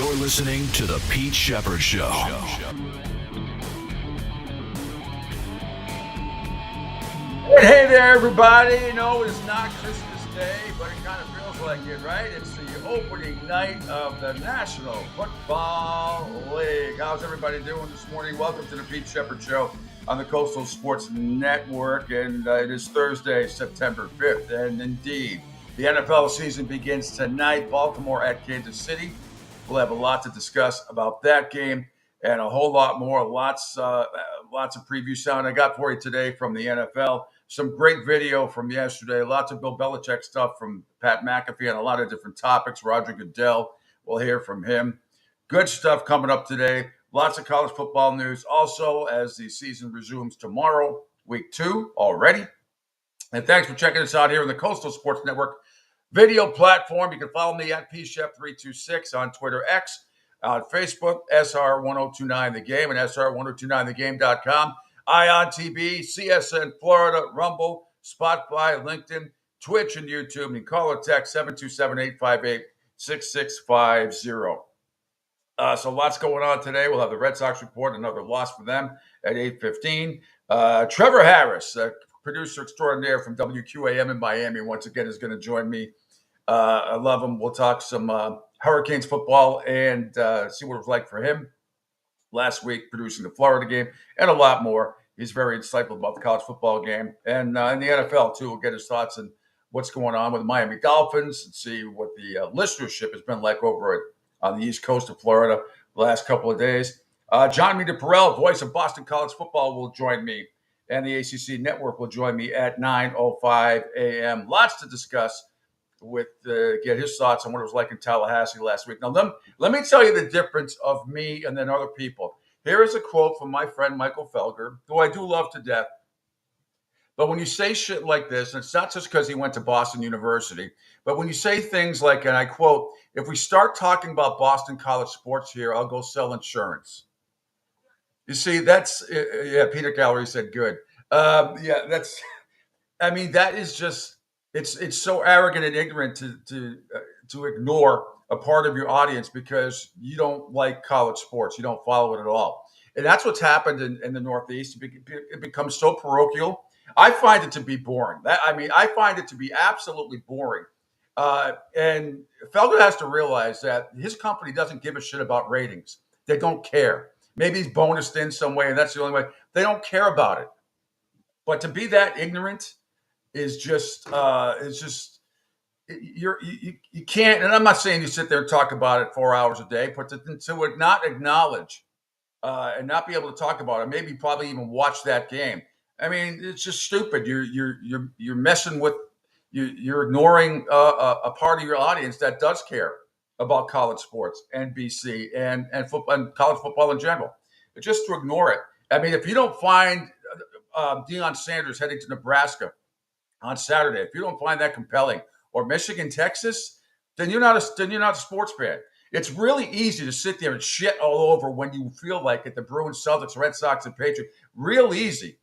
You're listening to The Pete Shepard Show. Hey there, everybody. You know, it's not Christmas Day, but it kind of feels like it, right? It's the opening night of the National Football League. How's everybody doing this morning? Welcome to the Pete Shepard Show on the Coastal Sports Network. And it is Thursday, September 5th. And indeed, the NFL season begins tonight. Baltimore at Kansas City. We'll have a lot to discuss about that game and a whole lot more. Lots of preview sound I got for you today from the NFL. Some great video from yesterday. Lots of Bill Belichick stuff from Pat McAfee on a lot of different topics. Roger Goodell, we'll hear from him. Good stuff coming up today. Lots of college football news also as the season resumes tomorrow, week 2 already. And thanks for checking us out here on the Coastal Sports Network video platform. You can follow me at pshep326 on Twitter X, on Facebook, SR1029 The Game, and SR1029thegame.com. ION TV, CSN Florida, Rumble, Spotify, LinkedIn, Twitch, and YouTube. And you can call or text 727-858-6650. So lots going on today. We'll have the Red Sox report, another loss for them at 8:15. Trevor Harris, producer extraordinaire from WQAM in Miami, once again is going to join me. I love him. We'll talk some Hurricanes football and see what it was like for him last week producing the Florida game and a lot more. He's very insightful about the college football game and in the NFL, too. We'll get his thoughts on what's going on with the Miami Dolphins and see what the listenership has been like over on the East Coast of Florida the last couple of days. John Meter Perrell, voice of Boston College football, will join me, and the ACC Network will join me at 9:05 a.m. Lots to discuss with get his thoughts on what it was like in Tallahassee last week. Now, let me tell you the difference of me and then other people. Here is a quote from my friend Michael Felger, who I do love to death. But when you say shit like this, and it's not just because he went to Boston University, but when you say things like, and I quote, "If we start talking about Boston college sports here, I'll go sell insurance." You see, that's, Peter Gallery said good. That is just, it's so arrogant and ignorant to ignore a part of your audience because you don't like college sports. You don't follow it at all. And that's what's happened in the Northeast. It becomes so parochial. I find it to be boring. I find it to be absolutely boring. And Felger has to realize that his company doesn't give a shit about ratings. They don't care. Maybe he's bonused in some way, and that's the only way. They don't care about it. But to be that ignorant is just you can't. And I'm not saying you sit there and talk about it 4 hours a day, but to not acknowledge and not be able to talk about it, maybe probably even watch that game. I mean, it's just stupid. You're messing with you're ignoring a part of your audience that does care about college sports, NBC, and football and college football in general. But just to ignore it. I mean, if you don't find Deion Sanders heading to Nebraska on Saturday, if you don't find that compelling, or Michigan, Texas, then you're not a sports fan. It's really easy to sit there and shit all over when you feel like it. The Bruins, Celtics, Red Sox, and Patriots, real easy.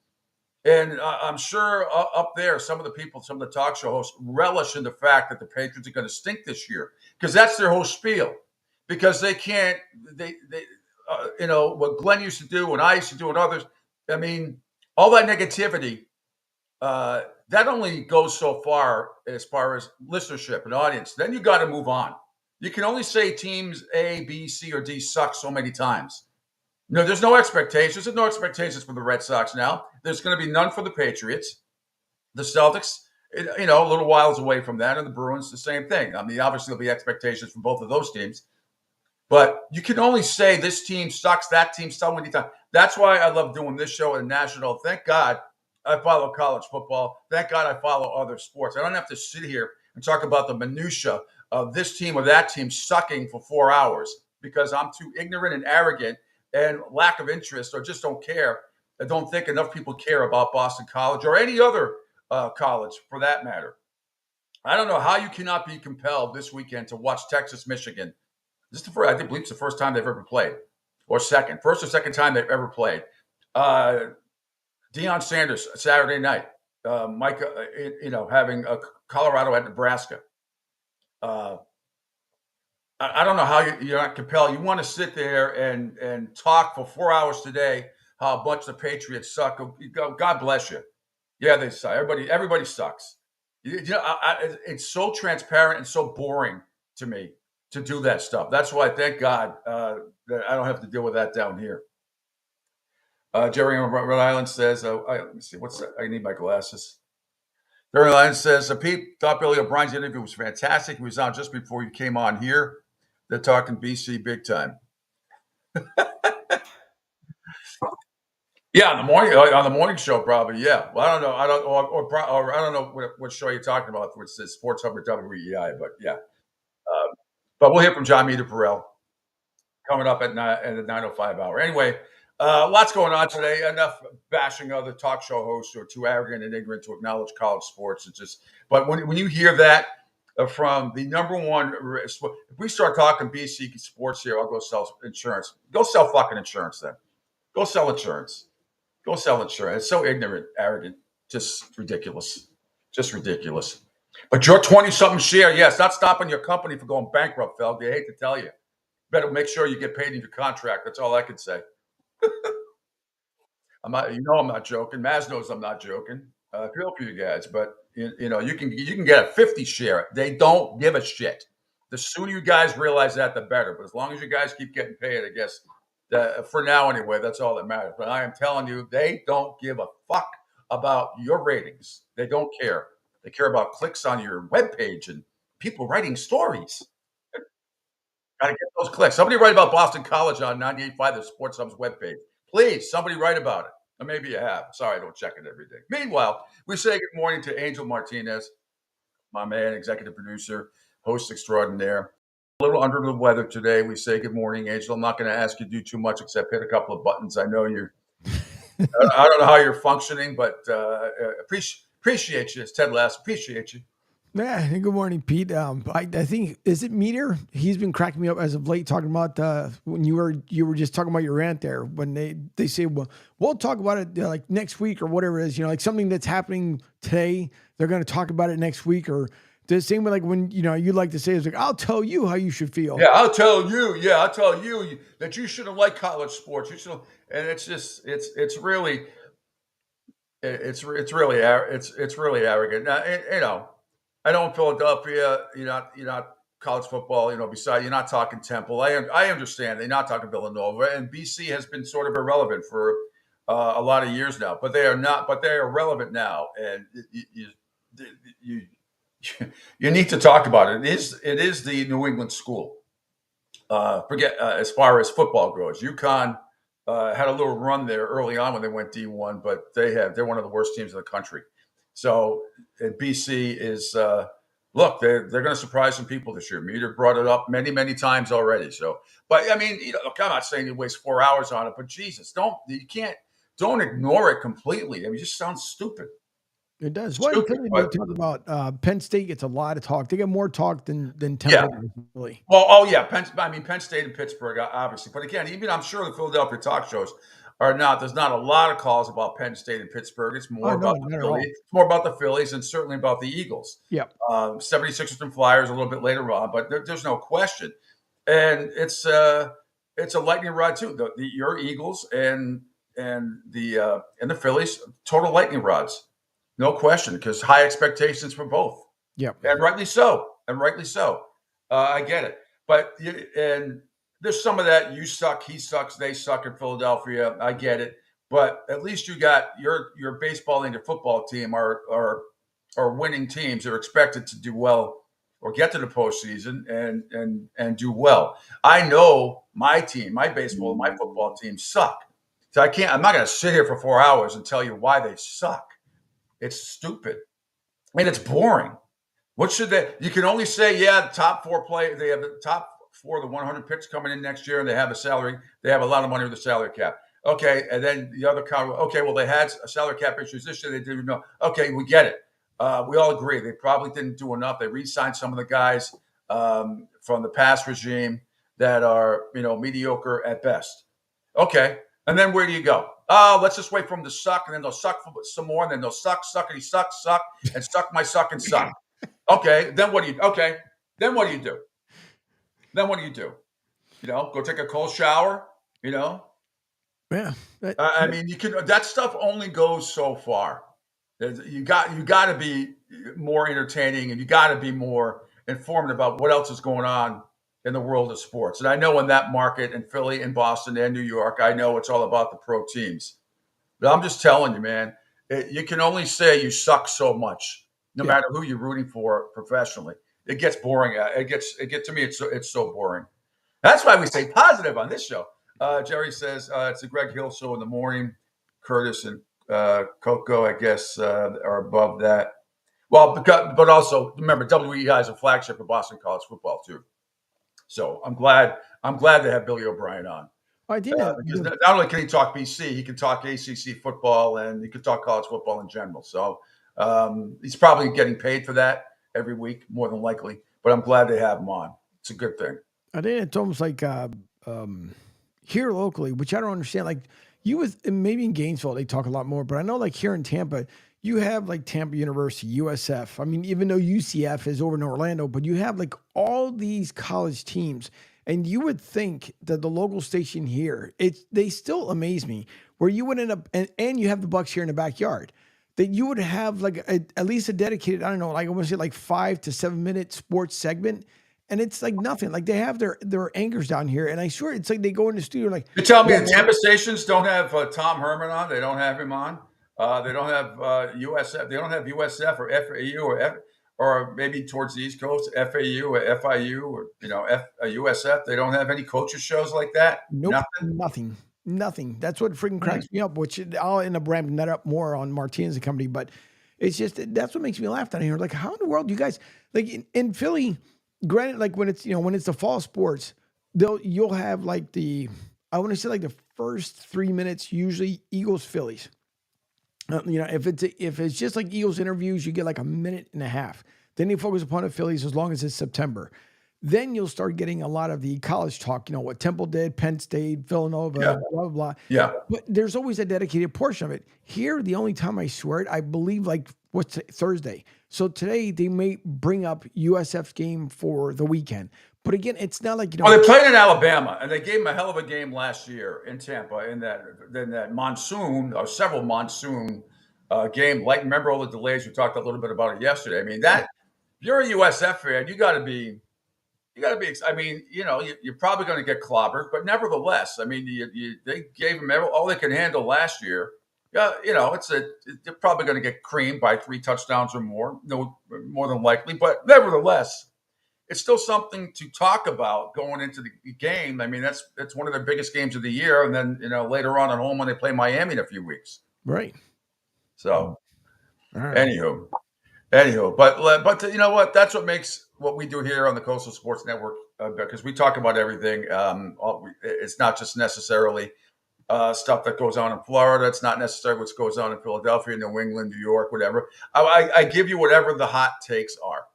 And I'm sure up there, some of the talk show hosts relish in the fact that the Patriots are going to stink this year because that's their whole spiel. Because they can't, what Glenn used to do and I used to do and others. I mean, all that negativity, that only goes so far as listenership and audience. Then you got to move on. You can only say teams A, B, C, or D suck so many times. No, there's no expectations. There's no expectations for the Red Sox now. There's going to be none for the Patriots. The Celtics, a little whiles away from that. And the Bruins, the same thing. I mean, obviously there'll be expectations from both of those teams. But you can only say this team sucks, that team so many times. That's why I love doing this show at National. Thank God I follow college football. Thank God I follow other sports. I don't have to sit here and talk about the minutia of this team or that team sucking for 4 hours because I'm too ignorant and arrogant and lack of interest or just don't care. I don't think enough people care about Boston College or any other college for that matter. I don't know how you cannot be compelled this weekend to watch Texas, Michigan. This is I believe it's the first time they've ever played, or first or second time they've ever played. Deion Sanders Saturday night, Micah, having Colorado at Nebraska. I don't know how you're not compelled. You want to sit there and talk for 4 hours today how much the Patriots suck. God bless you. Yeah, they suck. Everybody sucks. It's so transparent and so boring to me to do that stuff. That's why, thank God, that I don't have to deal with that down here. Jerry on Rhode Island says, let me see, what's that? I need my glasses. Jerry Island says, Pete, thought Billy O'Brien's interview was fantastic. He was on just before you came on here. They're talking BC big time. Yeah, on the morning show, probably. Yeah. Well, I don't know. Or I don't know what show you're talking about. It's the Sports Hub or WEI, but yeah. But we'll hear from John Meter Perel coming up at the 9:05 hour. Anyway, lots going on today. Enough bashing other talk show hosts who are too arrogant and ignorant to acknowledge college sports. It's just, but when you hear that from the number one, if we start talking BC sports here, I'll go sell insurance. Go sell fucking insurance then. Go sell insurance. Go sell insurance. It's so ignorant, arrogant, just ridiculous. Just ridiculous. But your 20-something share, yes, not stopping your company from going bankrupt, Feld. I hate to tell you. Better make sure you get paid in your contract. That's all I can say. I'm not joking. Maz knows I'm not joking. I feel for you guys, but you can get a 50 share. They don't give a shit. The sooner you guys realize that, the better. But as long as you guys keep getting paid, I guess for now anyway, that's all that matters. But I am telling you, they don't give a fuck about your ratings. They don't care. They care about clicks on your webpage and people writing stories. Got to get those clicks. Somebody write about Boston College on 98.5, the Sports Hub's webpage. Please, somebody write about it. Or maybe you have. Sorry, I don't check it every day. Meanwhile, we say good morning to Angel Martinez, my man, executive producer, host extraordinaire. A little under the weather today. We say good morning, Angel. I'm not going to ask you to do too much except hit a couple of buttons. I know you're. I don't know how you're functioning, but appreciate you. It's Ted Lass. Appreciate you. Yeah, good morning, Pete. I think is it Meter? He's been cracking me up as of late, talking about when you were just talking about your rant there. When they say, well, we'll talk about it like next week or whatever it is. Like something that's happening today, they're going to talk about it next week. Or the same way, like when you like to say, it's like I'll tell you how you should feel. Yeah, I'll tell you. Yeah, I'll tell you that you shouldn't like college sports. You should, and it's just it's really really it's really arrogant. Now, I know in Philadelphia, you're not college football. Besides, you're not talking Temple. I understand they're not talking Villanova, and BC has been sort of irrelevant for a lot of years now. But they are not. But they are relevant now, and you you need to talk about it. It is the New England school. Forget as far as football goes. UConn had a little run there early on when they went D1, but they're one of the worst teams in the country. So BC is look, they're going to surprise some people this year. Meter brought it up many times already. So, but I mean, look, I'm not saying you waste 4 hours on it, but Jesus, don't ignore it completely. I mean, it just sounds stupid. It does. Well, they talk about Penn State gets a lot of talk. They get more talk than Temple. Yeah. Really. Well, Penn State and Pittsburgh, obviously. But again, even I'm sure the Philadelphia talk shows are not. There's not a lot of calls about Penn State and Pittsburgh. It's more about the Phillies. It's more about the Phillies and certainly about the Eagles. Yeah. 76ers and Flyers a little bit later on, but there's no question. And it's a lightning rod too. Your Eagles and the Phillies, total lightning rods. No question, because high expectations for both. Yeah, and rightly so. I get it, but and there's some of that. You suck, he sucks, they suck in Philadelphia. I get it, but at least you got your baseball and your football team are winning teams that are expected to do well or get to the postseason and do well. I know my team, my baseball, and my football team suck. So I'm not going to sit here for 4 hours and tell you why they suck. It's stupid. I mean, it's boring. What should they? You can only say, yeah, the top four play. They have the top four of the 100 picks coming in next year, and they have a salary. They have a lot of money with the salary cap. Okay, and then the other comment. Okay, well, they had a salary cap issues this year. They didn't know. Okay, we get it. We all agree they probably didn't do enough. They re-signed some of the guys from the past regime that are mediocre at best. Okay, and then where do you go? Oh, let's just wait for them to suck, and then they'll suck some more, and then they'll suck, and suck, and suck my suck and suck. Okay, then what do you do? then what do? Go take a cold shower, Yeah. I mean, that stuff only goes so far. You got to be more entertaining, and you got to be more informed about what else is going on in the world of sports. And I know in that market in Philly and Boston and New York, I know it's all about the pro teams. But I'm just telling you, man, you can only say you suck so much, no Yeah. matter who you're rooting for professionally. It gets boring. It gets to me. It's so boring. That's why we say positive on this show. Jerry says it's a Greg Hill show in the morning. Curtis and Coco, I guess, are above that. Well, but also remember, WEI is a flagship of Boston college football too. So I'm glad they have Billy O'Brien on I think because not only can he talk BC, he can talk ACC football and he can talk college football in general. So he's probably getting paid for that every week, more than likely. But I'm glad they have him on. It's a good thing. I think it's almost like here locally, which I don't understand. Like you with maybe in Gainesville, they talk a lot more, but I know like here in Tampa, you have like Tampa University, USF. I mean, even though UCF is over in Orlando, but you have like all these college teams. And you would think that the local station here, they still amaze me, where you would end up, and you have the Bucks here in the backyard, that you would have like at least a dedicated, I don't know, like I want to say like 5 to 7 minute sports segment. And it's like nothing. Like they have their anchors down here, and I swear it's like they go in the studio like. You tell me the Tampa stations don't have Tom Herman on? They don't have him on. They don't have USF. They don't have USF or FAU or maybe towards the East Coast, FAU or FIU or USF. They don't have any coaches shows like that. Nope, nothing. That's what freaking cracks me up. Which I'll end up ramping that up more on Martinez and company, but it's just that's what makes me laugh down here. Like, how in the world do you guys like in Philly? Granted, like when it's when it's the fall sports, you'll have like I want to say like the first 3 minutes usually Eagles Phillies. If it's just like Eagles interviews, you get like a minute and a half. Then you focus upon the Phillies as long as it's September. Then you'll start getting a lot of the college talk. What Temple did, Penn State, Villanova, blah blah blah. Yeah. But there's always a dedicated portion of it. Here, the only time I swear it, I believe like what's Thursday. So today they may bring up USF's game for the weekend. But again, it's not like they played in Alabama, and they gave them a hell of a game last year in Tampa in that monsoon or several monsoon game. Like, remember all the delays? We talked a little bit about it yesterday. I mean, if you're a USF fan, you got to be. I mean, you're probably going to get clobbered, but nevertheless, I mean, they gave them all they can handle last year. Yeah, they're probably going to get creamed by 3 touchdowns or more, no more than likely. But nevertheless, it's still something to talk about going into the game. I mean, that's one of their biggest games of the year, and then later on at home when they play Miami in a few weeks. Right. So, right. Anywho, but you know what? That's what makes what we do here on the Coastal Sports Network because we talk about everything. It's not just necessarily stuff that goes on in Florida. It's not necessarily what goes on in Philadelphia, New England, New York, whatever. I give you whatever the hot takes are,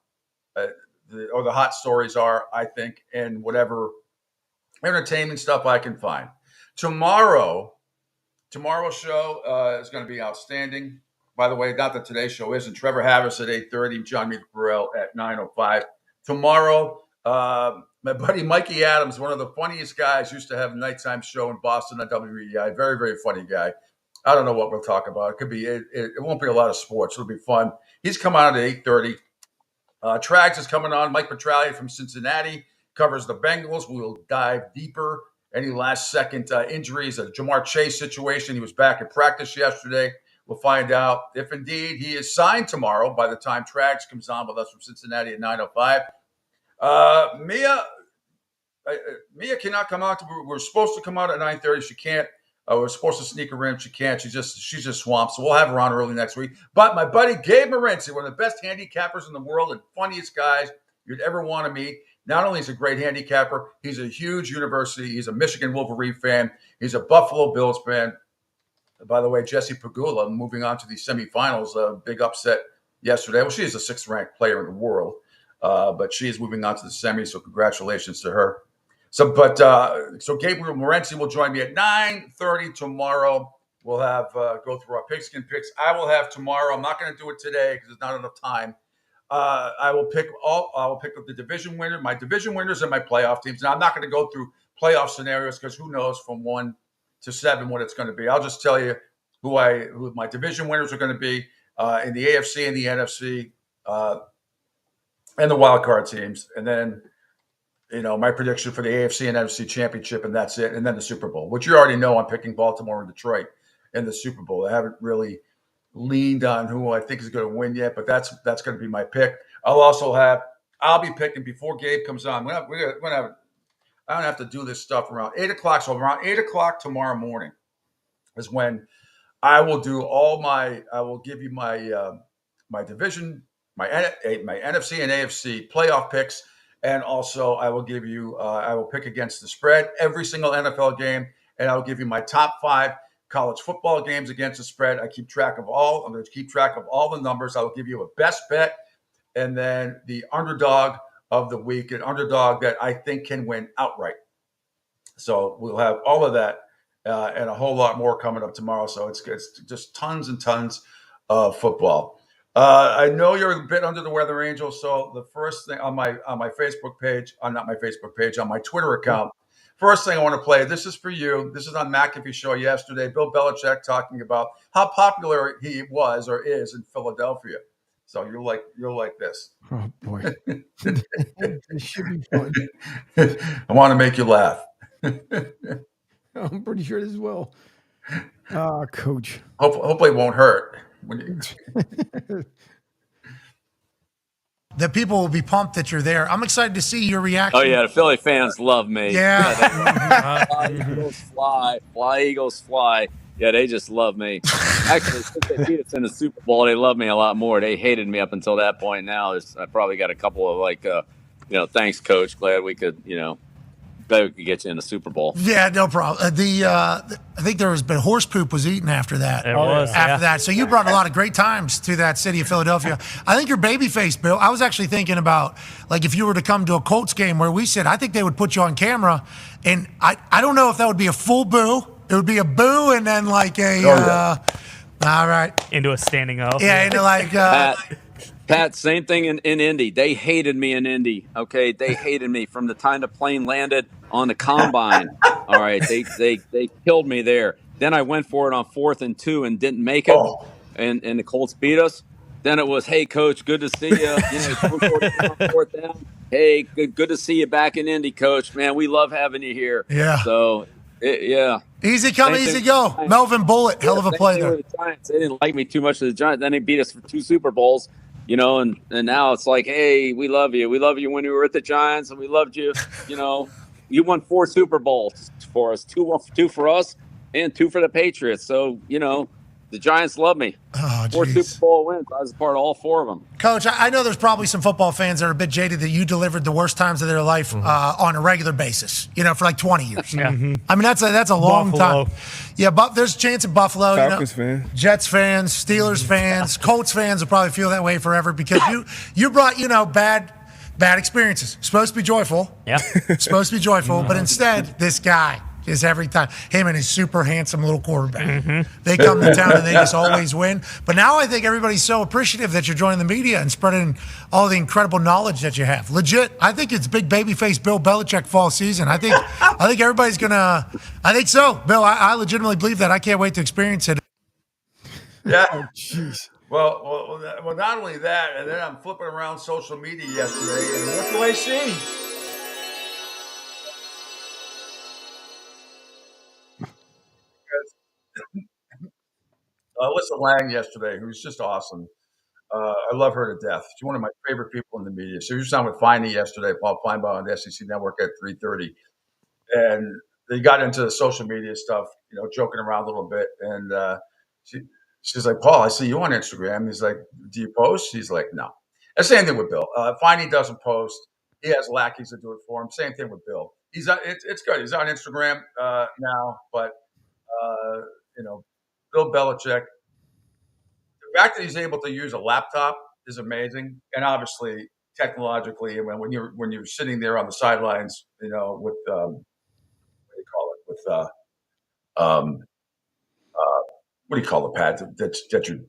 or the hot stories are, I think, and whatever entertainment stuff I can find. Tomorrow's show is going to be outstanding. By the way, not that today's show isn't. Trevor Harris at 8:30, John Mead Burrell at 9:05. Tomorrow, my buddy Mikey Adams, one of the funniest guys, used to have a nighttime show in Boston on WEI. Very, very funny guy. I don't know what we'll talk about. It could be. It won't be a lot of sports. It'll be fun. He's coming on at 8:30. Trags is coming on. Mike Petraglia from Cincinnati covers the Bengals. We will dive deeper. Any last-second injuries, a Jamar Chase situation. He was back in practice yesterday. We'll find out if indeed he is signed tomorrow by the time Trags comes on with us from Cincinnati at 9:05. Mia cannot come out. We're supposed to come out at 9:30. She can't. We're supposed to sneak her in. She can't. She's just swamped. So we'll have her on early next week. But my buddy Gabe Morency, one of the best handicappers in the world and funniest guys you'd ever want to meet. Not only is he a great handicapper, he's a huge university. He's a Michigan Wolverine fan. He's a Buffalo Bills fan. By the way, Jesse Pagula moving on to the semifinals. A big upset yesterday. Well, she is the 6th-ranked player in the world, but she is moving on to the semis. So congratulations to her. So Gabriel Morency will join me at 9:30 tomorrow. We'll have go through our pigskin picks. I will have tomorrow. I'm not going to do it today because there's not enough time. I will pick the division winner, my division winners, and my playoff teams. Now I'm not going to go through playoff scenarios because who knows from 1 to 7 what it's going to be. I'll just tell you who my division winners are going to be in the AFC and the NFC and the wild card teams, and then my prediction for the AFC and NFC championship, and that's it. And then the Super Bowl, which you already know I'm picking Baltimore and Detroit in the Super Bowl. I haven't really leaned on who I think is going to win yet, but that's going to be my pick. I'll be picking before Gabe comes on. I don't have to do this stuff around 8 o'clock. So around 8 o'clock tomorrow morning is when I will give you my division, my NFC and AFC playoff picks. And also I will pick against the spread every single NFL game. And I'll give you my top 5 college football games against the spread. I'm going to keep track of all the numbers. I will give you a best bet and then the underdog of the week, an underdog that I think can win outright. So we'll have all of that and a whole lot more coming up tomorrow. So it's just tons and tons of football. I know you're a bit under the weather, Angel. So the first thing on my Facebook page, on my Twitter account, first thing I want to play, this is for you. This is on McAfee Show yesterday. Bill Belichick talking about how popular he was or is in Philadelphia. So you're like this. Oh boy, this should be fun. I want to make you laugh. I'm pretty sure this will. Coach. Hopefully it won't hurt. The people will be pumped that you're there. I'm excited to see your reaction. Oh yeah, the Philly fans love me. Yeah. Fly Eagles fly, fly Eagles fly. Yeah, they just love me. Actually, since they beat us in the Super Bowl, they love me a lot more. They hated me up until that point. Now I probably got a couple of thanks, Coach. Glad we could get you in the Super Bowl. Yeah, no problem. I think there was been horse poop was eaten after that. It was after that. So you brought a lot of great times to that city of Philadelphia. I think you're babyface, Bill. I was actually thinking about if you were to come to a Colts game where we said I think they would put you on camera, and I don't know if that would be a full boo. It would be a boo and then all right, into a standing O. Yeah, into Pat, same thing in Indy. They hated me in Indy. Okay, they hated me from the time the plane landed on the combine. All right, they killed me there. Then I went for it on 4th and 2 and didn't make it, and the Colts beat us. Then it was, hey coach, good to see you. Fourth down. Hey, good to see you back in Indy, coach. Man, we love having you here. Yeah. So yeah. Easy come, easy go. Melvin Bullitt, hell of a play there. The Giants. They didn't like me too much of the Giants. Then they beat us for 2 Super Bowls. And now it's like, hey, we love you. We love you when you were at the Giants, and we loved you. You won 4 Super Bowls for us, 2 for us, and 2 for the Patriots. So the Giants love me. Oh, 4 Super Bowl wins. I was a part of all 4 of them. Coach, I know there's probably some football fans that are a bit jaded that you delivered the worst times of their life on a regular basis, for like 20 years. Yeah. I mean, that's a long Buffalo. time. Yeah, but there's a chance at Buffalo. Falcons fan. Jets fans, Steelers fans, Colts fans will probably feel that way forever because you brought, bad experiences. Supposed to be joyful. Yeah. Supposed to be joyful, but instead, this guy is every time. Him and his super handsome little quarterback. They come to town and they just always win. But now I think everybody's so appreciative that you're joining the media and spreading all the incredible knowledge that you have. Legit, I think it's big babyface Bill Belichick fall season. I think everybody's gonna. I think so, Bill. I legitimately believe that. I can't wait to experience it. Yeah. Oh, jeez. Well, not only that, and then I'm flipping around social media yesterday, and what do I see? Alyssa Lang yesterday, who's just awesome. I love her to death. She's one of my favorite people in the media. She was on with Finey yesterday, Paul Feinbaum on the SEC Network at 3:30, and they got into the social media stuff, joking around a little bit. And she's like, Paul, I see you on Instagram. He's like, do you post? He's like, no. The same thing with Bill. Finey doesn't post. He has lackeys that do it for him. Same thing with Bill. It's good. He's on Instagram now, but Bill Belichick, the fact that he's able to use a laptop is amazing, and obviously technologically, when you're sitting there on the sidelines, with what do you call it? With what do you call the pad that you?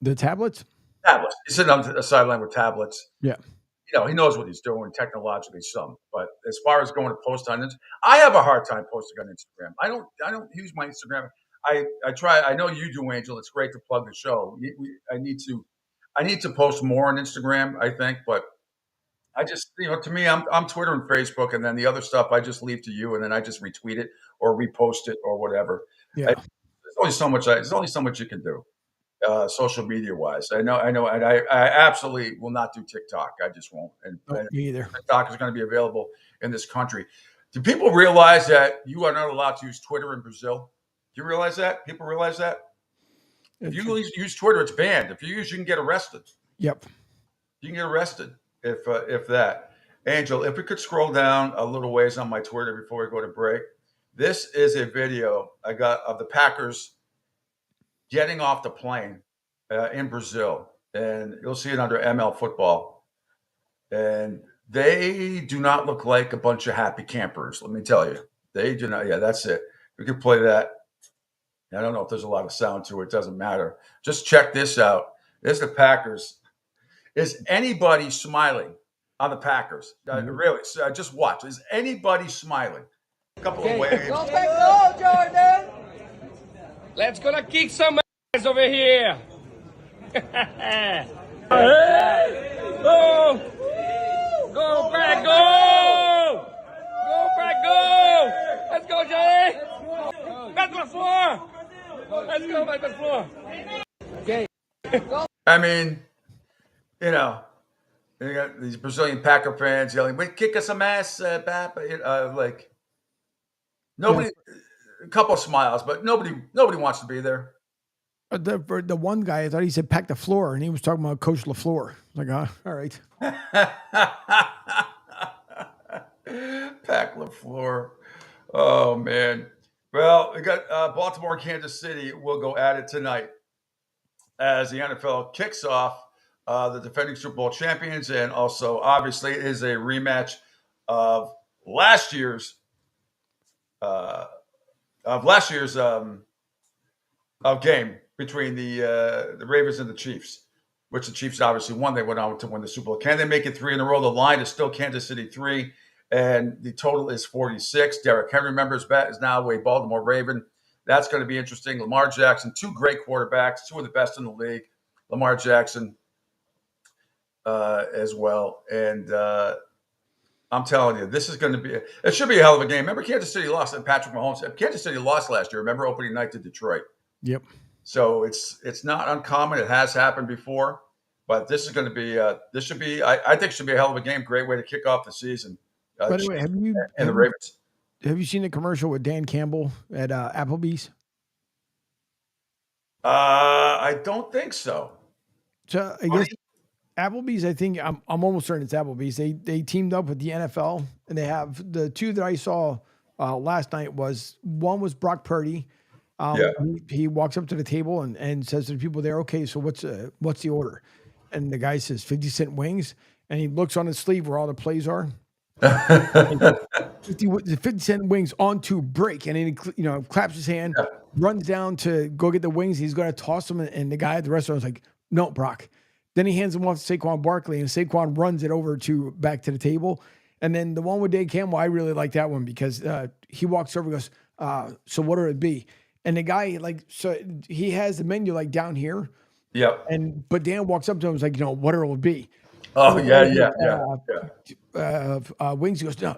The tablets? Tablets. He's sitting on the sideline with tablets. Yeah. He knows what he's doing technologically. But as far as going to post on Instagram, I have a hard time posting on Instagram. I don't use my Instagram. I try. I know you do, Angel. It's great to plug the show. I need to post more on Instagram, I think, but I just, to me, I'm Twitter and Facebook, and then the other stuff I just leave to you, and then I just retweet it or repost it or whatever. Yeah. There's only so much. There's only so much you can do, social media wise. I know, and I absolutely will not do TikTok. I just won't. And Me either. TikTok is going to be available in this country. Do people realize that you are not allowed to use Twitter in Brazil? Do you realize that? People realize that? If you use Twitter, it's banned. If you can get arrested. Yep. You can get arrested if that. Angel, if we could scroll down a little ways on my Twitter before we go to break. This is a video I got of the Packers getting off the plane in Brazil, and you'll see it under ML Football. And they do not look like a bunch of happy campers. Let me tell you, they do not. Yeah, that's it. We could play that. I don't know if there's a lot of sound to it. It doesn't matter. Just check this out. There's the Packers. Is anybody smiling on the Packers? Really? Just watch. Is anybody smiling? A couple of waves. Go, Jordan! Let's gonna kick some ass over here. Hey! Go! Go, Pack, go! Go, Pack, go! Let's go, Johnny! Back to the floor! Let's go back to the floor. Okay. I mean, you got these Brazilian Packer fans yelling, "Wait, kick us some ass, Bap!" Like nobody, a couple of smiles, but nobody wants to be there. For the one guy, I thought he said pack the floor, and he was talking about Coach LaFleur. Like, all right. Pack LaFleur. Oh man. Well, we got Baltimore, Kansas City. We'll go at it tonight as the NFL kicks off the defending Super Bowl champions, and also obviously it is a rematch of last year's game between the Ravens and the Chiefs, which the Chiefs obviously won. They went on to win the Super Bowl. Can they make it 3 in a row? The line is still Kansas City 3. And the total is 46. Derrick Henry, members bet, is now a Baltimore Raven. That's going to be interesting. Lamar Jackson, 2 great quarterbacks, 2 of the best in the league. Lamar Jackson as well. And I'm telling you, this is going to be – it should be a hell of a game. Remember Kansas City lost and Patrick Mahomes – Kansas City lost last year. Remember opening night to Detroit? Yep. So it's not uncommon. It has happened before. But this is going to be – this should be – I think it should be a hell of a game. Great way to kick off the season. By the way, the Ravens. Have you seen the commercial with Dan Campbell at Applebee's? I don't think so. So I guess Applebee's. I think I'm almost certain it's Applebee's. They teamed up with the NFL, and they have the 2 that I saw last night. One was Brock Purdy. He walks up to the table and says to the people there, "Okay, so what's the order?" And the guy says 50-cent wings, and he looks on his sleeve where all the plays are. 50-cent wings on to break, and then he claps his hand, runs down to go get the wings. He's going to toss them, and the guy at the restaurant was like, "No, Brock." Then he hands them off to Saquon Barkley, and Saquon runs it over back to the table. And then the one with Dave Campbell, I really like that one because he walks over and goes, "So what would it be?" And the guy so he has the menu down here. Yep. But Dan walks up to him and was like, "What it would be?" Oh, yeah. Wings. He goes, "No,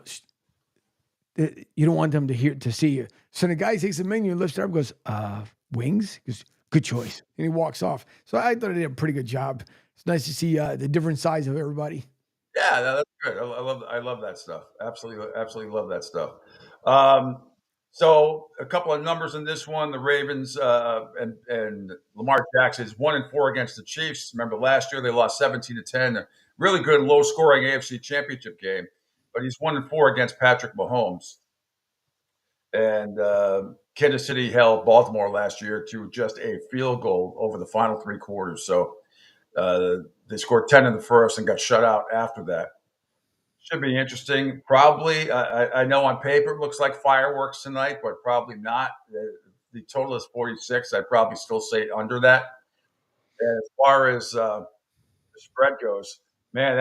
you don't want them to see you." So the guy takes the menu and lifts it up and goes, "Wings?" He goes, "Good choice." And he walks off. So I thought he did a pretty good job. It's nice to see the different sides of everybody. Yeah, that's good. I love that stuff. Absolutely love that stuff. So a couple of numbers in this one. The Ravens and Lamar Jackson is 1-4 against the Chiefs. Remember last year they lost 17-10. A really good low-scoring AFC Championship game. But he's 1-4 against Patrick Mahomes. And Kansas City held Baltimore last year to just a field goal over the final 3 quarters. So they scored 10 in the first and got shut out after that. Should be interesting. Probably, I know on paper it looks like fireworks tonight, but probably not. The total is 46. I'd probably still say under that. And as far as the spread goes, man,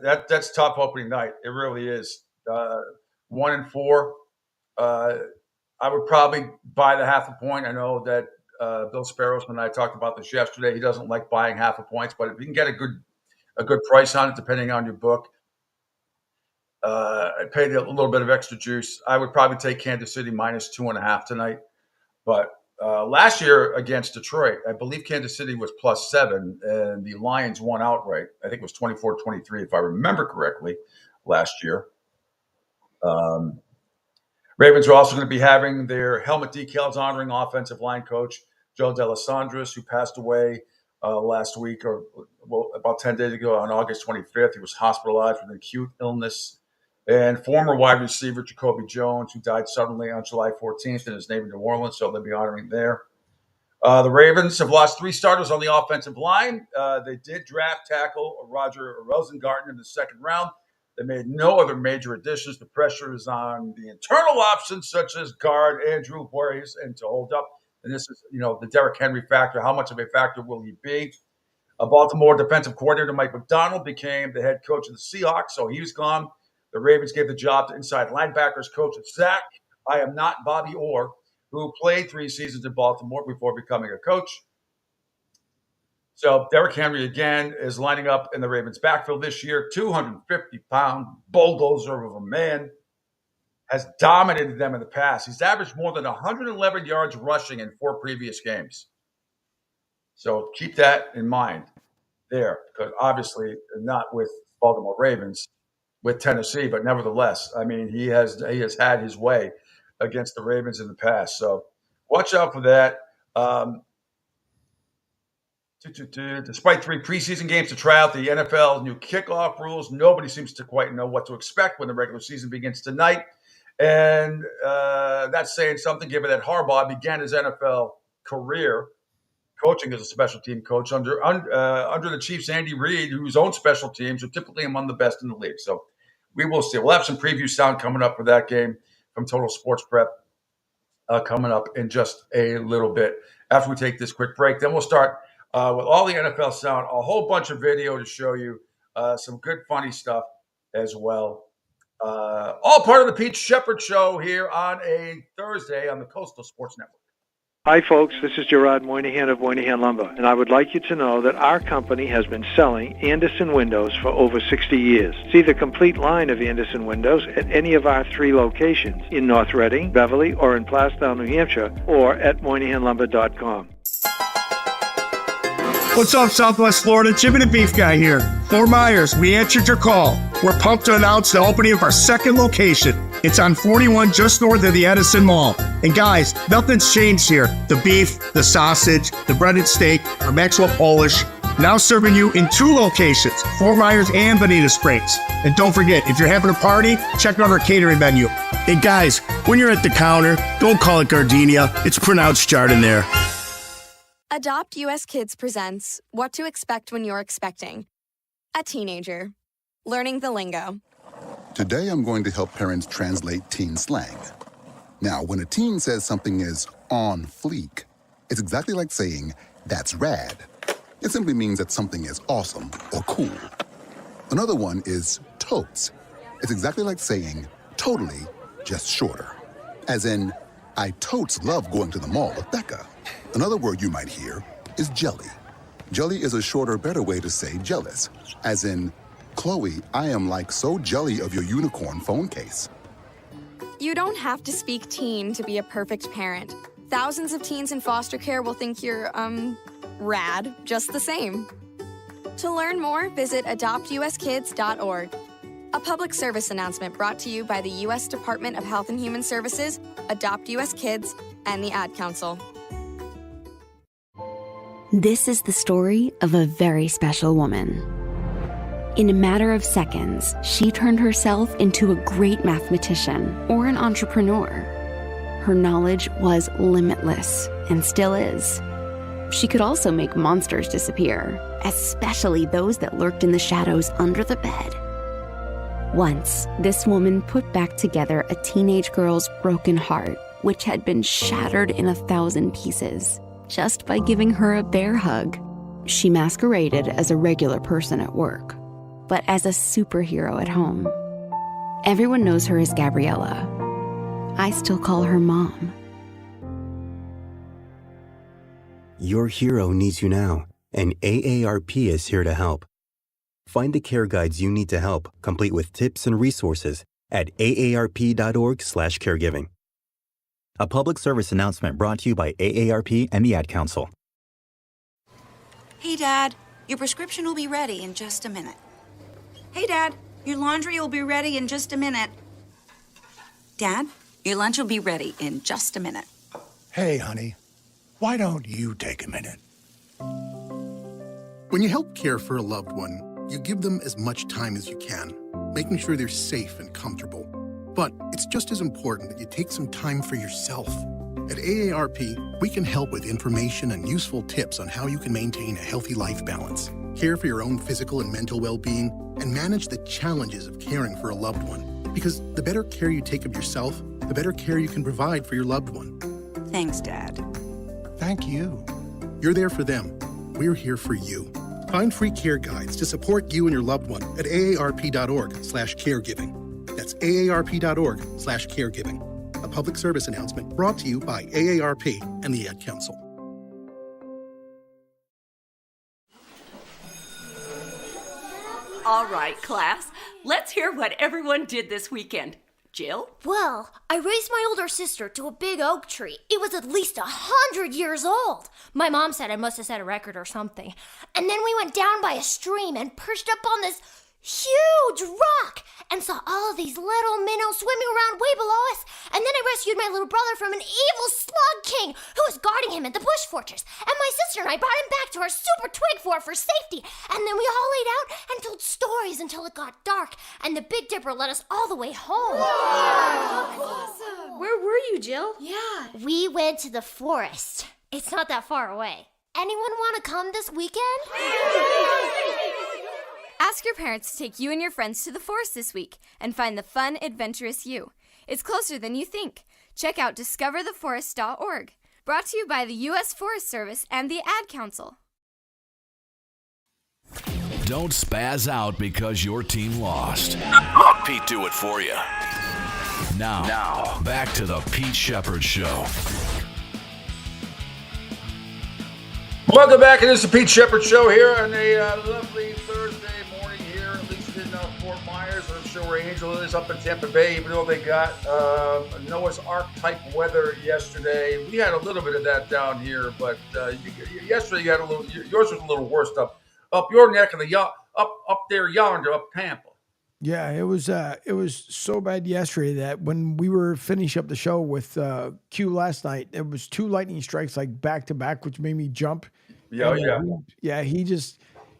that's tough opening night. It really is. 1-4. I would probably buy the half a point. I know that Bill Sparrows, when I talked about this yesterday, he doesn't like buying half a points, but if you can get a good price on it, depending on your book, I paid a little bit of extra juice. I would probably take Kansas City minus 2.5 tonight. But last year against Detroit, I believe Kansas City was +7, and the Lions won outright. I think it was 24-23, if I remember correctly, last year. Ravens are also going to be having their helmet decals honoring offensive line coach Joe D'Alessandris, who passed away last week, or about 10 days ago on August 25th. He was hospitalized with an acute illness. And former wide receiver Jacoby Jones, who died suddenly on July 14th and is named in New Orleans, so they'll be honoring there. The Ravens have lost 3 starters on the offensive line. They did draft tackle Roger Rosengarten in the second round. They made no other major additions. The pressure is on the internal options, such as guard Andrew Voorhees, and to hold up. And this is, the Derrick Henry factor. How much of a factor will he be? A Baltimore defensive coordinator, Mike McDonald, became the head coach of the Seahawks, so he was gone. The Ravens gave the job to inside linebackers coach Zach I am not Bobby Orr, who played 3 seasons in Baltimore before becoming a coach. So Derrick Henry, again, is lining up in the Ravens' backfield this year. 250-pound bulldozer of a man, has dominated them in the past. He's averaged more than 111 yards rushing in 4 previous games. So keep that in mind there, because obviously not with Baltimore Ravens, with Tennessee, but nevertheless, I mean, he has had his way against the Ravens in the past. So watch out for that. Despite 3 preseason games to try out the NFL new kickoff rules, nobody seems to quite know what to expect when the regular season begins tonight. And that's saying something, given that Harbaugh began his NFL career coaching as a special team coach under the Chiefs' Andy Reid, whose own special teams are typically among the best in the league. So we will see. We'll have some preview sound coming up for that game from Total Sports Prep coming up in just a little bit after we take this quick break. Then we'll start with all the NFL sound, a whole bunch of video to show you some good, funny stuff as well. All part of the Pete Shepard Show here on a Thursday on the Coastal Sports Network. Hi, folks. This is Gerard Moynihan of Moynihan Lumber, and I would like you to know that our company has been selling Anderson windows for over 60 years. See the complete line of Anderson windows at any of our 3 locations in North Reading, Beverly, or in Plastown, New Hampshire, or at MoynihanLumber.com. What's up, Southwest Florida? Jim and the Beef Guy here. Fort Myers, we answered your call. We're pumped to announce the opening of our 2nd location. It's on 41 just north of the Edison Mall. And guys, nothing's changed here. The beef, the sausage, the breaded steak, our Maxwell Polish. Now serving you in 2 locations, Fort Myers and Bonita Springs. And don't forget, if you're having a party, check out our catering menu. Hey guys, when you're at the counter, don't call it gardenia. It's pronounced Jardiniere. Adopt US Kids presents What to Expect When You're Expecting. A teenager. Learning the lingo. Today I'm going to help parents translate teen slang. Now, when a teen says something is on fleek, it's exactly like saying, that's rad. It simply means that something is awesome or cool. Another one is totes. It's exactly like saying, totally, just shorter. As in, I totes love going to the mall with Becca. Another word you might hear is jelly. Jelly is a shorter, better way to say jealous. As in, Chloe, I am like so jelly of your unicorn phone case. You don't have to speak teen to be a perfect parent. Thousands of teens in foster care will think you're, rad, just the same. To learn more, visit adoptuskids.org. A public service announcement brought to you by the U.S. Department of Health and Human Services, Adopt U.S. Kids, and the Ad Council. This is the story of a very special woman. In a matter of seconds, she turned herself into a great mathematician or an entrepreneur. Her knowledge was limitless and still is. She could also make monsters disappear, especially those that lurked in the shadows under the bed. Once, this woman put back together a teenage girl's broken heart, which had been shattered in 1,000 pieces, just by giving her a bear hug. She masqueraded as a regular person at work, but as a superhero at home. Everyone knows her as Gabriella. I still call her Mom. Your hero needs you now, and AARP is here to help. Find the care guides you need to help, complete with tips and resources at aarp.org/caregiving. A public service announcement brought to you by AARP and the Ad Council. Hey, Dad, your prescription will be ready in just a minute. Hey, Dad, your laundry will be ready in just a minute. Dad, your lunch will be ready in just a minute. Hey, honey, why don't you take a minute? When you help care for a loved one, you give them as much time as you can, making sure they're safe and comfortable. But it's just as important that you take some time for yourself. At AARP, we can help with information and useful tips on how you can maintain a healthy life balance, care for your own physical and mental well-being, and manage the challenges of caring for a loved one. Because the better care you take of yourself, the better care you can provide for your loved one. Thanks, Dad. Thank you. You're there for them. We're here for you. Find free care guides to support you and your loved one at aarp.org/caregiving. That's aarp.org/caregiving. A public service announcement brought to you by AARP and the Ad Council. All right, class. Let's hear what everyone did this weekend. Jill? Well, I raised my older sister to a big oak tree. It was at least 100 years old. My mom said I must have set a record or something. And then we went down by a stream and perched up on this huge rock and saw all of these little minnows swimming around way below us. And then I rescued my little brother from an evil slug king who was guarding him at the bush fortress. And my sister and I brought him back to our super twig fort for safety. And then we all laid out and told stories until it got dark. And the Big Dipper led us all the way home. Awesome. Where were you, Jill? Yeah. We went to the forest. It's not that far away. Anyone want to come this weekend? Ask your parents to take you and your friends to the forest this week and find the fun, adventurous you. It's closer than you think. Check out discovertheforest.org. Brought to you by the U.S. Forest Service and the Ad Council. Don't spaz out because your team lost. Let Pete do it for you. Now, back to the Pete Shepherd Show. Welcome back. It is the Pete Shepherd Show here on a lovely Thursday morning here, at least in Fort Myers. I'm sure where Angel is up in Tampa Bay, even though they got Noah's Ark type weather yesterday. We had a little bit of that down here, but yesterday you had a little. Yours was a little worse up your neck of the up there yonder up Tampa. Yeah, it was so bad yesterday that when we were finishing up the show with Q last night, it was 2 lightning strikes like back to back, which made me jump. Yeah,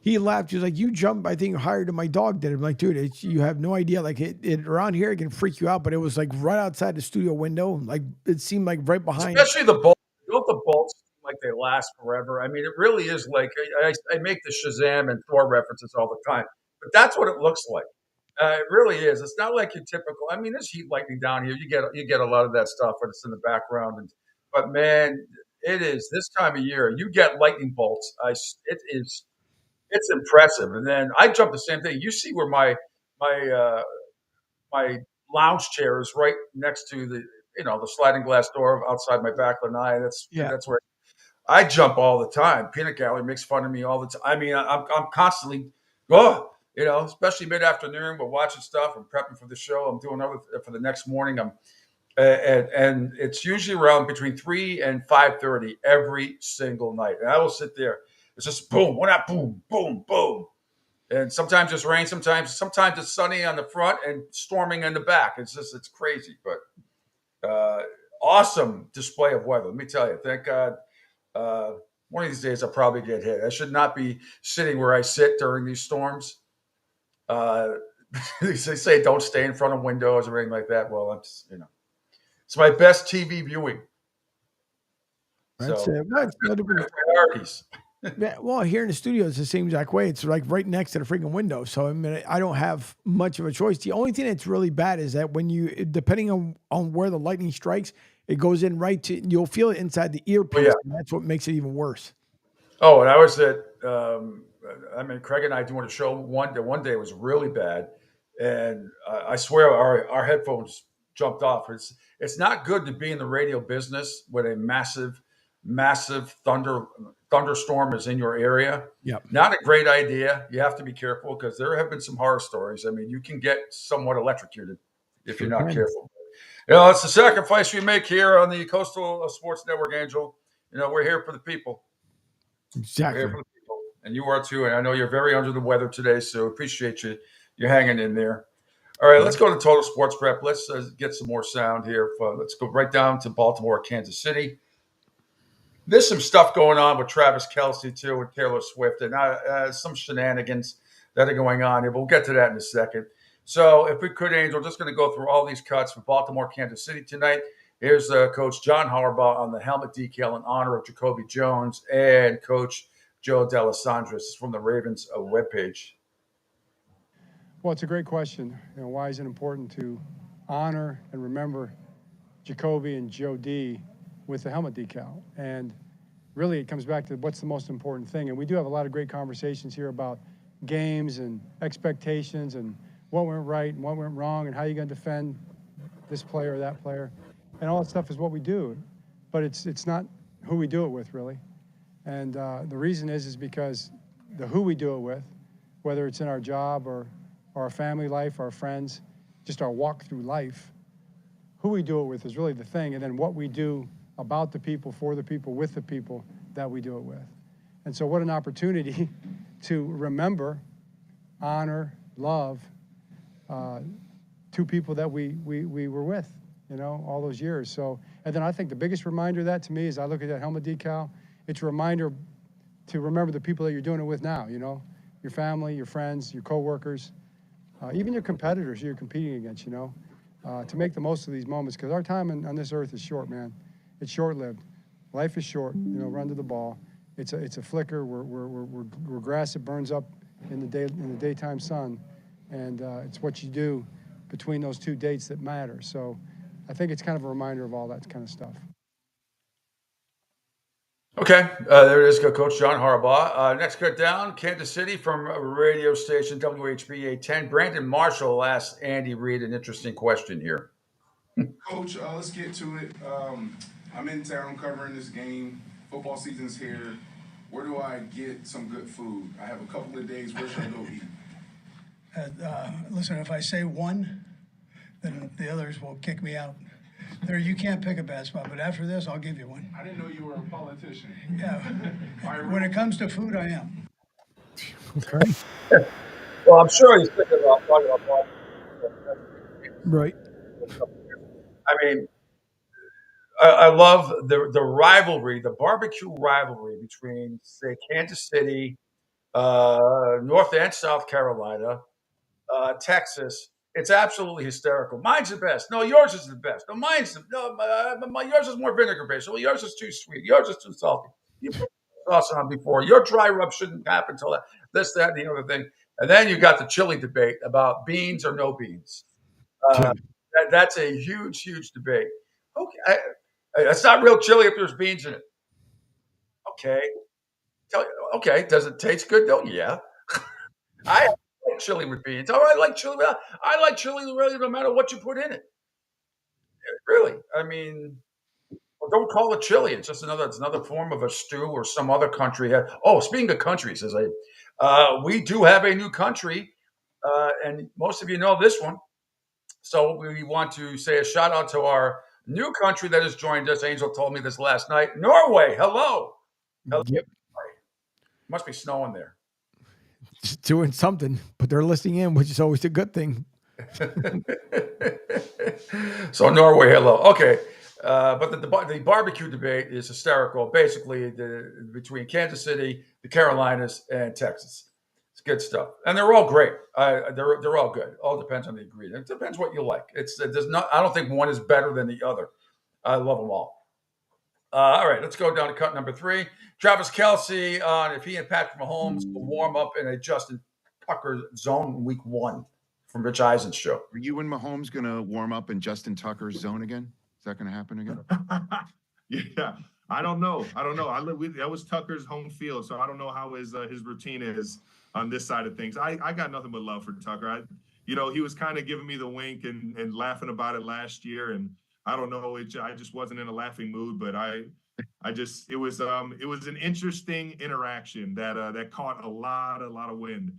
He laughed. He was like, "You jump, I think, higher than my dog did." I'm like, "Dude, you have no idea. Like it around here, it can freak you out, but it was like right outside the studio window. Like it seemed like right behind." Especially the bolts. Don't the bolts seem like they last forever? I mean, it really is like I make the Shazam and Thor references all the time, but that's what it looks like. It really is. It's not like your typical. I mean, there's heat lightning down here. You get a lot of that stuff when it's in the background, but man, it is this time of year. You get lightning bolts. It's impressive. And then I jump the same thing. You see where my lounge chair is right next to the sliding glass door outside my back lanai. That's where I jump all the time. Peanut Gallery makes fun of me all the time. I mean, I'm constantly especially mid-afternoon. We're watching stuff. I'm prepping for the show. I'm doing other for the next morning. I'm and it's usually around between 3 and 5:30 every single night. And I will sit there. It's just boom, one out, boom, boom, boom. And sometimes it's rain, sometimes it's sunny on the front and storming in the back. It's crazy, but awesome display of weather. Let me tell you, thank God. One of these days I'll probably get hit. I should not be sitting where I sit during these storms. They say don't stay in front of windows or anything like that. Well, it's my best TV viewing. That's so, it. Priorities. Yeah, well, here in the studio, it's the same exact way. It's like right next to the freaking window. So, I mean, I don't have much of a choice. The only thing that's really bad is that when depending on where the lightning strikes, it goes in you'll feel it inside the earpiece. Yeah. And that's what makes it even worse. Oh, and I was at I mean, Craig and I doing a show one day was really bad, and I swear our headphones jumped off. It's not good to be in the radio business when a massive thunderstorm is in your area. Yep. Not a great idea. You have to be careful because there have been some horror stories. I mean, you can get somewhat electrocuted if you're not careful. You know, it's the sacrifice we make here on the Coastal Sports Network, Angel. You know, we're here for the people. Exactly. We're here for the people. And you are too. And I know you're very under the weather today, so appreciate you hanging in there. All right, let's go to Total Sports Prep. Let's get some more sound here. Let's go right down to Baltimore, Kansas City. There's some stuff going on with Travis Kelce, too, and Taylor Swift, and some shenanigans that are going on here. But we'll get to that in a second. So if we could, Angel, just going to go through all these cuts for Baltimore, Kansas City tonight. Here's Coach John Harbaugh on the helmet decal in honor of Jacoby Jones and Coach Joe D'Alessandro. This is from the Ravens webpage. Well, it's a great question. You know, why is it important to honor and remember Jacoby and Joe D with the helmet decal? And really, it comes back to what's the most important thing. And we do have a lot of great conversations here about games and expectations and what went right and what went wrong and how you're going to defend this player or that player. And all that stuff is what we do. But it's not who we do it with, really. And the reason is because the who we do it with, whether it's in our job or our family life, our friends, just our walk through life, who we do it with is really the thing. And then what we do about the people, for the people, with the people that we do it with. And so what an opportunity to remember, honor, love two people that we were with, you know, all those years. So, and then I think the biggest reminder of that to me is I look at that helmet decal, it's a reminder to remember the people that you're doing it with now, you know, your family, your friends, your coworkers, even your competitors you're competing against, you know, to make the most of these moments, because our time on this earth is short, man. It's short-lived. Life is short, you know, run to the ball. It's a flicker. We're grass that burns up in the daytime sun, and it's what you do between those two dates that matter. So I think it's kind of a reminder of all that kind of stuff. Okay, there it is, Coach John Harbaugh. Next cut down, Kansas City from radio station WHBA 10. Brandon Marshall asked Andy Reid an interesting question here. Coach, let's get to it. I'm in town covering this game. Football season's here. Where do I get some good food? I have a couple of days. Where should I go eat? Listen, if I say one, then the others will kick me out. You can't pick a bad spot, but after this, I'll give you one. I didn't know you were a politician. Yeah. When it comes to food, I am. Okay. Well, I'm sure he's thinking about talking about politics. Right. I mean, I love the rivalry, the barbecue rivalry between, say, Kansas City, North and South Carolina, Texas. It's absolutely hysterical. Mine's the best. No, yours is the best. No, yours is more vinegar based. Well, yours is too sweet. Yours is too salty. You put sauce on before. Your dry rub shouldn't happen until this, that, and the other thing. And then you got the chili debate about beans or no beans. That's a huge, huge debate. Okay, it's not real chili if there's beans in it. Okay. Does it taste good? Oh, yeah. I like chili with beans. I like chili. I like chili really no matter what you put in it. Really. I mean, don't call it chili. It's just another form of a stew or some other country. Oh, speaking of countries, we do have a new country, and most of you know this one. So we want to say a shout out to our new country that has joined us. Angel told me this last night. Norway. Hello. Yep. Must be snowing there. Just doing something, but they're listening in, which is always a good thing. So Norway, hello. Okay. But the barbecue debate is hysterical. Basically, between Kansas City, the Carolinas, and Texas. It's good stuff, and they're all great. They're all good. All depends on the ingredient. It depends what you like. I don't think one is better than the other. I love them all. All right, let's go down to cut number 3. Travis Kelce on if he and Patrick Mahomes will warm up in a Justin Tucker zone in week 1 from Rich Eisen's show. Are you and Mahomes going to warm up in Justin Tucker's zone again? Is that going to happen again? Yeah. I don't know. That was Tucker's home field, so I don't know how his routine is on this side of things. I got nothing but love for Tucker. He was kind of giving me the wink and laughing about it last year, and I don't know. I just wasn't in a laughing mood, but it was an interesting interaction that caught a lot of wind.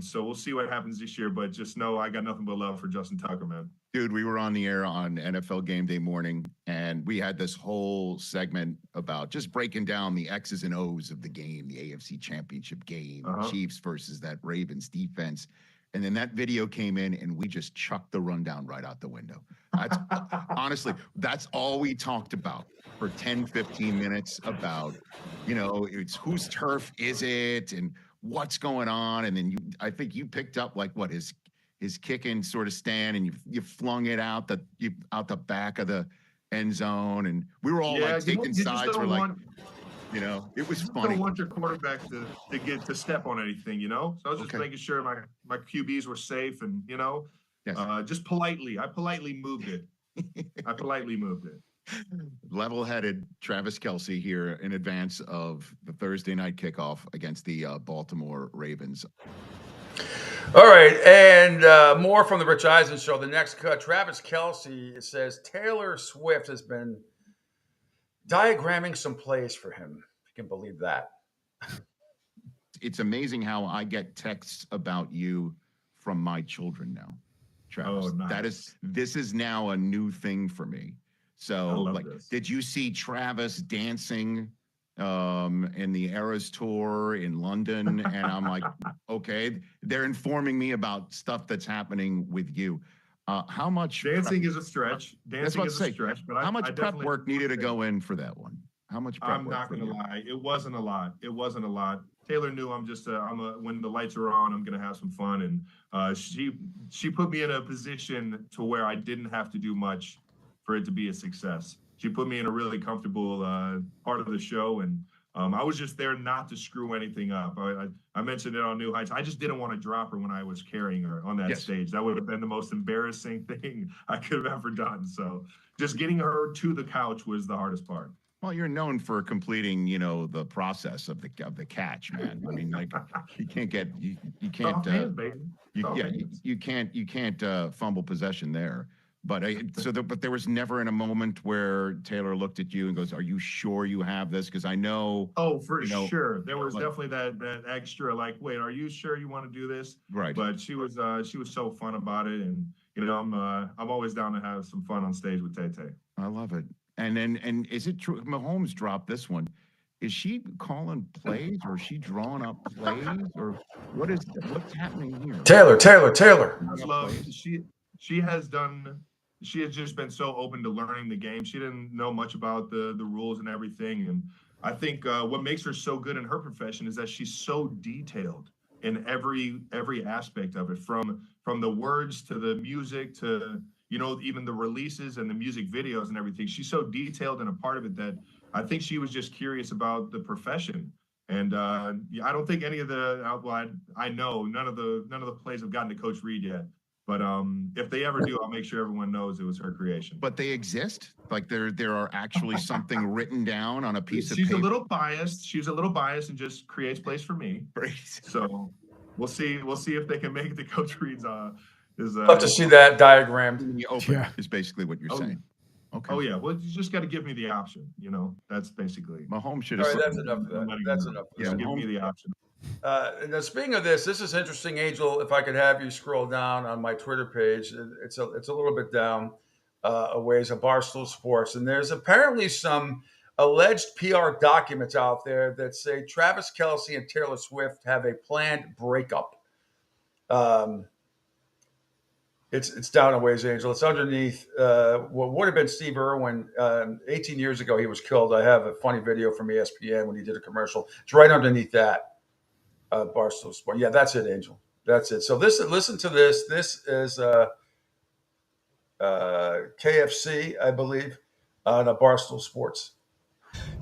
So we'll see what happens this year, but just know I got nothing but love for Justin Tucker, man. Dude, we were on the air on NFL Game Day morning, and we had this whole segment about just breaking down the X's and O's of the game, the AFC Championship game, Chiefs versus that Ravens defense. And then that video came in, and we just chucked the rundown right out the window. That's honestly, that's all we talked about for 10, 15 minutes about, it's whose turf is it and what's going on. And then I think you picked up like what his kicking sort of stand, and you flung it out the back of the end zone, and we were all like taking sides. We're like, it was funny. Don't want your quarterback to step on anything, So I was just making sure my QBs were safe, and just politely. I politely moved it. Level-headed Travis Kelce here in advance of the Thursday night kickoff against the Baltimore Ravens. All right, and more from the Rich Eisen Show. The next cut, Travis Kelce says Taylor Swift has been diagramming some plays for him. If you can believe that. It's amazing how I get texts about you from my children now, Travis. Oh, nice. This is now a new thing for me. So, did you see Travis dancing in the Eras tour in London? And I'm like, okay, they're informing me about stuff that's happening with you. How much dancing is a stretch? But how much prep work needed to go in for that one? How much prep I'm not going to lie. It wasn't a lot. Taylor knew when the lights are on, I'm going to have some fun. And she put me in a position to where I didn't have to do much for it to be a success. She put me in a really comfortable part of the show, and I was just there not to screw anything up. I mentioned it on New Heights. I just didn't want to drop her when I was carrying her on that stage. That would have been the most embarrassing thing I could have ever done. So just getting her to the couch was the hardest part. Well, you're known for completing, the process of the catch, man. I mean, like you can't fumble possession there. But but there was never in a moment where Taylor looked at you and goes, "Are you sure you have this?" Because I know. Oh, for sure, there was definitely that extra. Like, wait, are you sure you want to do this? Right. But she was so fun about it, and I'm always down to have some fun on stage with Tay-Tay. I love it. And is it true? Mahomes dropped this one. Is she calling plays, or is she drawing up plays, or what's happening here? Taylor. I love she has just been so open to learning the game. She didn't know much about the rules and everything. And I think what makes her so good in her profession is that she's so detailed in every aspect of it, from the words to the music to, even the releases and the music videos and everything. She's so detailed and a part of it that I think she was just curious about the profession. And I don't think any of I know none of the plays have gotten to Coach Reed yet. But if they ever do, I'll make sure everyone knows it was her creation. But they exist? Like there are actually something written down on a piece of paper? She's a little biased. She's a little biased and just creates plays for me. So we'll see if they can make the Coach Reed's love to see that diagrammed. Is basically what you're saying. Okay. Oh yeah. Well, you just got to give me the option. That's basically. Mahomes should have. All right, that's enough of that. That's enough. Yeah, give me the option. Now, speaking of this is interesting, Angel. If I could have you scroll down on my Twitter page, it's a little bit down a ways of Barstool Sports, and there's apparently some alleged PR documents out there that say Travis Kelce and Taylor Swift have a planned breakup. It's down a ways, Angel. It's underneath what would have been Steve Irwin 18 years ago. He was killed. I have a funny video from ESPN when he did a commercial. It's right underneath that. Barstool Sport. Yeah, that's it, Angel. That's it. So listen to this. This is KFC, I believe, on Barstool Sports.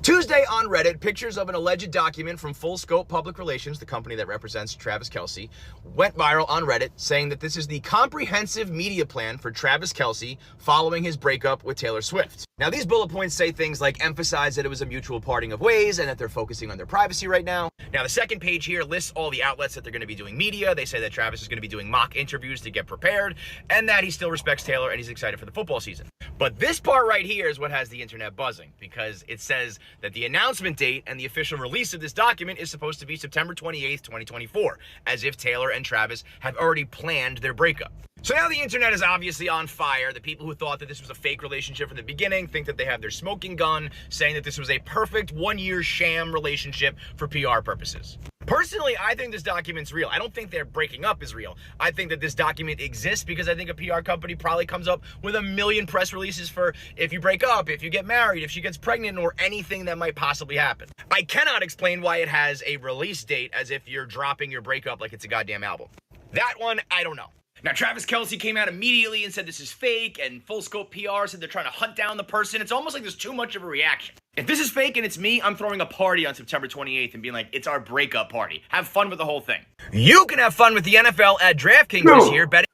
Tuesday on Reddit, pictures of an alleged document from Full Scope Public Relations, the company that represents Travis Kelce, went viral on Reddit, saying that this is the comprehensive media plan for Travis Kelce following his breakup with Taylor Swift. Now, these bullet points say things like emphasize that it was a mutual parting of ways and that they're focusing on their privacy right now. Now, the second page here lists all the outlets that they're going to be doing media. They say that Travis is going to be doing mock interviews to get prepared and that he still respects Taylor and he's excited for the football season. But this part right here is what has the internet buzzing, because it says that the announcement date and the official release of this document is supposed to be September 28th, 2024, as if Taylor and Travis have already planned their breakup. So now the internet is obviously on fire. The people who thought that this was a fake relationship from the beginning think that they have their smoking gun, saying that this was a perfect one-year sham relationship for PR purposes. Personally, I think this document's real. I don't think their breaking up is real. I think that this document exists because I think a PR company probably comes up with a million press releases for if you break up, if you get married, if she gets pregnant, or anything that might possibly happen. I cannot explain why it has a release date as if you're dropping your breakup like it's a goddamn album. That one, I don't know. Now, Travis Kelce came out immediately and said this is fake, and Full Scope PR said they're trying to hunt down the person. It's almost like there's too much of a reaction. If this is fake and it's me, I'm throwing a party on September 28th and being like, it's our breakup party. Have fun with the whole thing. You can have fun with the NFL at DraftKings this year. Bet.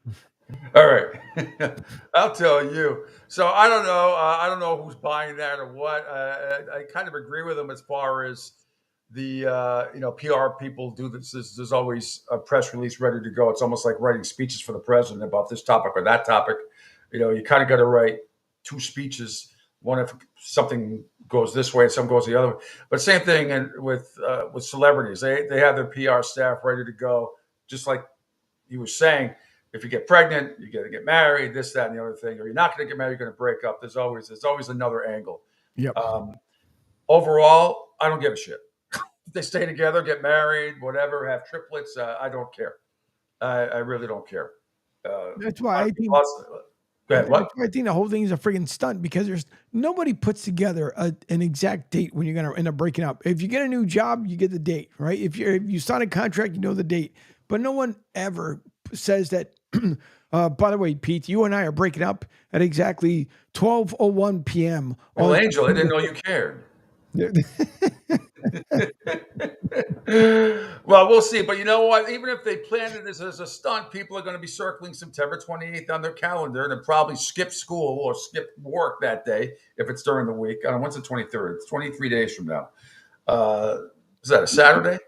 All right. I'll tell you. So I don't know. I don't know who's buying that or what. I kind of agree with them as far as the PR people do this. There's always a press release ready to go. It's almost like writing speeches for the president about this topic or that topic. You kind of got to write two speeches. One if something goes this way and some goes the other way. But same thing with celebrities. They have their PR staff ready to go. Just like he was saying, if you get pregnant, you got to get married, this, that, and the other thing. Or you're not going to get married, you're going to break up. There's always another angle. Yep. Overall, I don't give a shit. If they stay together, get married, whatever, have triplets, I don't care. I really don't care. That's why I think. Go ahead, what? I think the whole thing is a friggin' stunt because there's nobody puts together an exact date when you're going to end up breaking up. If you get a new job, you get the date, right? If you sign a contract, you know the date. But no one ever says that. By the way, Pete, you and I are breaking up at exactly 12:01 p.m. Well, Angel, I didn't know you cared. Well, we'll see. But you know what? Even if they planned it as a stunt, people are going to be circling September 28th on their calendar and probably skip school or skip work that day if it's during the week. When's the 23rd? It's 23 days from now. Is that a Saturday?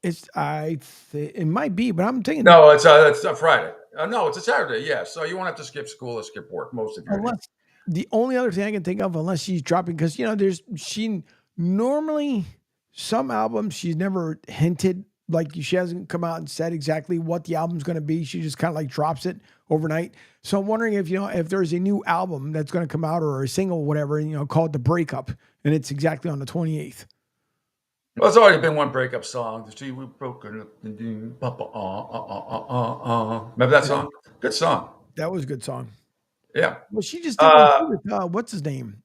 It might be, but I'm thinking. No, it's a Friday. No, it's a Saturday. Yeah, so you won't have to skip school or skip work. Most of you. The only other thing I can think of, unless she's dropping, because she normally some albums she's never hinted, like she hasn't come out and said exactly what the album's going to be. She just kind of like drops it overnight. So I'm wondering if there's a new album that's going to come out or a single, or whatever, called The Breakup, and it's exactly on the 28th. Well, there's already been one breakup song. See, we're broken up. Remember that song? Good song. That was a good song. Yeah. Well, she just did one with, what's his name?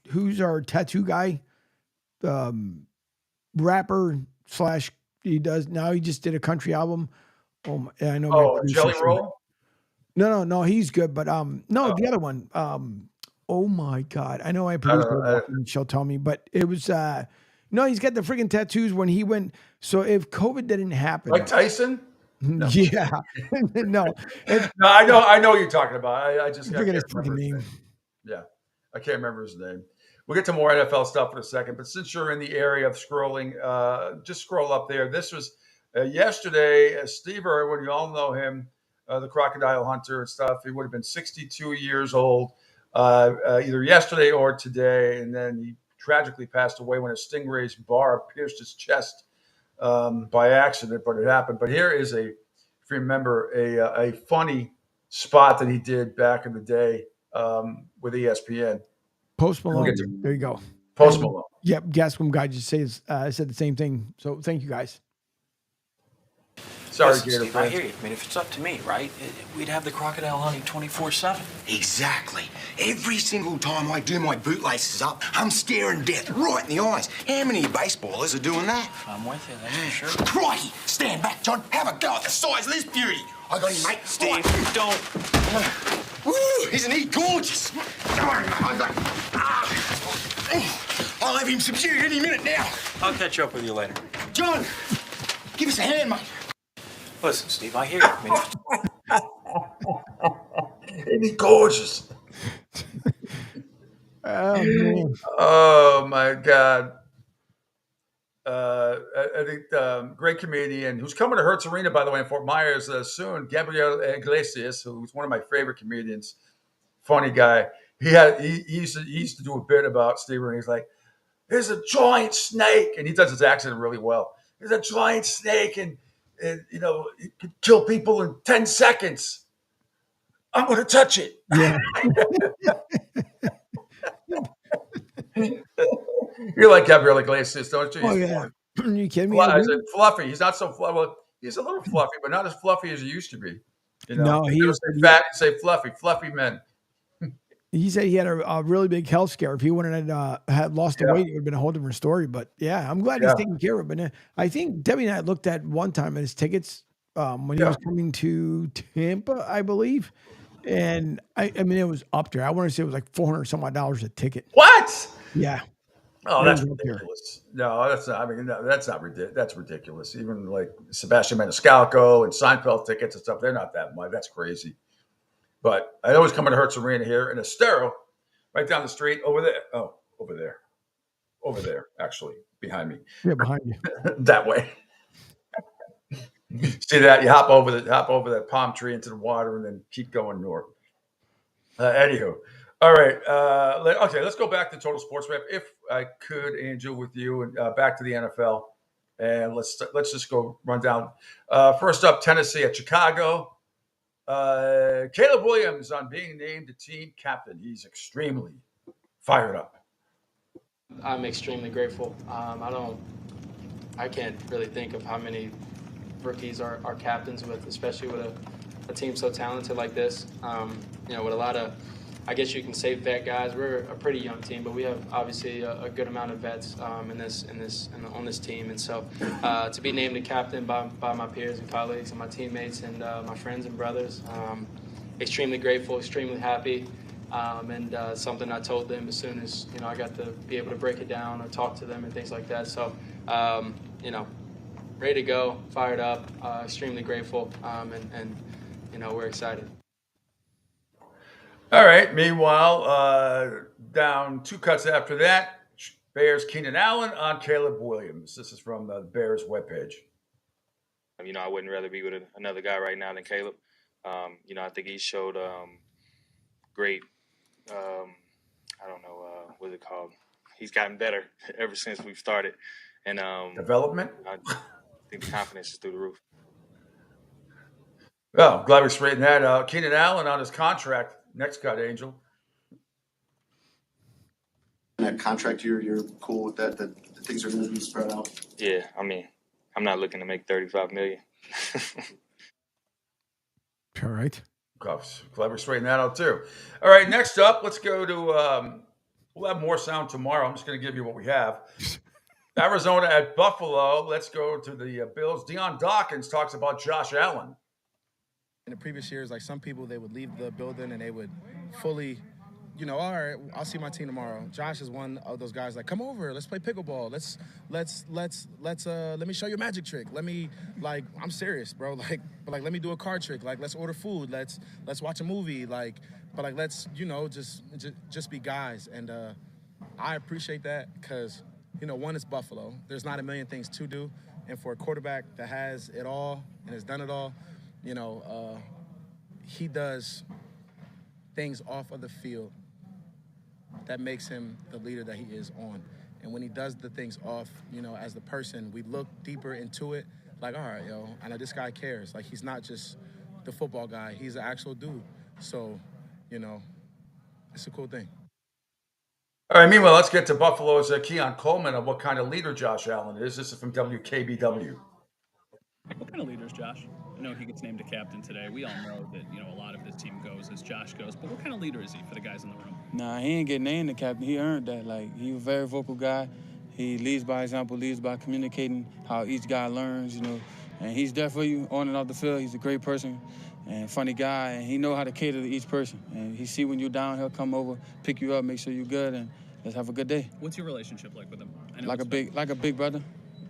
Who's our tattoo guy? Rapper / he just did a country album. Oh, I know. Oh, Jelly Roll? No, he's good, but the other one. Oh my God, I know I produced it. She'll tell me, but it was no, he's got the freaking tattoos when he went. So if COVID didn't happen, like Tyson. No. Yeah, no. No, I know what you're talking about. I just forget his freaking name. Yeah, I can't remember his name. We'll get to more NFL stuff in a second, but since you're in the area of scrolling, just scroll up there. This was yesterday. Steve Irwin, you all know him, the crocodile hunter and stuff. He would have been 62 years old either yesterday or today, and then he tragically passed away when a stingray's barb pierced his chest by accident, but it happened. But here is if you remember, a funny spot that he did back in the day with ESPN. Post Malone. There you go. Post Malone. Yep. Gascom guy just said the same thing. So thank you guys. Sorry, Listen, Steve, I hear you. I mean, if it's up to me, right, we'd have the crocodile hunting 24/7. Exactly. Every single time I do my bootlaces up, I'm staring death right in the eyes. How many baseballers are doing that? I'm with you, that's for sure. Crikey! Stand back, John. Have a go at the size of this beauty. I got him, mate. Steve, don't. Woo! Isn't he gorgeous? I'll have him subdued any minute now. I'll catch up with you later. John, give us a hand, mate. Listen, Steve, I hear you. I mean, Isn't he gorgeous? Oh, man. Oh my God. I think great comedian who's coming to Hertz Arena, by the way, in Fort Myers soon. Gabriel Iglesias, who's one of my favorite comedians, funny guy. He used to do a bit about Steve Irwin. He's like, "There's a giant snake," and he does his accent really well. There's a giant snake, and you know, it could kill people in 10 seconds. I'm going to touch it. Yeah. You like Gabriel Iglesias, don't you? Oh, He's yeah. Are you kidding me? I said fluffy. He's not so fluffy. Well, he's a little fluffy, but not as fluffy as he used to be. You know, No, he he don't was- say fat, he say fluffy. Fluffy men. He said he had a really big health scare. If he wouldn't have had lost the Yeah. weight, it would have been a whole different story. But yeah, I'm glad Yeah. he's taking care of it. But I think Debbie and I looked at one time at his tickets when he Yeah. was coming to Tampa, I believe. And I mean, it was up there. I want to say it was like $400 some odd a ticket. What? Yeah. Oh, It that's was up there. ridiculous. No, that's not. I mean, no, that's not ridiculous. That's ridiculous. Even like Sebastian Maniscalco and Seinfeld tickets and stuff, they're not that much. That's crazy. But I always come to Hertz Arena here in Estero, right down the street over there. Oh, over there, actually, behind me. Yeah, behind you. That way. See that? You hop over that palm tree into the water and then keep going north. Anywho, all right. Let's go back to Total Sports Wrap, if I could, Angel, with you, and back to the NFL, and let's just go run down. First up, Tennessee at Chicago. Caleb Williams on being named the team captain. He's extremely fired up. I'm extremely grateful. I can't really think of how many rookies are captains with, especially with a team so talented like this. With a lot of, I guess you can say vet guys. We're a pretty young team, but we have obviously a good amount of vets on this team. And so to be named a captain by my peers and colleagues and my teammates and my friends and brothers, extremely grateful, extremely happy. And something I told them as soon as I got to be able to break it down or talk to them and things like that. So ready to go, fired up, extremely grateful, and we're excited. All right. Meanwhile, down two cuts after that, Bears Keenan Allen on Caleb Williams. This is from the Bears webpage. I wouldn't rather be with another guy right now than Caleb. I think he showed great, I don't know, what's it called? He's gotten better ever since we've started. And Development? I think the confidence is through the roof. Well, glad we straightened that out. Keenan Allen on his contract. Next cut, Angel. That contract, you're cool with that things are going to be spread out? Yeah, I'm not looking to make $35 million. All right. Glad we straightened that out too. All right, next up, let's go to. We'll have more sound tomorrow. I'm just going to give you what we have. Arizona at Buffalo. Let's go to the Bills. Deion Dawkins talks about Josh Allen. In the previous years, like some people, they would leave the building and they would fully, all right, I'll see my team tomorrow. Josh is one of those guys like, come over, let's play pickleball. Let me show you a magic trick. I'm serious, bro. Let me do a card trick. Let's order food. Let's watch a movie. Let's, just be guys. And I appreciate that because, one, it's Buffalo. There's not a million things to do. And for a quarterback that has it all and has done it all, he does things off of the field that makes him the leader that he is on. And when he does the things off, as the person, we look deeper into it, all right, I know this guy cares. He's not just the football guy. He's an actual dude. So, it's a cool thing. All right, meanwhile, let's get to Buffalo's Keon Coleman of what kind of leader Josh Allen is. This is from WKBW. What kind of leader is Josh? I know he gets named a captain today. We all know that, a lot of this team goes as Josh goes. But what kind of leader is he for the guys in the room? Nah, he ain't get named the captain. He earned that. He's a very vocal guy. He leads by example, leads by communicating how each guy learns, And he's there for you on and off the field. He's a great person and funny guy. And he know how to cater to each person. And he see when you're down, he'll come over, pick you up, make sure you're good, and let's have a good day. What's your relationship like with him? Like a big brother.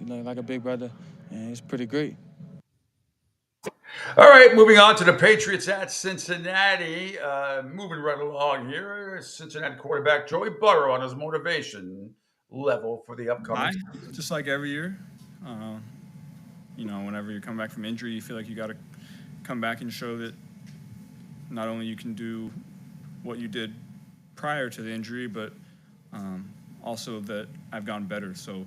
Like a big brother. And it's pretty great. All right, moving on to the Patriots at Cincinnati. Moving right along here, Cincinnati quarterback Joey Burrow on his motivation level for the upcoming. Just like every year. Whenever you come back from injury, you feel like you got to come back and show that not only you can do what you did prior to the injury, but also that I've gotten better. So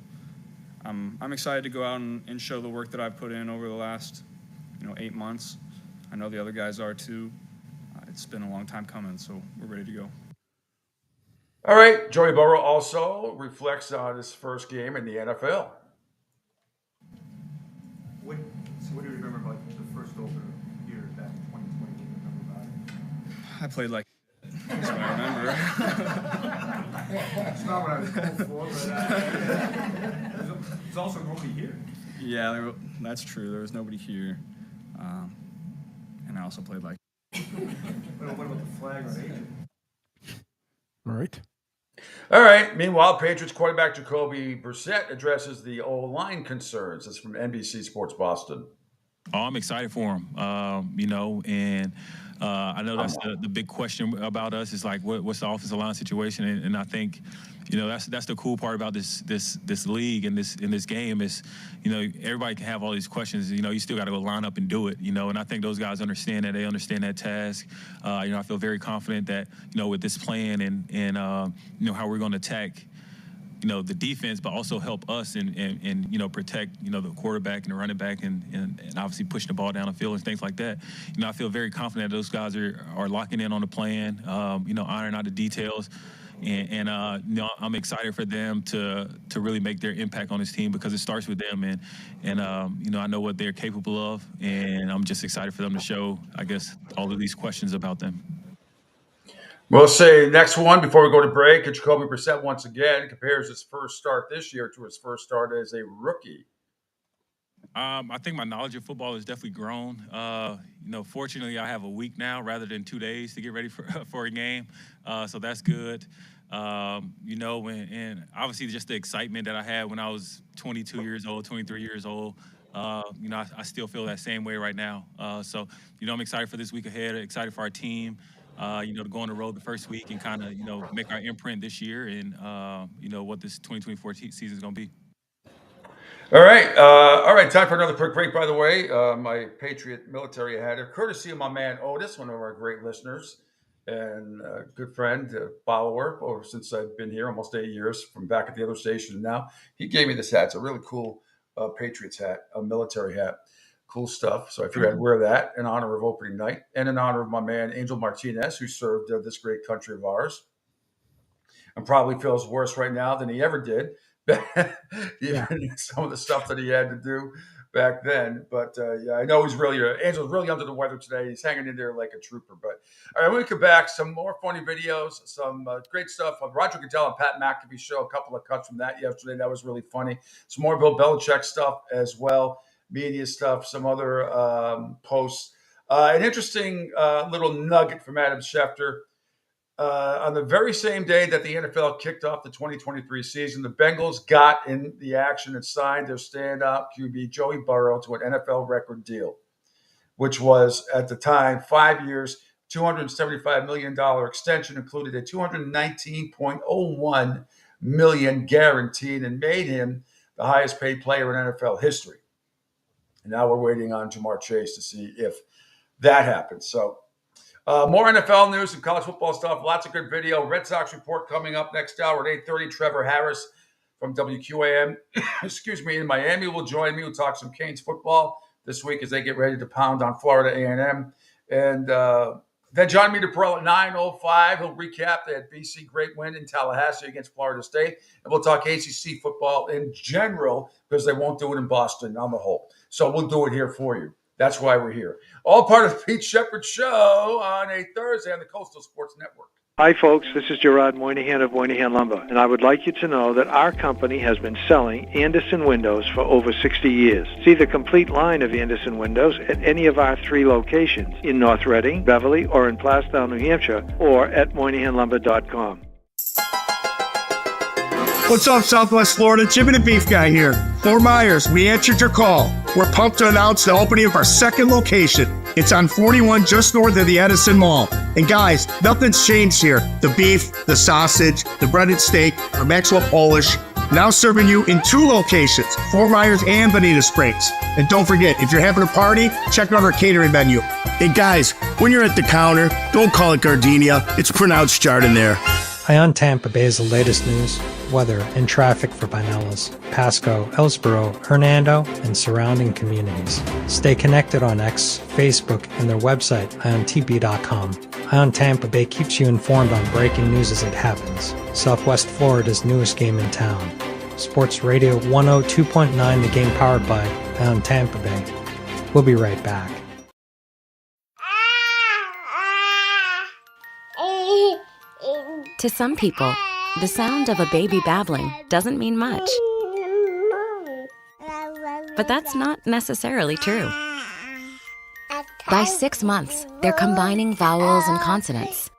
I'm excited to go out and show the work that I've put in over the last 8 months. I know the other guys are too. It's been a long time coming, so we're ready to go. All right, Joey Burrow also reflects on his first game in the NFL. What do you remember about the first opener here back in 2020? Do you remember about it? I played like that's what I remember. It's not what I was told for, but there's also nobody here. Yeah, that's true. There was nobody here. And I also played like. What about the flag on agent? All right. All right. Meanwhile, Patriots quarterback Jacoby Brissett addresses the O-line concerns. That's from NBC Sports Boston. Oh, I'm excited for him, and I know that's the big question about us is like, what's the offensive line situation? And I think, that's the cool part about this league and in this game is, everybody can have all these questions. You still got to go line up and do it. And I think those guys understand that. They understand that task. I feel very confident that with this plan and how we're going to attack. The defense, but also help us and protect, the quarterback and the running back and obviously pushing the ball down the field and things like that. I feel very confident that those guys are locking in on the plan, ironing out the details. And I'm excited for them to really make their impact on this team because it starts with them. And I know what they're capable of. And I'm just excited for them to show, I guess, all of these questions about them. We'll say next one before we go to break. Jacoby Brissett once again compares his first start this year to his first start as a rookie. I think my knowledge of football has definitely grown. Fortunately, I have a week now rather than 2 days to get ready for a game, so that's good. And obviously just the excitement that I had when I was 22 years old, 23 years old. I still feel that same way right now. So I'm excited for this week ahead. Excited for our team. To go on the road the first week and kind of, make our imprint this year and, what this 2024 season is going to be. All right. Time for another quick break, by the way. My Patriot military hat, courtesy of my man Otis, one of our great listeners and a good friend, follower, since I've been here almost 8 years from back at the other station. Now he gave me this hat. It's a really cool Patriots hat, a military hat. Cool stuff. So I figured I'd wear that in honor of opening night and in honor of my man, Angel Martinez, who served this great country of ours and probably feels worse right now than he ever did. Some of the stuff that he had to do back then. But I know Angel's really under the weather today. He's hanging in there like a trooper. But all right, when we come back, some more funny videos, some great stuff on Roger Goodell and Pat McAfee show, a couple of cuts from that yesterday. That was really funny. Some more Bill Belichick stuff as well. Media stuff, some other posts. An interesting little nugget from Adam Schefter. On the very same day that the NFL kicked off the 2023 season, the Bengals got in the action and signed their standout QB, Joey Burrow, to an NFL record deal, which was, at the time, 5 years, $275 million extension, included a $219.01 million guaranteed, and made him the highest paid player in NFL history. And now we're waiting on Jamar Chase to see if that happens. So more NFL news and college football stuff. Lots of good video. Red Sox report coming up next hour at 8:30. Trevor Harris from WQAM, in Miami will join me. We'll talk some Canes football this week as they get ready to pound on Florida A&M. And then John Meter-Perrell at 9:05. He'll recap that BC great win in Tallahassee against Florida State. And we'll talk ACC football in general because they won't do it in Boston on the whole. So we'll do it here for you. That's why we're here. All part of the Pete Shepard Show on a Thursday on the Coastal Sports Network. Hi, folks. This is Gerard Moynihan of Moynihan Lumber, and I would like you to know that our company has been selling Anderson windows for over 60 years. See the complete line of Anderson windows at any of our 3 locations in North Reading, Beverly, or in Plastown, New Hampshire, or at MoynihanLumber.com. What's up, Southwest Florida? Jim and the Beef Guy here. Fort Myers, we answered your call. We're pumped to announce the opening of our second location. It's on 41 just north of the Edison Mall. And guys, nothing's changed here. The beef, the sausage, the breaded steak, our Maxwell Polish. Now serving you in 2 locations, Fort Myers and Bonita Springs. And don't forget, if you're having a party, check out our catering menu. Hey guys, when you're at the counter, don't call it Gardenia. It's pronounced Chardonnay. Ion Tampa Bay is the latest news, weather, and traffic for Pinellas, Pasco, Ellsboro, Hernando, and surrounding communities. Stay connected on X, Facebook, and their website, iontp.com. Ion Tampa Bay keeps you informed on breaking news as it happens. Southwest Florida's newest game in town. Sports Radio 102.9, the game powered by Ion Tampa Bay. We'll be right back. To some people, the sound of a baby babbling doesn't mean much. But that's not necessarily true. By 6 months, they're combining vowels and consonants.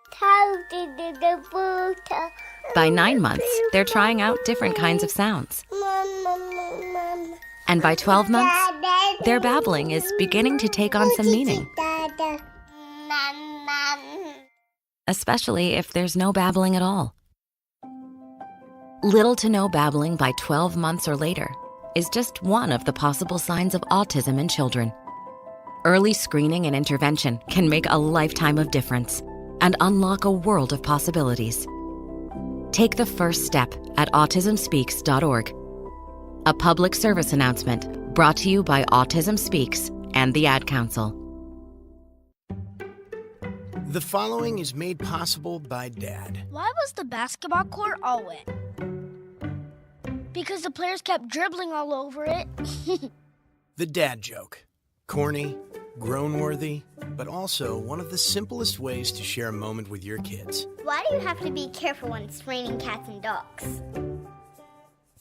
By 9 months, they're trying out different kinds of sounds. And by 12 months, their babbling is beginning to take on some meaning. Especially if there's no babbling at all. Little to no babbling by 12 months or later is just one of the possible signs of autism in children. Early screening and intervention can make a lifetime of difference and unlock a world of possibilities. Take the first step at autismspeaks.org. A public service announcement brought to you by Autism Speaks and the Ad Council. The following is made possible by Dad. Why was the basketball court all wet? Because the players kept dribbling all over it. The dad joke. Corny, grown-worthy, but also one of the simplest ways to share a moment with your kids. Why do you have to be careful when it's raining cats and dogs?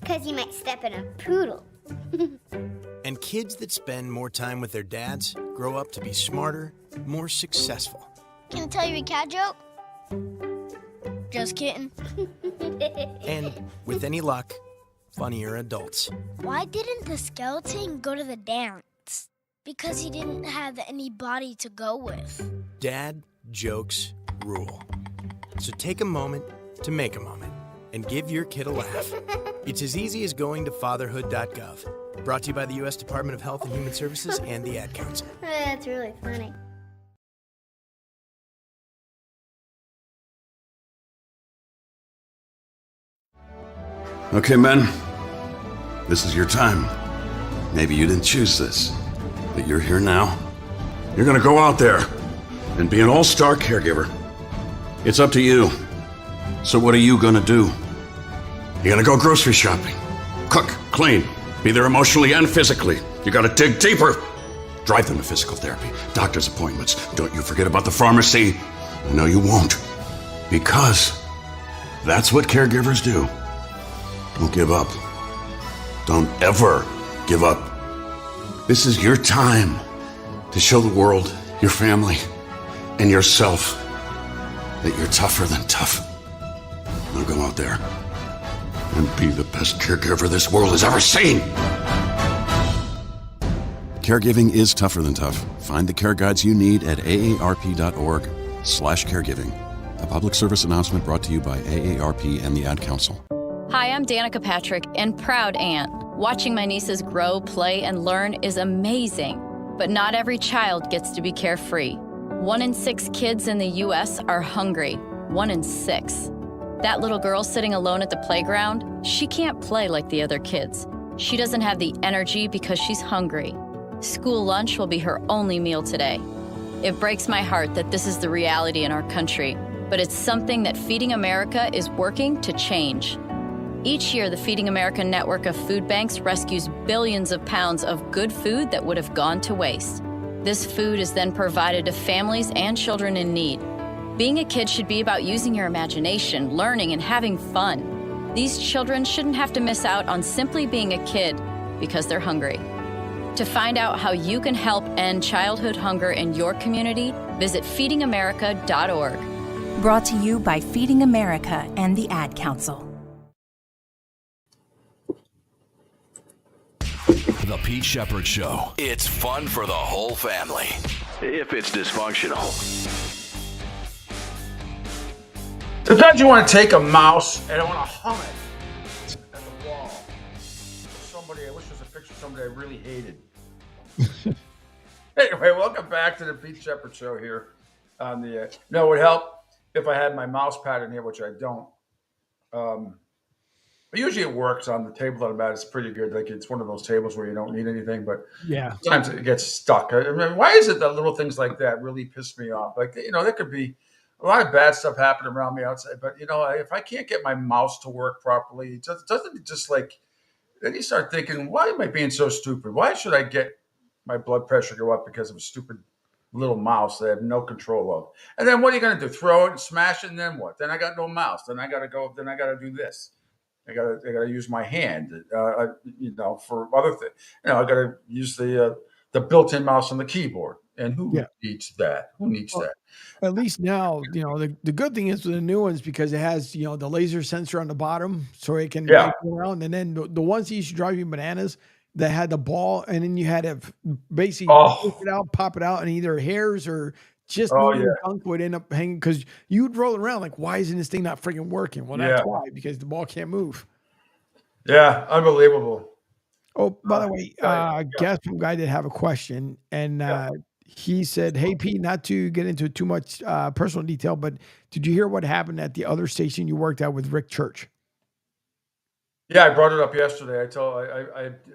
Because you might step in a poodle. And kids that spend more time with their dads grow up to be smarter, more successful. Can I tell you a cat joke? Just kidding. And, with any luck, funnier adults. Why didn't the skeleton go to the dance? Because he didn't have any body to go with. Dad jokes rule. So take a moment to make a moment and give your kid a laugh. It's as easy as going to fatherhood.gov. Brought to you by the U.S. Department of Health and Human Services and the Ad Council. That's really funny. Okay, men, this is your time. Maybe you didn't choose this, but you're here now. You're gonna go out there and be an all-star caregiver. It's up to you. So what are you gonna do? You're gonna go grocery shopping, cook, clean, be there emotionally and physically. You gotta dig deeper. Drive them to physical therapy, doctor's appointments. Don't you forget about the pharmacy. No, you won't. Because that's what caregivers do. Don't give up. Don't ever give up. This is your time to show the world, your family, and yourself that you're tougher than tough. Now go out there and be the best caregiver this world has ever seen. Caregiving is tougher than tough. Find the care guides you need at aarp.org/caregiving. A public service announcement brought to you by AARP and the Ad Council. Hi, I'm Danica Patrick and proud aunt. Watching my nieces grow, play, and learn is amazing. But not every child gets to be carefree. 1 in 6 kids in the U.S. are hungry. 1 in 6. That little girl sitting alone at the playground, she can't play like the other kids. She doesn't have the energy because she's hungry. School lunch will be her only meal today. It breaks my heart that this is the reality in our country, but it's something that Feeding America is working to change. Each year, the Feeding America network of food banks rescues billions of pounds of good food that would have gone to waste. This food is then provided to families and children in need. Being a kid should be about using your imagination, learning, and having fun. These children shouldn't have to miss out on simply being a kid because they're hungry. To find out how you can help end childhood hunger in your community, visit feedingamerica.org. Brought to you by Feeding America and the Ad Council. Pete Shepard Show. It's fun for the whole family, if it's dysfunctional. Sometimes you want to take a mouse and I want to hum it at the wall. Somebody, I wish there was a picture of somebody I really hated. Anyway, welcome back to the Pete Shepard Show here on the. No, it would help if I had my mouse pad in here, which I don't. But usually it works on the table that I'm at. It's pretty good. Like it's one of those tables where you don't need anything, but Yeah. sometimes it gets stuck. I mean, why is it that little things like that really piss me off? Like, there could be a lot of bad stuff happening around me outside, but if I can't get my mouse to work properly, doesn't it just like, then you start thinking, why am I being so stupid? Why should I get my blood pressure go up because of a stupid little mouse that I have no control of? And then what are you going to do? Throw it and smash it, and then what? Then I got no mouse. Then I got to do this. I got to use my hand, for other things. I got to use the built-in mouse on the keyboard. And who needs that? Who needs that? At least now, the good thing is with the new ones because it has, the laser sensor on the bottom so it can go around. And then the ones that used to drive you bananas that had the ball and then you had to basically take it out, pop it out, and either hairs or just gunk would end up hanging because you'd roll around like, why isn't this thing not freaking working? Well, that's why, because the ball can't move. Yeah, unbelievable. Oh, by the way, guest from guy did have a question, and he said, "Hey, Pete, not to get into too much personal detail, but did you hear what happened at the other station you worked at with Rick Church?" Yeah, I brought it up yesterday.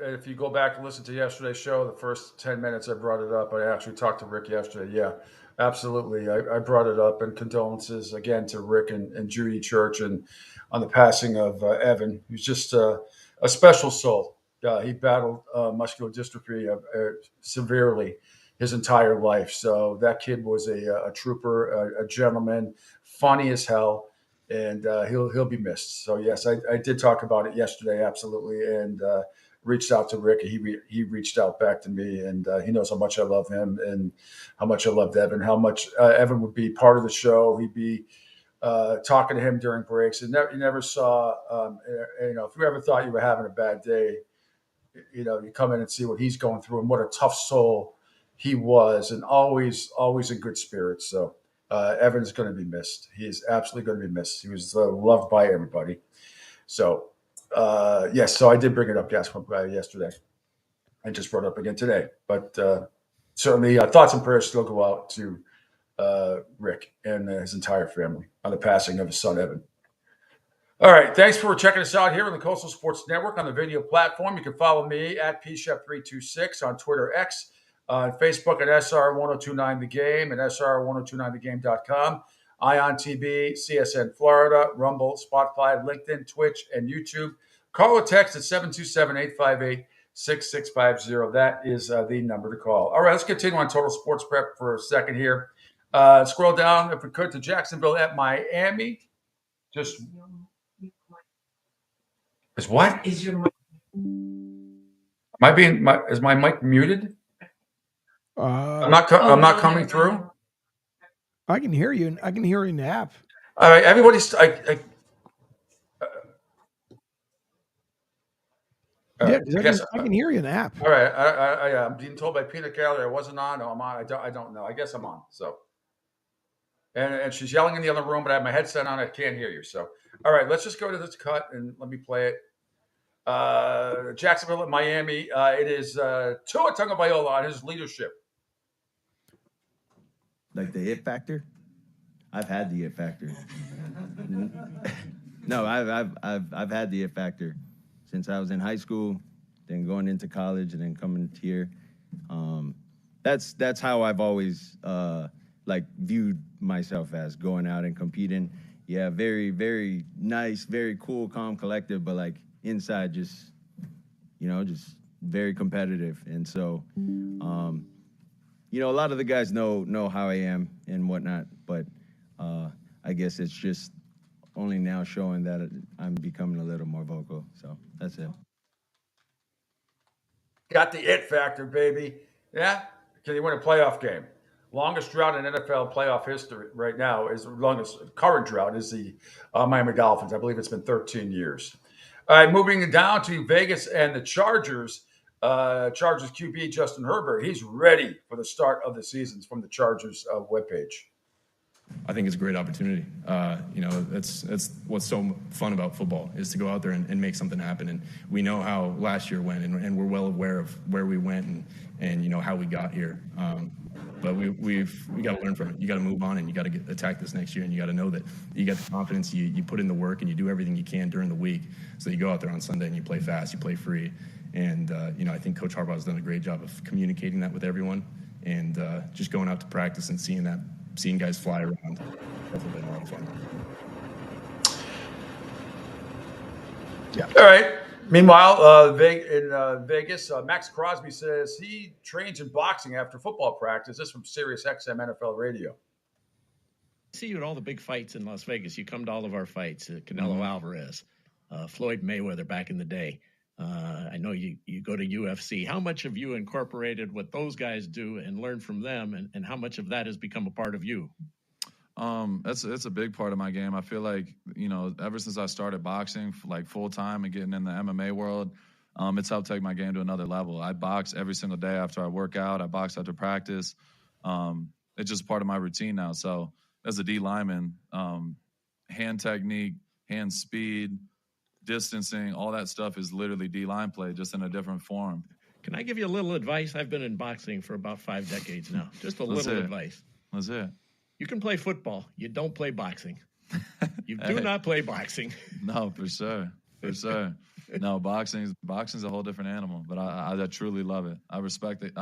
If you go back and listen to yesterday's show, the first 10 minutes I brought it up. I actually talked to Rick yesterday. Yeah, absolutely. I brought it up, and condolences again to Rick and Judy Church and on the passing of Evan, who's just a special soul. He battled muscular dystrophy severely his entire life. So that kid was a trooper, a gentleman, funny as hell. And he'll be missed. So yes, I did talk about it yesterday, absolutely, and reached out to Rick. He reached out back to me, and he knows how much I love him and how much I loved Evan. How much Evan would be part of the show. He'd be talking to him during breaks. And you never saw, if you ever thought you were having a bad day, you come in and see what he's going through and what a tough soul he was, and always in good spirits. So. Evan's going to be missed. He is absolutely going to be missed. He was loved by everybody. So, yes, so I did bring it up yesterday. I just brought it up again today. But certainly thoughts and prayers still go out to Rick and his entire family on the passing of his son, Evan. All right, thanks for checking us out here on the Coastal Sports Network on the video platform. You can follow me at pshep326 on Twitter X. Facebook at SR1029 The Game and SR1029TheGame.com. Ion TV, CSN Florida, Rumble, Spotify, LinkedIn, Twitch, and YouTube. Call or text at 727-858-6650. That is the number to call. All right, let's continue on Total Sports Prep for a second here. Scroll down, if we could, to Jacksonville at Miami. Is what? Is my mic muted? I'm not coming through. I can hear you. I can hear you in the app. All right, everybody's. I can hear you in the app. All right, I'm being told by Peter Keller I wasn't on. No, I'm on. I don't know. I guess I'm on. So, and she's yelling in the other room, but I have my headset on. I can't hear you. So, all right, let's just go to this cut and let me play it. Jacksonville at Miami. It is Tua Tagovailoa on his leadership. Like the it factor? I've had the it factor. No, I've had the it factor since I was in high school, then going into college, and then coming here. That's how I've always viewed myself as going out and competing. Yeah, very, very nice, very cool, calm, collective, but like inside just very competitive. And so a lot of the guys know how I am and whatnot, but I guess it's just only now showing that I'm becoming a little more vocal. So that's it. Got the it factor, baby. Yeah? Can you win a playoff game? Longest drought in NFL playoff history right now current drought is the Miami Dolphins. I believe it's been 13 years. All right, moving down to Vegas and the Chargers. Chargers QB Justin Herbert, he's ready for the start of the seasons from the Chargers webpage. I think it's a great opportunity. That's what's so fun about football is to go out there and make something happen. And we know how last year went, and we're well aware of where we went and how we got here. But we got to learn from it. You got to move on, and you got to attack this next year. And you got to know that you got the confidence. You put in the work, and you do everything you can during the week. So you go out there on Sunday and you play fast, you play free. And I think Coach Harbaugh has done a great job of communicating that with everyone, and just going out to practice and seeing guys fly around. That's been a lot of fun. Yeah. All right. Meanwhile, in Vegas, Max Crosby says he trains in boxing after football practice. This is from Sirius XM NFL Radio. See you at all the big fights in Las Vegas. You come to all of our fights. Canelo Alvarez, Floyd Mayweather back in the day. I know you go to UFC. How much have you incorporated what those guys do and learned from them, and how much of that has become a part of you? It's a big part of my game. I feel like, ever since I started boxing like full time and getting in the MMA world, it's helped take my game to another level. I box every single day after I work out. I box after practice. It's just part of my routine now. So as a D lineman, hand technique, hand speed, distancing, all that stuff is literally D-line play, just in a different form. Can I give you a little advice? I've been in boxing for about 5 decades now. Just a little advice. That's it. You can play football. You don't play boxing. You do not play boxing. No, for sure. For sure. No, boxing's a whole different animal, but I truly love it. I respect it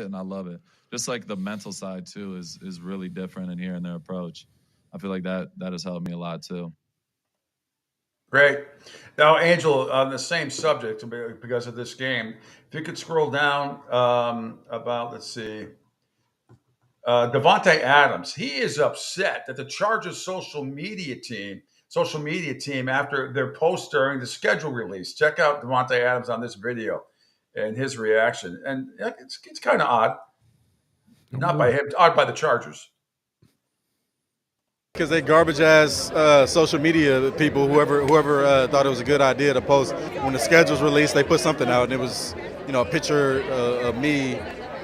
and I love it. Just like the mental side too is really different in hearing their approach. I feel like that has helped me a lot too. Great. Now, Angel, on the same subject, because of this game, if you could scroll down let's see, Devontae Adams. He is upset that the Chargers social media team, after their post during the schedule release. Check out Devontae Adams on this video and his reaction. And it's kind of odd. Not by him, odd by the Chargers. Because they garbage ass social media people, whoever thought it was a good idea to post. When the schedule's released, they put something out, and it was, a picture of me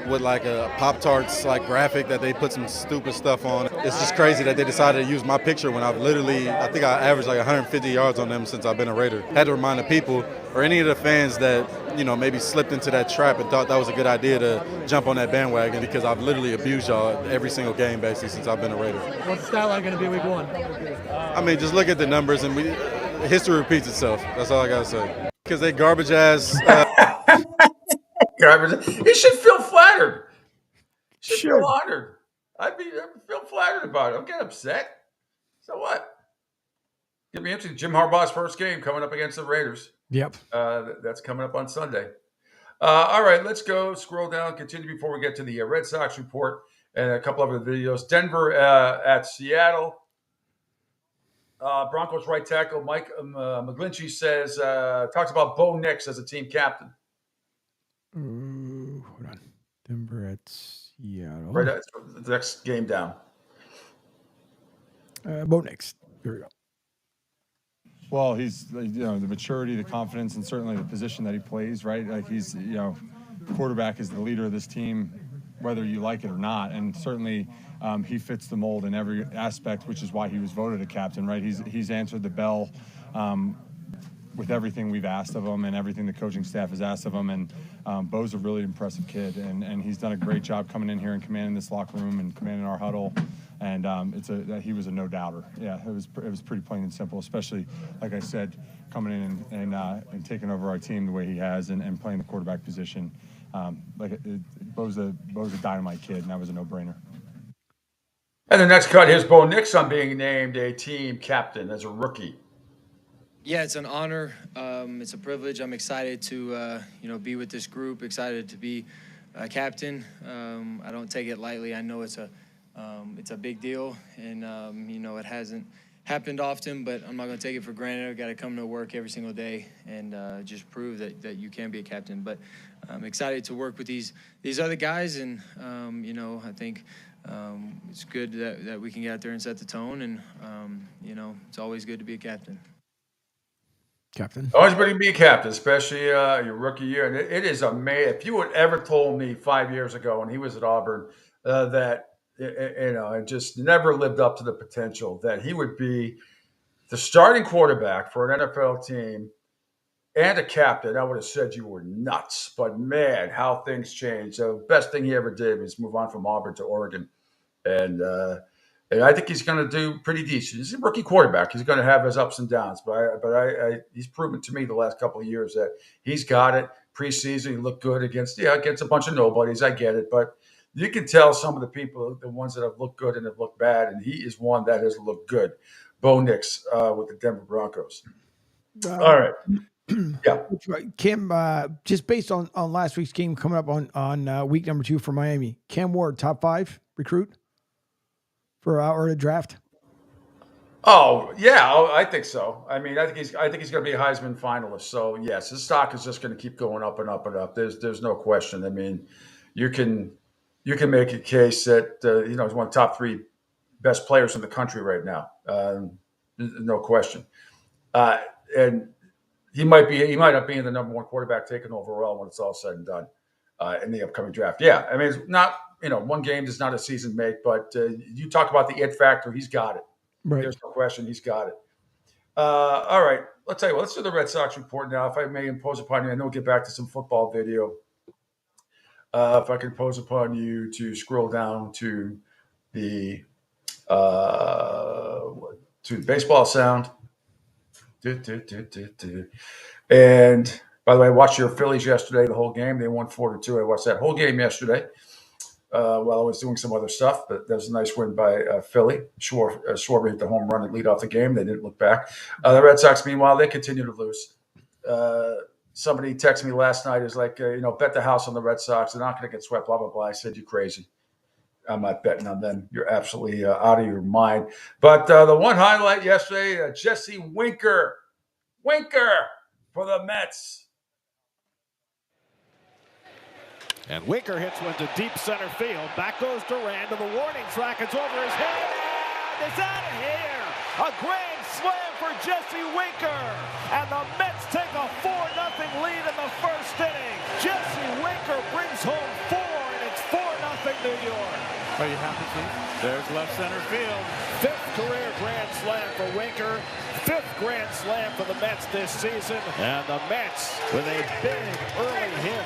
with like a Pop-Tarts like graphic that they put some stupid stuff on. It's just crazy that they decided to use my picture when I think I averaged like 150 yards on them since I've been a Raider. Had to remind the people or any of the fans that, maybe slipped into that trap and thought that was a good idea to jump on that bandwagon, because I've literally abused y'all every single game basically since I've been a Raider. What's the stat line going to be week 1? I mean, just look at the numbers and history repeats itself. That's all I got to say. Because they garbage ass. Garbage. He should feel flattered. He should feel honored. I feel flattered about it. Don't get upset. So what? Give me interesting. Jim Harbaugh's first game coming up against the Raiders. Yep. That's coming up on Sunday. All right, let's go scroll down, continue before we get to the Red Sox report and a couple of other videos. Denver at Seattle. Broncos right tackle Mike McGlinchey says, talks about Bo Nix as a team captain. Ooh, hold on. Denver at Seattle. Right, the next game down. Bo Nix. Here we go. Well, he's, the maturity, the confidence, and certainly the position that he plays, right? Like he's, quarterback is the leader of this team, whether you like it or not. And certainly he fits the mold in every aspect, which is why he was voted a captain, right? He's answered the bell with everything we've asked of him and everything the coaching staff has asked of him. And Bo's a really impressive kid, and he's done a great job coming in here and commanding this locker room and commanding our huddle. And he was a no-doubter. Yeah, it was pretty plain and simple, especially, like I said, coming in and taking over our team the way he has and playing the quarterback position. Bo's a dynamite kid, and that was a no-brainer. And the next cut, here's Bo Nix on being named a team captain as a rookie. Yeah, it's an honor. It's a privilege. I'm excited to be with this group. Excited to be a captain. I don't take it lightly. I know it's a big deal, and it hasn't happened often. But I'm not going to take it for granted. I've got to come to work every single day and just prove that you can be a captain. But I'm excited to work with these other guys, and I think it's good that we can get out there and set the tone. And it's always good to be a captain. Captain. Always going to be a captain, especially your rookie year. And it is amazing. If you had ever told me 5 years ago when he was at Auburn that, and just never lived up to the potential that he would be the starting quarterback for an NFL team and a captain, I would have said you were nuts. But, man, how things change. The best thing he ever did was move on from Auburn to Oregon. And I think he's going to do pretty decent. He's a rookie quarterback. He's going to have his ups and downs. But he's proven to me the last couple of years that he's got it. Preseason, he looked good against a bunch of nobodies. I get it. But you can tell some of the people, the ones that have looked good and have looked bad, and he is one that has looked good. Bo Nix with the Denver Broncos. All right. Yeah. Kim, just based on last week's game coming up on week number 2 for Miami, Cam Ward, top 5 recruit for our draft? Oh, yeah, I think so. I mean, I think he's going to be a Heisman finalist. So, yes, his stock is just going to keep going up and up and up. There's no question. I mean, you can make a case that he's one of the top 3 best players in the country right now. No question. And he might not be the number 1 quarterback taken overall when it's all said and done in the upcoming draft. Yeah, I mean, it's not, one game does not a season make, but you talk about the it factor, he's got it. Right. There's no question, he's got it. All right, let's tell you what, let's do the Red Sox report now. If I may impose upon you, I know we'll get back to some football video. If I can impose upon you to scroll down to the baseball sound. And by the way, I watched your Phillies yesterday, the whole game. They won 4-2. I watched that whole game yesterday while I was doing some other stuff. But that was a nice win by Philly. Schwarber hit the home run and lead off the game. They didn't look back. The Red Sox, meanwhile, they continue to lose. Somebody texted me last night. Is like, bet the house on the Red Sox. They're not going to get swept, blah, blah, blah. I said, you're crazy. I'm not betting on them. You're absolutely out of your mind. But the one highlight yesterday, Jesse Winker for the Mets. And Winker hits one to deep center field. Back goes Duran to the warning track. It's over his head. And it's out of here. A grand slam for Jesse Winker. And the Mets take a 4-0 lead in the first inning. Jesse Winker brings home 4, and it's 4-0 New York. Are you happy, Chief? There's left center field. 5th career grand slam for Winker. 5th grand slam for the Mets this season. And the Mets with a big early hit.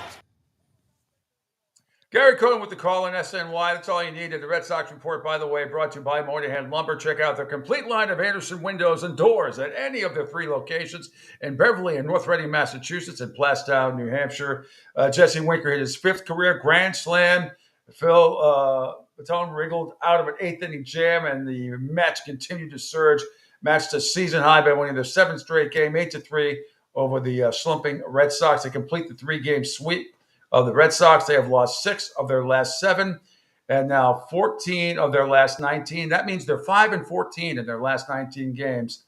Gary Cohen with the call in SNY. That's all you needed. The Red Sox report, by the way, brought to you by Moynihan Lumber. Check out their complete line of Anderson windows and doors at any of their 3 locations in Beverly and North Reading, Massachusetts, and Plastown, New Hampshire. Jesse Winker hit his 5th career grand slam. Phil Patone wriggled out of an 8th inning jam, and the Mets continued to surge, matched a season high by winning their 7th straight game, 8-3 over the slumping Red Sox. They complete the 3-game sweep of the Red Sox. They have lost 6 of their last 7, and now 14 of their last 19. That means they're 5-14 in their last 19 games.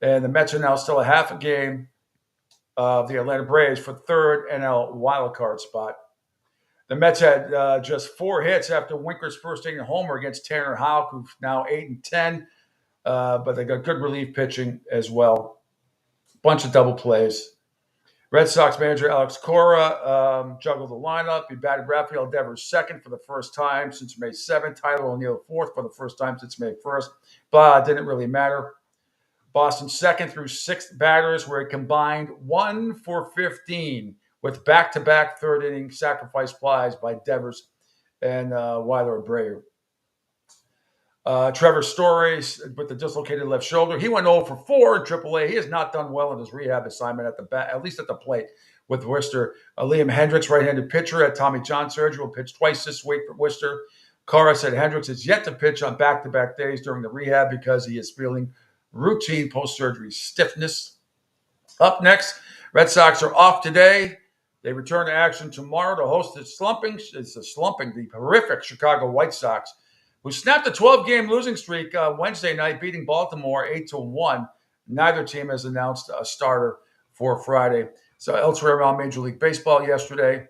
And the Mets are now still a half a game of the Atlanta Braves for 3rd NL wildcard spot. The Mets had just 4 hits after Winker's first inning homer against Tanner Houck, who's now 8-10. But they got good relief pitching as well. Bunch of double plays. Red Sox manager Alex Cora juggled the lineup. He batted Rafael Devers 2nd for the first time since May 7th. Tyler O'Neill 4th for the first time since May 1st. But it didn't really matter. Boston 2nd through 6th batters were a combined 1 for 15 with back-to-back 3rd inning sacrifice flies by Devers and Weiler Abreu. Trevor Story with the dislocated left shoulder. He went 0 for 4 in AAA. He has not done well in his rehab assignment at least at the plate with Worcester. Liam Hendricks, right-handed pitcher at Tommy John surgery, will pitch twice this week for Worcester. Cora said Hendricks is yet to pitch on back-to-back days during the rehab because he is feeling routine post-surgery stiffness. Up next, Red Sox are off today. They return to action tomorrow to host the horrific Chicago White Sox, who snapped a 12-game losing streak Wednesday night, beating Baltimore 8-1. Neither team has announced a starter for Friday. So elsewhere around Major League Baseball yesterday,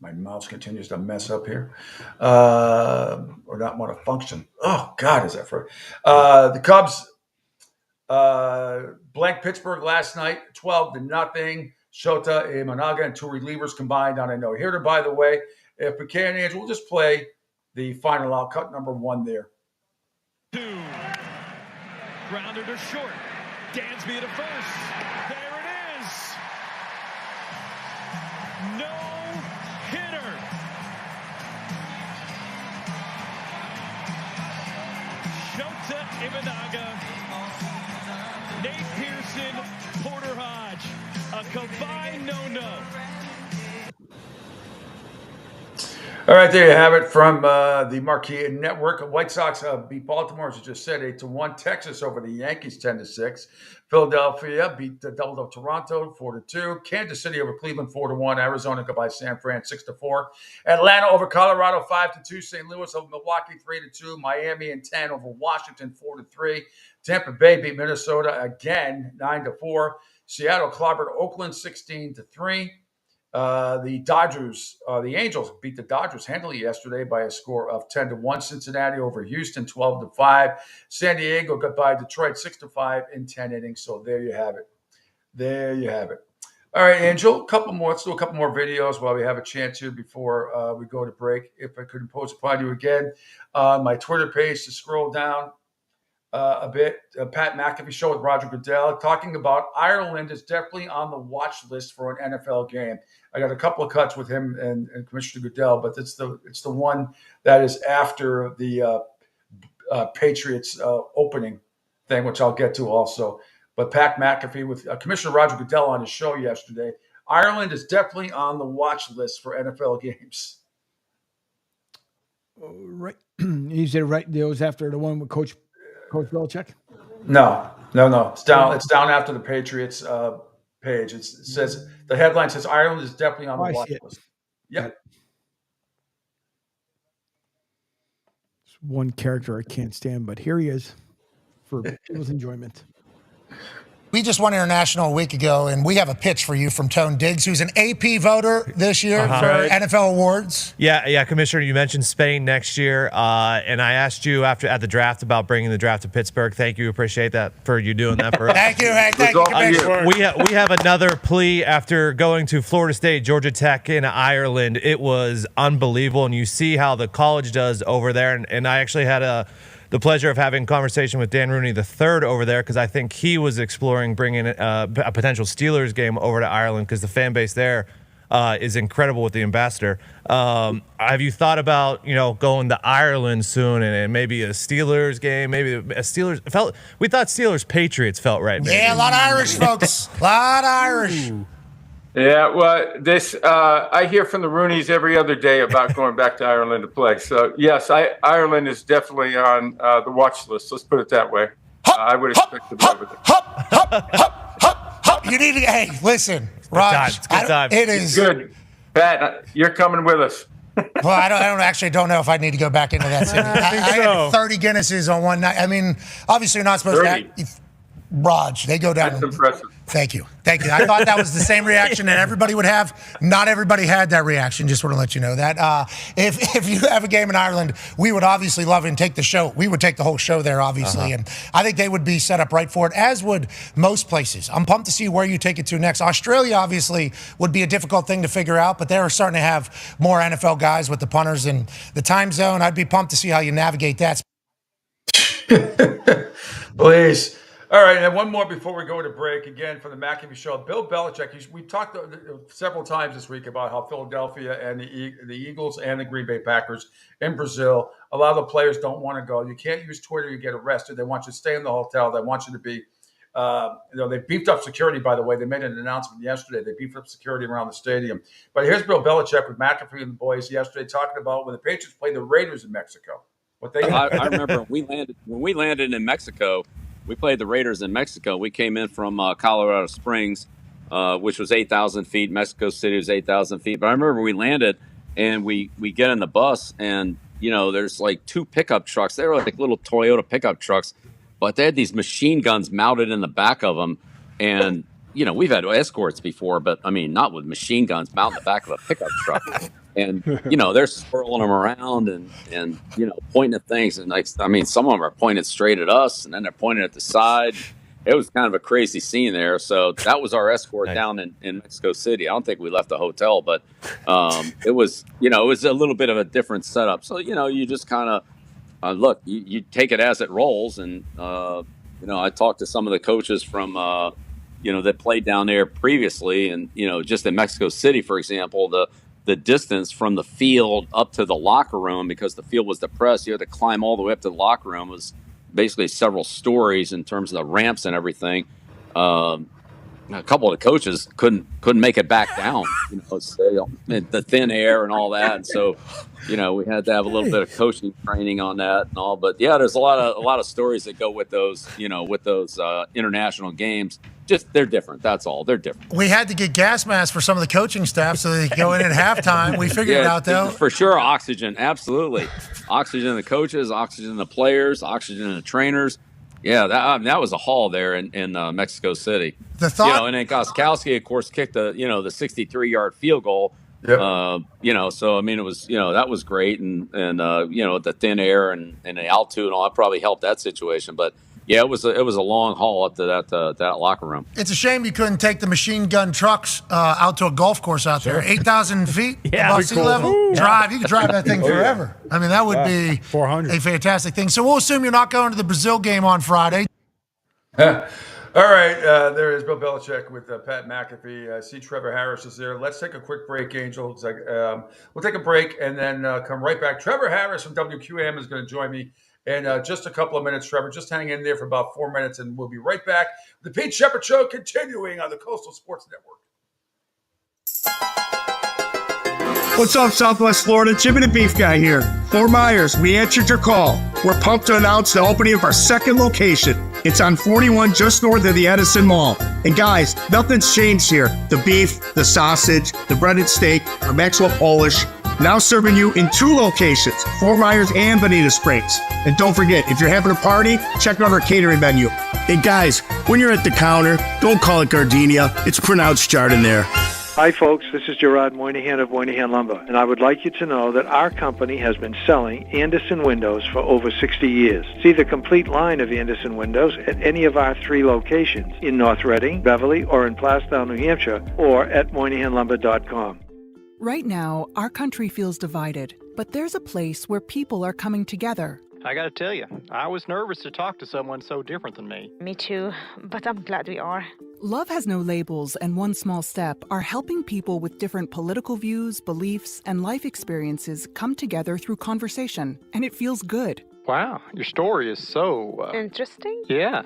my mouse continues to mess up here, or not want to function. Oh, God, is that for the Cubs Blank Pittsburgh last night, 12-0. Shota Imanaga and two relievers combined on a no-hitter, by the way. If we can, Angel, we'll just play the final out, cut number 1 there. 2. Grounder to short. Dansby to first. There it is. No hitter. Shota Imanaga. Nate Pearson, Porter Hodge. A combined no-no. All right, there you have it from the Marquee Network. White Sox beat Baltimore, as I just said, 8-1. Texas over the Yankees, 10-6. Philadelphia beat doubled up Toronto, 4-2. Kansas City over Cleveland, 4-1. Arizona got by San Fran, 6-4. Atlanta over Colorado, 5-2. St. Louis over Milwaukee, 3-2. Miami and 10 over Washington, 4-3. Tampa Bay beat Minnesota again, 9-4. Seattle clobbered Oakland, 16-3. The Angels beat the Dodgers handily yesterday by a score of 10-1. Cincinnati over Houston, 12-5. San Diego got by Detroit, 6-5 in 10 innings. So there you have it. There you have it. All right, Angel, let's do a couple more videos while we have a chance here before we go to break. If I could impose upon you again on my Twitter page to scroll down a bit. Pat McAfee show with Roger Goodell talking about Ireland is definitely on the watch list for an NFL game. I got a couple of cuts with him and Commissioner Goodell, but it's the one that is after the Patriots opening thing, which I'll get to also. But Pat McAfee with Commissioner Roger Goodell on his show yesterday. Ireland is definitely on the watch list for NFL games. Right. You said right. It was after the one with Coach Belichick? No. It's down after the Patriots page. It says the headline says Ireland is definitely on the watch list. Yep. It's one character I can't stand, but here he is for people's enjoyment. We just won International a week ago, and we have a pitch for you from Tone Diggs, who's an AP voter this year for NFL awards. Yeah, Commissioner, you mentioned Spain next year, and I asked you at the draft about bringing the draft to Pittsburgh. Thank you. Appreciate that for you doing that for us. Thank you, Hank. Thank you, Commissioner. We have another plea after going to Florida State, Georgia Tech, and Ireland. It was unbelievable, and you see how the college does over there, and I actually had the pleasure of having a conversation with Dan Rooney III over there because I think he was exploring bringing a potential Steelers game over to Ireland because the fan base there is incredible with the ambassador. Have you thought about going to Ireland soon and maybe a Steelers game? Maybe a Steelers we thought Steelers Patriots felt right. Maybe. Yeah, a lot of Irish folks. A lot of Irish. Yeah, well, I hear from the Rooneys every other day about going back to Ireland to play. So, yes, Ireland is definitely on the watch list. Let's put it that way. I would expect to play with it. You need to, hey, listen, Raj. It's good time. It is good. Pat, you're coming with us. Well, I don't know if I need to go back into that city. I had 30 Guinnesses on one night. I mean, obviously you're not supposed 30. To. Raj, they go down. That's impressive. Thank you. I thought that was the same reaction that everybody would have. Not everybody had that reaction. Just want to let you know that. If you have a game in Ireland, we would obviously love it and take the show. We would take the whole show there, obviously. And I think they would be set up right for it, as would most places. I'm pumped to see where you take it to next. Australia, obviously, would be a difficult thing to figure out, but they're starting to have more NFL guys with the punters and the time zone. I'd be pumped to see how you navigate that. Please. All right, and one more before we go to break. Again, from the McAfee Show, Bill Belichick. We talked several times this week about how Philadelphia and the Eagles and the Green Bay Packers in Brazil, a lot of the players don't want to go. You can't use Twitter, you get arrested. They want you to stay in the hotel. They want you to be, they beefed up security, by the way. They made an announcement yesterday. They beefed up security around the stadium. But here's Bill Belichick with McAfee and the boys yesterday talking about when the Patriots played the Raiders in Mexico. I remember when we landed in Mexico. We played the Raiders in Mexico. We came in from Colorado Springs, which was 8,000 feet. Mexico City was 8,000 feet. But I remember we landed and we get in the bus and, there's like two pickup trucks. They were like little Toyota pickup trucks, but they had these machine guns mounted in the back of them. And, we've had escorts before, but I mean, not with machine guns mounted in the back of a pickup truck. And, they're swirling them around and pointing at things. And some of them are pointed straight at us and then they're pointing at the side. it was kind of a crazy scene there. So that was our escort down in Mexico City. I don't think we left the hotel, but it was a little bit of a different setup. So, you just kind of look, you take it as it rolls. And, I talked to some of the coaches from, that played down there previously. And, just in Mexico City, for example, the distance from the field up to the locker room, because the field was depressed, you had to climb all the way up to the locker room, was basically several stories in terms of the ramps and everything. A couple of the coaches couldn't make it back down, the thin air and all that. And so, we had to have a little bit of coaching training on that and all. But yeah, there's a lot of stories that go with those, international games. Just they're different. That's all. They're different. We had to get gas masks for some of the coaching staff so they could go in at halftime. We figured it out, though. For sure, oxygen. Absolutely. Oxygen in the coaches, oxygen in the players, oxygen in the trainers. Yeah, that was a haul there in Mexico City. The thought, and then Gostkowski, of course, kicked the 63-yard field goal. Yep. So I mean, it was that was great, and the thin air and the altitude and all that probably helped that situation, but. Yeah, it was a long haul up to that locker room. It's a shame you couldn't take the machine gun trucks out to a golf course out there, 8,000 feet above sea level. You could drive that thing forever. I mean, that would be 400. A fantastic thing. So we'll assume you're not going to the Brazil game on Friday. All right, there is Bill Belichick with Pat McAfee. I see Trevor Harris is there. Let's take a quick break, Angel. It's like, we'll take a break and then come right back. Trevor Harris from WQAM is going to join me. And just a couple of minutes, Trevor. Just hang in there for about 4 minutes, and we'll be right back. The Pete Shepard Show continuing on the Coastal Sports Network. What's up, Southwest Florida? Jimmy the Beef Guy here. Fort Myers, we answered your call. We're pumped to announce the opening of our second location. It's on 41 just north of the Edison Mall. And guys, nothing's changed here. The beef, the sausage, the breaded steak, our Maxwell Polish. Now serving you in 2 locations, Fort Myers and Bonita Springs. And don't forget, if you're having a party, check out our catering menu. Hey guys, when you're at the counter, don't call it gardenia. It's pronounced Jardiniere. Hi folks, this is Gerard Moynihan of Moynihan Lumber, and I would like you to know that our company has been selling Anderson windows for over 60 years. See the complete line of Anderson windows at any of our 3 locations in North Reading, Beverly, or in Plastown, New Hampshire, or at MoynihanLumber.com. Right now, our country feels divided, but there's a place where people are coming together. I gotta tell you, I was nervous to talk to someone so different than me. Me too, but I'm glad we are. Love Has No Labels and One Small Step are helping people with different political views, beliefs, and life experiences come together through conversation, and it feels good. Wow, your story is so... Interesting? Yeah.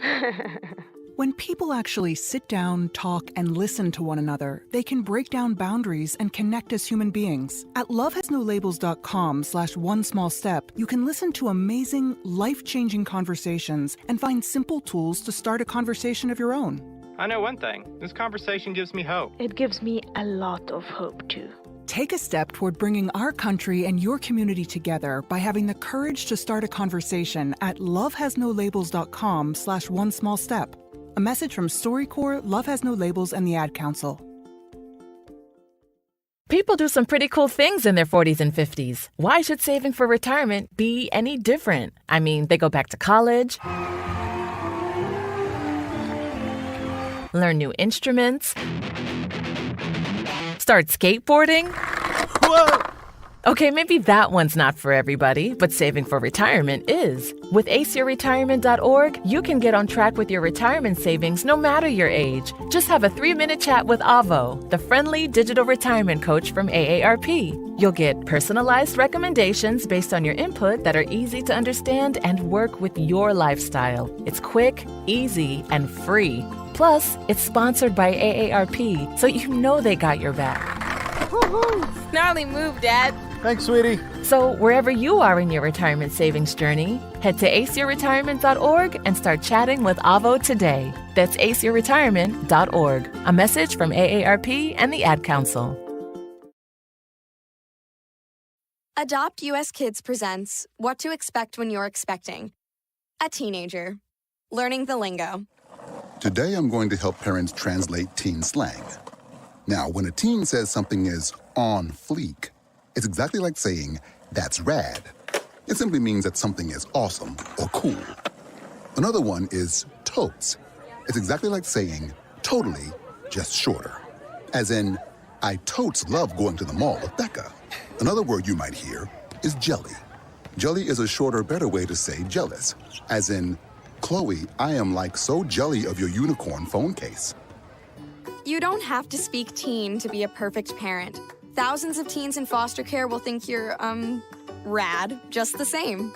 When people actually sit down, talk, and listen to one another, they can break down boundaries and connect as human beings. At lovehasnolabels.com/onesmallstep, you can listen to amazing, life-changing conversations and find simple tools to start a conversation of your own. I know one thing. This conversation gives me hope. It gives me a lot of hope, too. Take a step toward bringing our country and your community together by having the courage to start a conversation at lovehasnolabels.com/onesmallstep. A message from StoryCorps, Love Has No Labels, and the Ad Council. People do some pretty cool things in their 40s and 50s. Why should saving for retirement be any different? I mean, they go back to college, learn new instruments, start skateboarding. Whoa! Okay, maybe that one's not for everybody, but saving for retirement is. With aceyourretirement.org, you can get on track with your retirement savings no matter your age. Just have a 3-minute chat with Avo, the friendly digital retirement coach from AARP. You'll get personalized recommendations based on your input that are easy to understand and work with your lifestyle. It's quick, easy, and free. Plus, it's sponsored by AARP, so you know they got your back. Woohoo! Gnarly move, Dad. Thanks, sweetie. So wherever you are in your retirement savings journey, head to aceyourretirement.org and start chatting with Avo today. That's aceyourretirement.org. A message from AARP and the Ad Council. Adopt US Kids presents What to Expect When You're Expecting. A teenager. Learning the lingo. Today I'm going to help parents translate teen slang. Now, when a teen says something is on fleek, it's exactly like saying, that's rad. It simply means that something is awesome or cool. Another one is totes. It's exactly like saying totally, just shorter. As in, I totes love going to the mall with Becca. Another word you might hear is jelly. Jelly is a shorter, better way to say jealous. As in, Chloe, I am like so jelly of your unicorn phone case. You don't have to speak teen to be a perfect parent. Thousands of teens in foster care will think you're, rad just the same.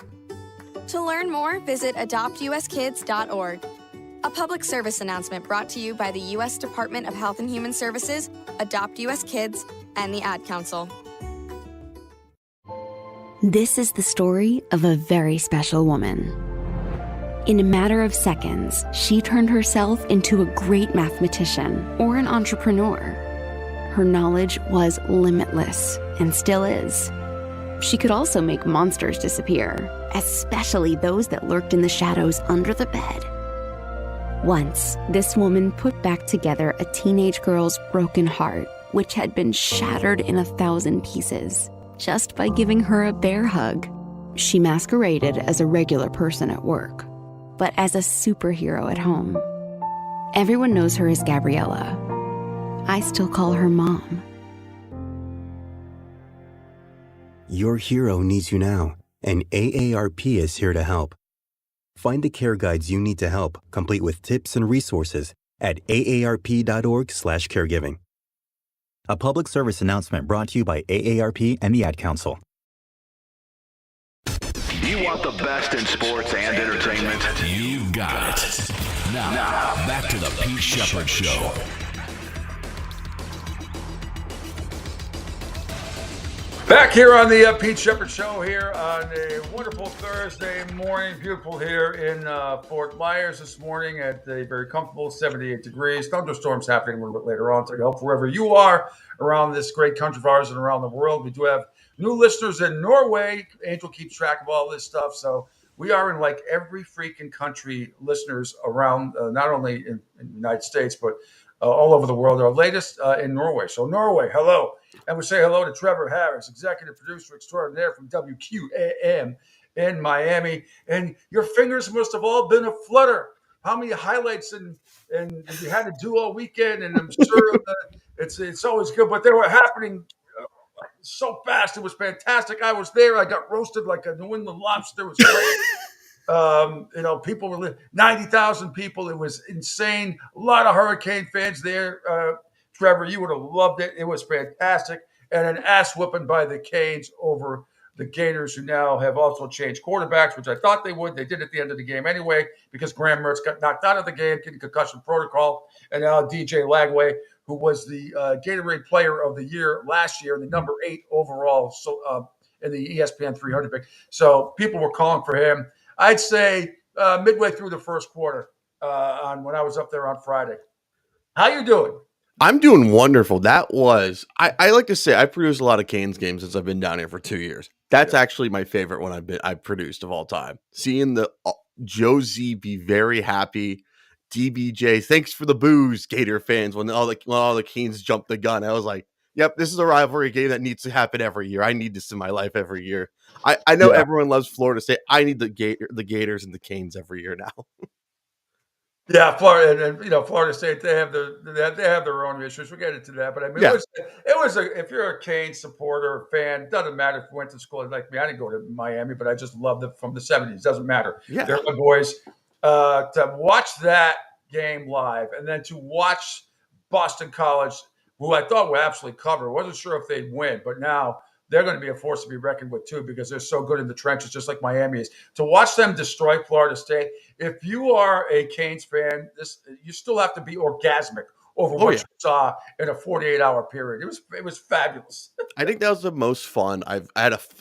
To learn more, visit adoptuskids.org. A public service announcement brought to you by the U.S. Department of Health and Human Services, Adopt U.S. Kids, and the Ad Council. This is the story of a very special woman. In a matter of seconds, she turned herself into a great mathematician or an entrepreneur. Her knowledge was limitless and still is. She could also make monsters disappear, especially those that lurked in the shadows under the bed. Once, this woman put back together a teenage girl's broken heart, which had been shattered in 1,000 pieces, just by giving her a bear hug. She masqueraded as a regular person at work, but as a superhero at home. Everyone knows her as Gabriella. I still call her Mom. Your hero needs you now, and AARP is here to help. Find the care guides you need to help, complete with tips and resources at aarp.org/caregiving. A public service announcement brought to you by AARP and the Ad Council. You want the best in sports and entertainment? You got it. Now back to the Pete Shepard Show. Back here on the Pete Shepard Show here on a wonderful Thursday morning. Beautiful here in Fort Myers this morning at a very comfortable 78 degrees. Thunderstorms happening a little bit later on. So I hope wherever you are around this great country of ours and around the world. We do have new listeners in Norway. Angel keeps track of all this stuff. So we are in like every freaking country, listeners around, not only in the United States, but all over the world. Our latest in Norway. So Norway, hello. And we say hello to Trevor Harris, executive producer extraordinaire from WQAM in Miami. And your fingers must have all been aflutter. How many highlights and you had to do all weekend? And I'm sure it's always good, but they were happening so fast. It was fantastic. I was there. I got roasted like a New England lobster. It was great. People were 90,000 people. It was insane. A lot of Hurricane fans there. Trevor, you would have loved it. It was fantastic. And an ass whooping by the Canes over the Gators, who now have also changed quarterbacks, which I thought they would. They did at the end of the game anyway, because Graham Mertz got knocked out of the game, getting concussion protocol. And now DJ Lagway, who was the Gatorade Player of the Year last year, and the number 8 overall in the ESPN 300 pick. So people were calling for him. I'd say midway through the first quarter when I was up there on Friday. How you doing? I'm doing wonderful. That was, I like to say, I produced a lot of Canes games since I've been down here for 2 years. That's actually my favorite one I've produced of all time. Seeing the Josie be very happy. DBJ, thanks for the booze, Gator fans. When all the Canes jumped the gun, I was like, yep, this is a rivalry game that needs to happen every year. I need this in my life every year. I know everyone loves Florida State. I need the Gators and the Canes every year now. Yeah, Florida, and Florida State, they have their own issues. We'll get into that, but I mean, if you're a Canes supporter or fan, doesn't matter if you went to school like me. I didn't go to Miami, but I just loved them from the 70s. Doesn't matter. Yeah. They're my boys. To watch that game live and then to watch Boston College, who I thought would absolutely cover. Wasn't sure if they'd win, but now they're going to be a force to be reckoned with too, because they're so good in the trenches, just like Miami is. To watch them destroy Florida State, if you are a Canes fan, you still have to be orgasmic over what you saw in a 48-hour period. It was fabulous. I think that was the most fun I've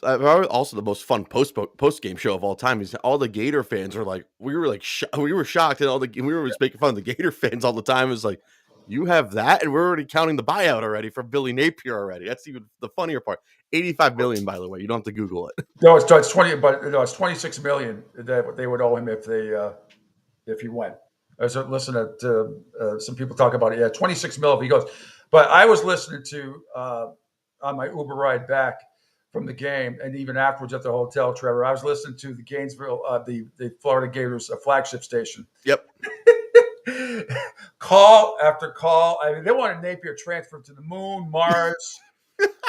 also the most fun post game show of all time. Is all the Gator fans were like, we were shocked, and we were just making fun of the Gator fans all the time. It was like, you have that, and we're already counting the buyout already from Billy Napier already. That's even the funnier part. $85 million, by the way. You don't have to Google it. No, it's 20, but it's $26 million that they would owe him if he went. I was listening to some people talk about it. Yeah, $26 million if he goes. But I was listening to on my Uber ride back from the game, and even afterwards at the hotel, Trevor, I was listening to the Gainesville, the Florida Gators flagship station. Yep. call after call. I mean, they wanted Napier transferred to the moon, Mars,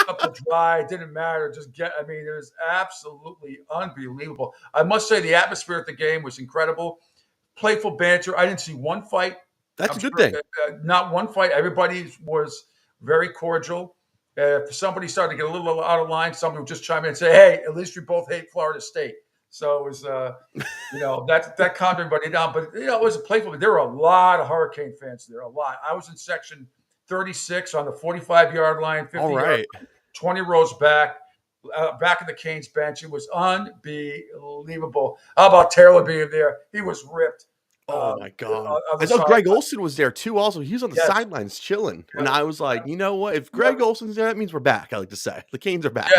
up to dry. It didn't matter. I mean, it was absolutely unbelievable. I must say the atmosphere at the game was incredible. Playful banter. I didn't see one fight. That's a good thing. Not one fight. Everybody was very cordial. If somebody started to get a little out of line, somebody would just chime in and say, "Hey, at least we both hate Florida State." So it was, that calmed everybody down. But it was a playful. There were a lot of Hurricane fans there. A lot. I was in section 36 on the 45-yard line, 50 All right. 20 rows back of the Canes bench. It was unbelievable. How about Taylor being there? He was ripped. Oh my God! I thought Greg Olson was there too. Also, he was on the sidelines chilling, and I was like, you know what? If Greg Olson's there, that means we're back. I like to say the Canes are back.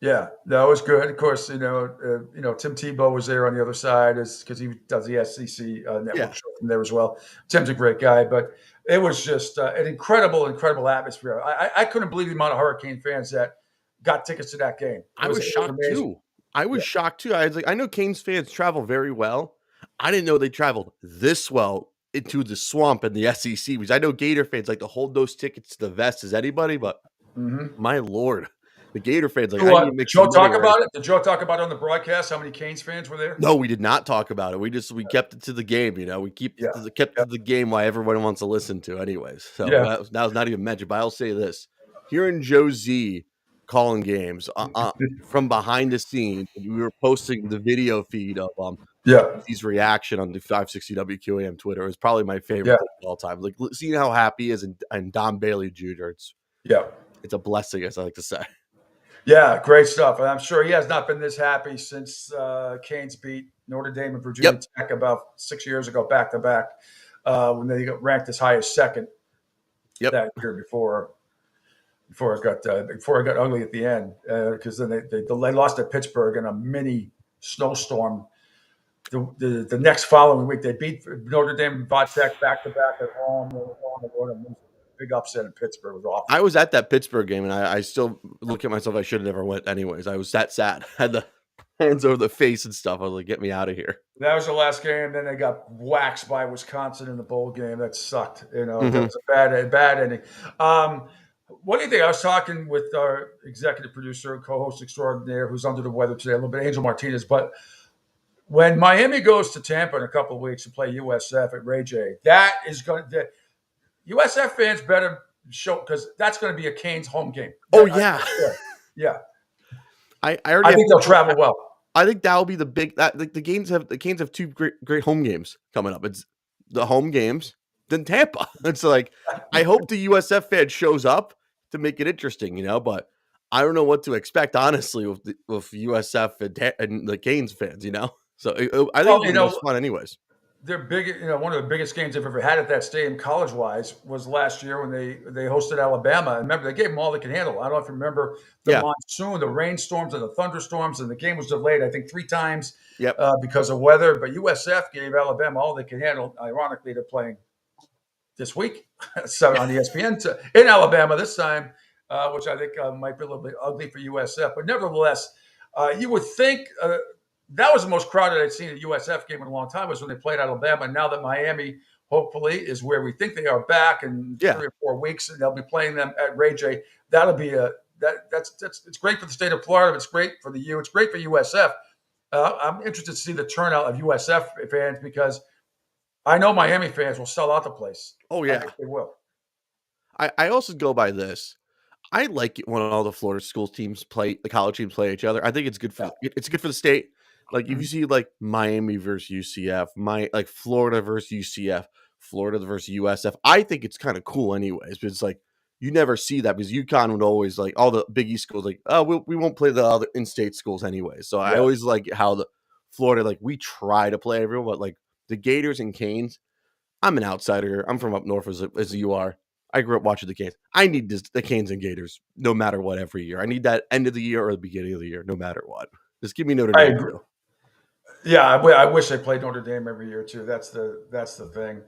Yeah, that was good. Of course, Tim Tebow was there on the other side because he does the SEC network show from there as well. Tim's a great guy, but it was just an incredible atmosphere. I couldn't believe the amount of Hurricane fans that got tickets to that game. I was shocked too. I was shocked too. I was like, I know Canes fans travel very well. I didn't know they traveled this well into the swamp in the SEC, because I know Gator fans like to hold those tickets to the vest as anybody, but my Lord, the Gator fans like. Did Joe talk about it? Did Joe talk about it on the broadcast? How many Canes fans were there? No, we did not talk about it. We kept it to the game. We kept it to the game why everyone wants to listen to, anyways. So that was not even mentioned. But I'll say this: hearing Joe Z calling games from behind the scenes, we were posting the video feed of his reaction on the 560 WQAM Twitter. It was probably my favorite thing of all time. Like seeing how happy he is and Don Bailey Jr. It's a blessing, as I like to say. Yeah, great stuff. And I'm sure he has not been this happy since Canes beat Notre Dame and Virginia Tech about 6 years ago, back to back, when they got ranked as high as second that year before it got ugly at the end, because then they lost at Pittsburgh in a mini snowstorm. The next following week, they beat Notre Dame and Tech back to back at home. They were on the road and big upset in Pittsburgh. It was awful. I was at that Pittsburgh game, and I still look at myself. I should have never went anyways. I was that sad. I had the hands over the face and stuff. I was like, get me out of here. That was the last game. Then they got waxed by Wisconsin in the bowl game. That sucked. That was a bad ending. What do you think? I was talking with our executive producer and co-host extraordinaire who's under the weather today a little bit, Angel Martinez. But when Miami goes to Tampa in a couple of weeks to play USF at Ray J, that is going to USF fans better show, because that's going to be a Canes home game. Oh yeah, yeah. I think they'll travel well. I think that'll be the big. The Canes have two great home games coming up. It's the home games, then Tampa. It's like I hope the USF fan shows up to make it interesting, but I don't know what to expect honestly with USF and the Canes fans, So I think it'll be fun anyways. They're big, one of the biggest games they've ever had at that stadium, college-wise, was last year when they hosted Alabama. And remember, they gave them all they could handle. I don't know if you remember the monsoon, the rainstorms, and the thunderstorms, and the game was delayed, I think, 3 times because of weather. But USF gave Alabama all they could handle. Ironically, they're playing this week, so on ESPN in Alabama this time, which I think might be a little bit ugly for USF. But nevertheless, you would think that was the most crowded I'd seen a USF game in a long time, was when they played Alabama. And now that Miami, hopefully, is where we think they are back in 3 or 4 weeks, and they'll be playing them at Ray J. That'll be it's great for the state of Florida. It's great for the U. It's great for USF. I'm interested to see the turnout of USF fans, because I know Miami fans will sell out the place. Oh yeah, I think they will. I also go by this. I like it when all the Florida school teams play, the college teams play each other. I think it's good for it's good for the state. Like if you see like Miami versus UCF, like Florida versus UCF, Florida versus USF, I think it's kind of cool anyways. But it's like you never see that, because UConn would always, like, all the Big East schools, like, oh, we won't play the other in-state schools anyway. So I always like how the Florida, like, we try to play everyone, but like the Gators and Canes, I'm an outsider. I'm from up north as you are. I grew up watching the Canes. I need the Canes and Gators no matter what every year. I need that end of the year or the beginning of the year, no matter what. Just give me Notre Dame. Yeah, I wish they played Notre Dame every year too. That's the thing.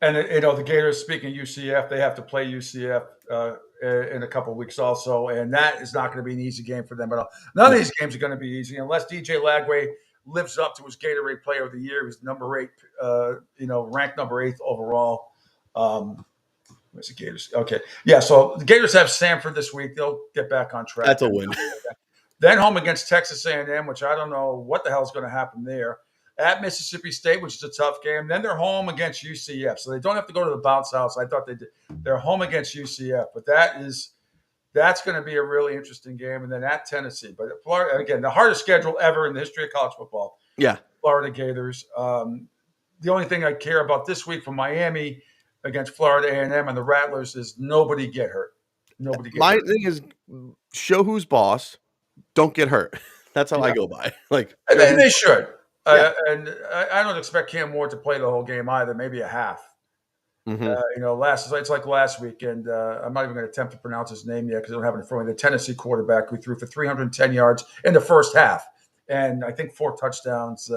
And the Gators, speaking of UCF, they have to play UCF in a couple of weeks also, and that is not going to be an easy game for them at all. None of these games are going to be easy unless DJ Lagway lives up to his Gatorade Player of the Year. He's number 8, ranked number 8 overall. Where's the Gators? Okay. Yeah, so the Gators have Stanford this week. They'll get back on track. That's a win. Then home against Texas A&M, which I don't know what the hell is going to happen there. At Mississippi State, which is a tough game. Then they're home against UCF. So they don't have to go to the bounce house. I thought they did. They're home against UCF. But that's going to be a really interesting game. And then at Tennessee. But Florida, again, the hardest schedule ever in the history of college football. Yeah. Florida Gators. The only thing I care about this week from Miami against Florida A&M and the Rattlers is nobody get hurt. My thing is show who's boss. Don't get hurt. That's how I go by. And they should. Yeah. And I don't expect Cam Ward to play the whole game either. Maybe a half. Mm-hmm. It's like last week, and I'm not even going to attempt to pronounce his name yet because I don't have it in front of me. The Tennessee quarterback who threw for 310 yards in the first half, and I think 4 touchdowns.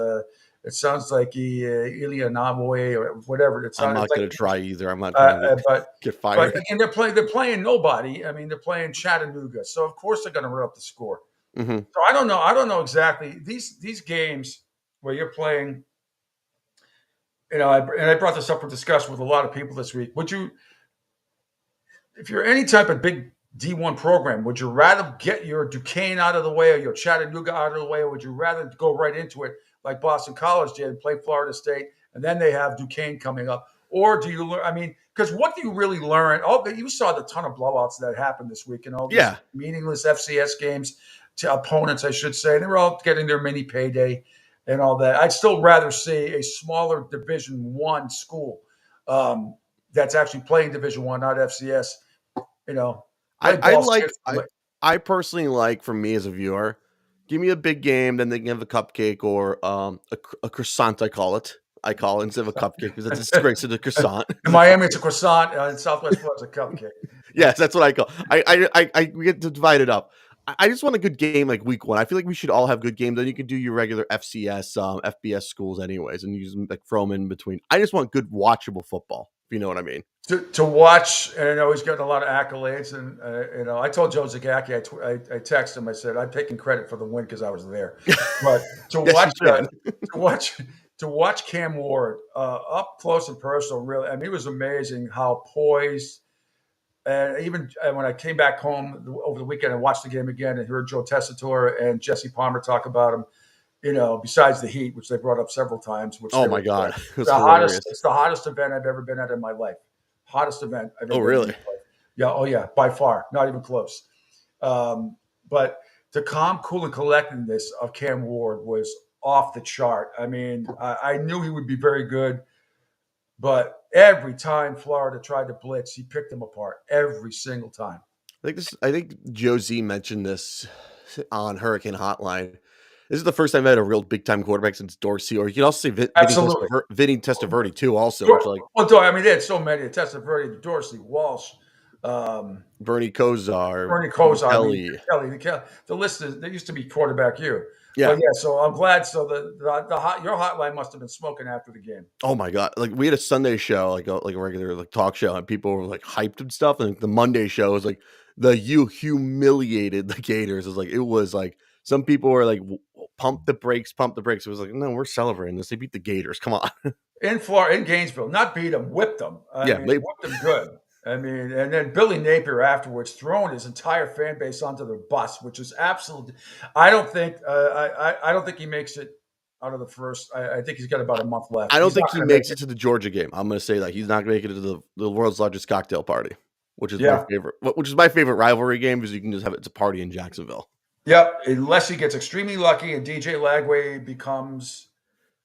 It sounds like Ilya Navoy or whatever. I'm not going to try either. I'm not going to get fired. But again, they're playing nobody. I mean, they're playing Chattanooga, so of course they're going to run up the score. Mm-hmm. So I don't know exactly these games where you're playing. I brought this up for discussion with a lot of people this week. Would you, if you're any type of big D1 program, would you rather get your Duquesne out of the way or your Chattanooga out of the way, or would you rather go right into it like Boston College did and play Florida State, and then they have Duquesne coming up? Or do you learn? I mean, because what do you really learn? Oh, you saw the ton of blowouts that happened this week and all these meaningless FCS games to opponents, I should say. They were all getting their mini payday and all that. I'd still rather see a smaller Division I school that's actually playing Division I, not FCS. I personally like, for me as a viewer, give me a big game, then they can have a cupcake or a croissant. I call it instead of a cupcake because it's a disgrace to the croissant. In Miami, it's a croissant. In Southwest Florida, it's a cupcake. Yes, that's what I call. We get to divide it up. I just want a good game like week 1. I feel like we should all have good games. Then you can do your regular FCS, FBS schools anyways, and use them throw them in between. I just want good watchable football, if you know what I mean. To watch, and I know he's getting a lot of accolades. And I told Joe Zagacki, I texted him. I said I'm taking credit for the win because I was there. But to watch Cam Ward up close and personal, really, I mean, it was amazing how poised. And even when I came back home over the weekend and watched the game again and heard Joe Tessitore and Jesse Palmer talk about him, besides the heat, which they brought up several times. Oh my God. It's the hottest event I've ever been at in my life. Hottest event I've ever been really? in my life. Yeah. Oh yeah. By far. Not even close. But the calm, cool, and collectedness of Cam Ward was off the chart. I mean, I knew he would be very good. But every time Florida tried to blitz, he picked them apart every single time. I think Joe Z mentioned this on Hurricane Hotline. This is the first time I had a real big time quarterback since Dorsey, or you can also say Vinny Testaverde too. Also, they had so many: Testaverde, Dorsey, Walsh, Bernie Kosar, Kelly. The list is. There used to be quarterback you. Yeah. But so I'm glad. So your hotline must have been smoking after the game. Oh my God. Like we had a Sunday show, like a regular talk show, and people were like hyped and stuff. And the Monday show was like you humiliated the Gators. It was like some people were like, pump the brakes. It was like, no, we're celebrating this. They beat the Gators. Come on. In Florida, in Gainesville, not beat them, whipped them. They whipped them good. I mean, and then Billy Napier afterwards throwing his entire fan base onto the bus, which is absolutely. I don't think he makes it out of the first. I think he's got about a month left. I don't think he makes it to the Georgia game. I'm going to say that he's not going to make it to the world's largest cocktail party, which is my favorite. Which is my favorite rivalry game because you can just have it's a party in Jacksonville. Yep, unless he gets extremely lucky and DJ Lagway becomes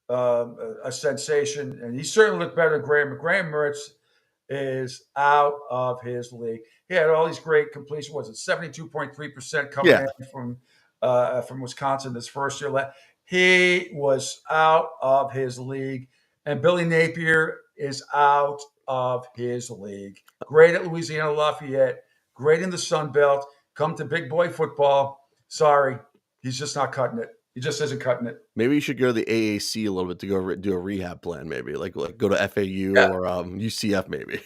a sensation, and he certainly looked better than Graham. Graham Mertz is out of his league. He had all these great completion. Was it 72.3% coming in from Wisconsin this first year? He was out of his league, and Billy Napier is out of his league. Great at Louisiana Lafayette, great in the Sun Belt. Come to big boy football. Sorry, he's just not cutting it. He just isn't cutting it. Maybe you should go to the AAC a little bit to go do a rehab plan. Maybe like go to FAU or UCF. Maybe.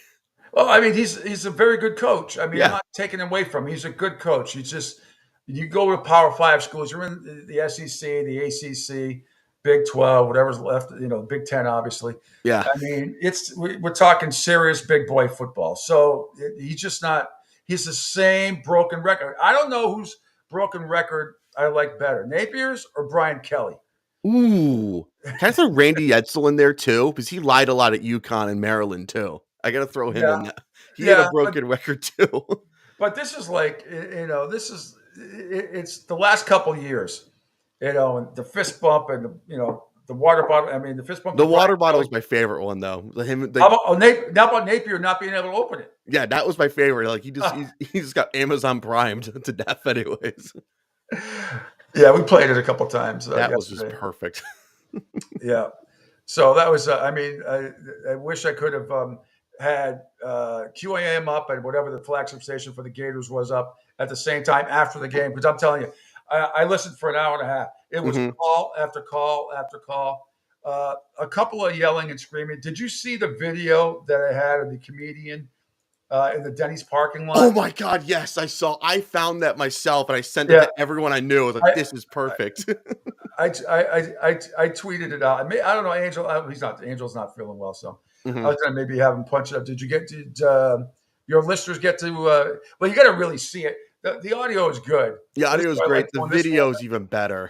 Well, I mean, he's a very good coach. I mean, I'm not taking him away from him. He's a good coach. He's just you go to Power 5 schools. You're in the SEC, the ACC. Big 12, whatever's left, Big 10, obviously. Yeah. I mean, we're talking serious big boy football. So he's just not. He's the same broken record. I don't know whose broken record I like better, Napier's or Brian Kelly. Ooh, can I throw Randy Edsel in there too? Because he lied a lot at UConn and Maryland too. I got to throw him in there. He had a broken record too. But this is like, it's the last couple years, and the fist bump and the water bottle. I mean, the fist bump. The water bottle is my favorite one though. How about Napier not being able to open it? Yeah, that was my favorite. Like he just got Amazon primed to death, anyways. Yeah, we played it a couple times. That was just perfect. Yeah. So that was, I wish I could have had QAM up and whatever the flagship station for the Gators was up at the same time after the game. Because I'm telling you, I listened for an hour and a half. It was call after call after call. A couple of yelling and screaming. Did you see the video that I had of the comedian in the Denny's parking lot? Oh my God, yes, I saw. I found that myself and I sent it to everyone I knew. I was like, this is perfect. I tweeted it out. I don't know, Angel. Angel's not feeling well, so I was gonna maybe have him punch it up. Did your listeners get to? Well, you got to really see it. The audio is good. Yeah, audio is great. The video is even better.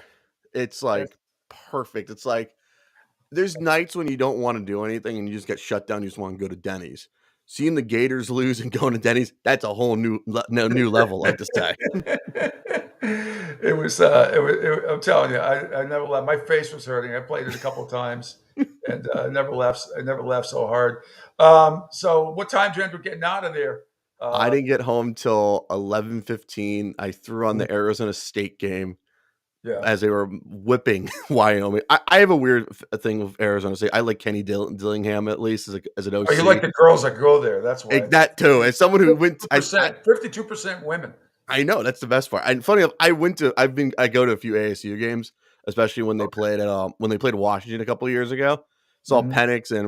It's like perfect. It's like there's nights when you don't want to do anything and you just get shut down. You just want to go to Denny's. Seeing the Gators lose and going to Denny's, that's a whole new level, like to say. It was. I'm telling you, I never laughed. My face was hurting. I played it a couple of times, and I never laughed so hard. So, what time did you end up getting out of there? I didn't get home till 11:15. I threw on the Arizona State game. Yeah. As they were whipping Wyoming. I have a weird thing with Arizona State. I like Kenny Dillingham at least as an OC. Oh, you like the girls that go there. That's why. That too. As someone who went 52% women. I know, that's the best part. And funny enough, I go to a few ASU games, especially when they played at Washington a couple of years ago. Saw Penix and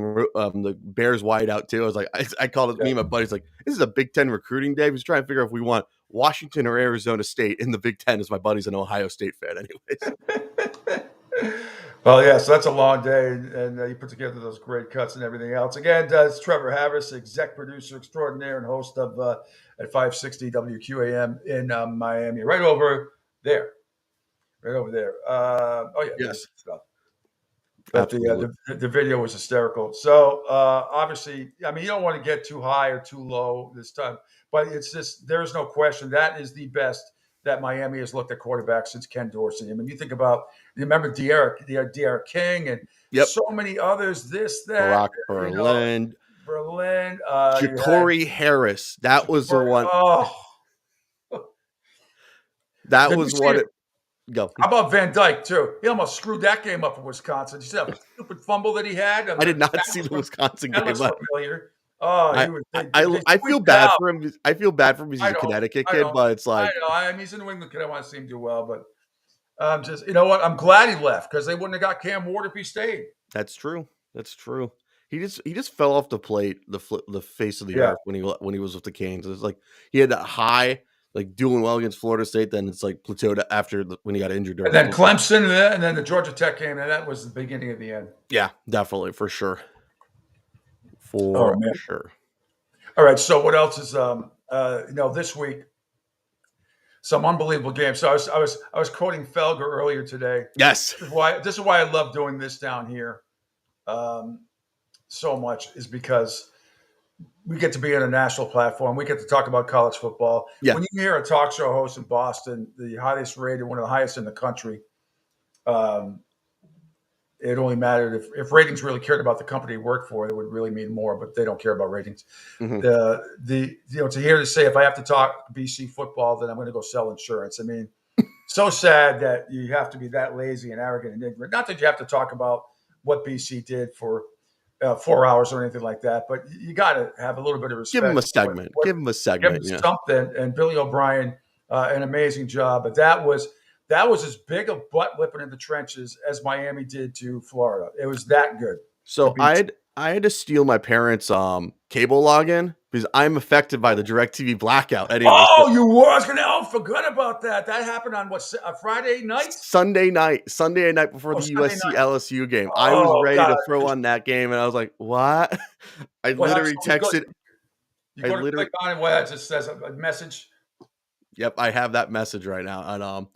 the Bears wide out too. I was like, I called it. Me and my buddies like, this is a Big Ten recruiting day. He's trying to figure out if we want Washington or Arizona State in the Big Ten. As my buddy's an Ohio State fan, anyways. Well, yeah. So that's a long day, and you put together those great cuts and everything else. Again, it's Trevor Harris, exec producer extraordinaire and host of at 560 WQAM in Miami, right over there. Oh yeah, yes. But the video was hysterical. So obviously, I mean, you don't want to get too high or too low this time, but it's just, there's no question that is the best that Miami has looked at quarterback since Ken Dorsey. I mean, you think about, you remember De'Ara King and so many others, Barack Berlin. Ja'Cory Harris. That was the one. Oh. That was what it. Go. How about Van Dyke too? He almost screwed that game up for Wisconsin. You see that stupid fumble that he had? I did not see the Wisconsin game. Familiar. I feel bad for him. I feel bad for him because he's a Connecticut kid, but it's like I know. He's a New England kid. I want to see him do well, but just, you know what? I'm glad he left because they wouldn't have got Cam Ward if he stayed. That's true. He just fell off the plate, the face of the earth when he was with the Canes. It's like he had that high, like doing well against Florida State, then it's like plateaued after when he got injured. And then Clemson, and then the Georgia Tech game, and that was the beginning of the end. Yeah, definitely, for sure. Sure. All right, so what else is this week? Some unbelievable games. So I was quoting Felger earlier today. Yes. This is why I love doing this down here so much, is because we get to be on a national platform. We get to talk about college football. Yeah. When you hear a talk show host in Boston, the highest rated, one of the highest in the country, it only mattered if ratings really cared about the company he worked for, it would really mean more, but they don't care about ratings. Mm-hmm. To hear to say, if I have to talk BC football, then I'm going to go sell insurance. I mean, so sad that you have to be that lazy and arrogant and ignorant. Not that you have to talk about what BC did for 4 hours or anything like that, but you got to have a little bit of respect. Give him a segment. Give him something. And Billy O'Brien, an amazing job. But that was as big a butt whipping in the trenches as Miami did to Florida. It was that good. So I I had to steal my parents' cable login because I'm affected by the DirecTV blackout. Anyway, Oh, you were. I was going to. Oh, forgot about that. That happened on what, Friday night? Sunday night before the Sunday USC night. LSU game. I was Oh, ready God. to throw on that game, and I was like, "What?" I Well, literally so you go- texted. You go to click on it, where it just says a message. Yep, I have that message right now, and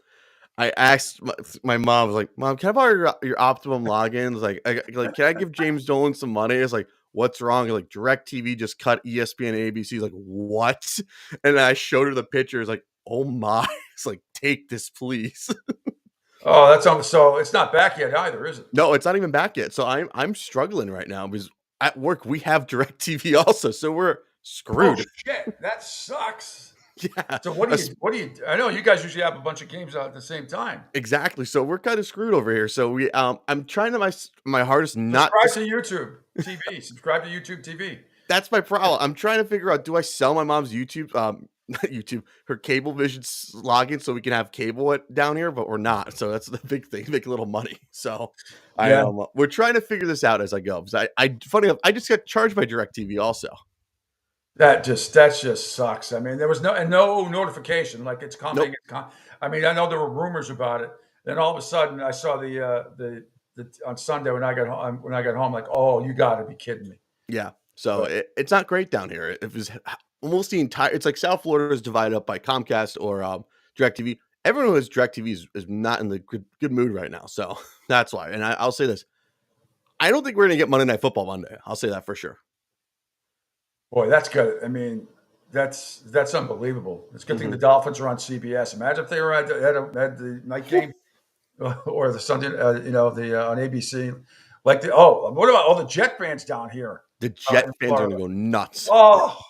I asked my mom, I was like, "Mom, can I borrow your Optimum logins? Like, can I give James Dolan some money?" It's like, "What's wrong?" Like, DirecTV just cut ESPN and ABC. He's like, "What?" And then I showed her the pictures. Like, "Oh my!" It's like, "Take this, please." Oh, that's so it's not back yet either, is it? No, it's not even back yet. So I'm struggling right now because at work we have DirecTV also, so we're screwed. Oh, shit, that sucks. Yeah. So what do you? I know you guys usually have a bunch of games out at the same time. Exactly. So we're kind of screwed over here. So I'm trying to my hardest not Subscribe to YouTube TV. Subscribe to YouTube TV. That's my problem. I'm trying to figure out, do I sell my mom's YouTube, not YouTube, her Cablevision login so we can have cable down here, but we're not. So that's the big thing, make a little money. So we're trying to figure this out as I go. Because funny enough, I just got charged by DirecTV also. That just sucks. I mean, there was no notification like it's coming. Nope. I mean, I know there were rumors about it. Then all of a sudden, I saw the on Sunday when I got home, like, oh, you got to be kidding me. Yeah. So it's not great down here. It was almost the entire. It's like South Florida is divided up by Comcast or DirecTV. Everyone who has DirecTV is not in the good mood right now. So that's why. And I'll say this: I don't think we're going to get Monday Night Football Monday. I'll say that for sure. Boy, that's good. I mean, that's unbelievable. It's a good thing the Dolphins are on CBS. Imagine if they were had the night game or the Sunday, on ABC. Like what about all the Jet fans down here? The Jet fans are going to go nuts. Oh,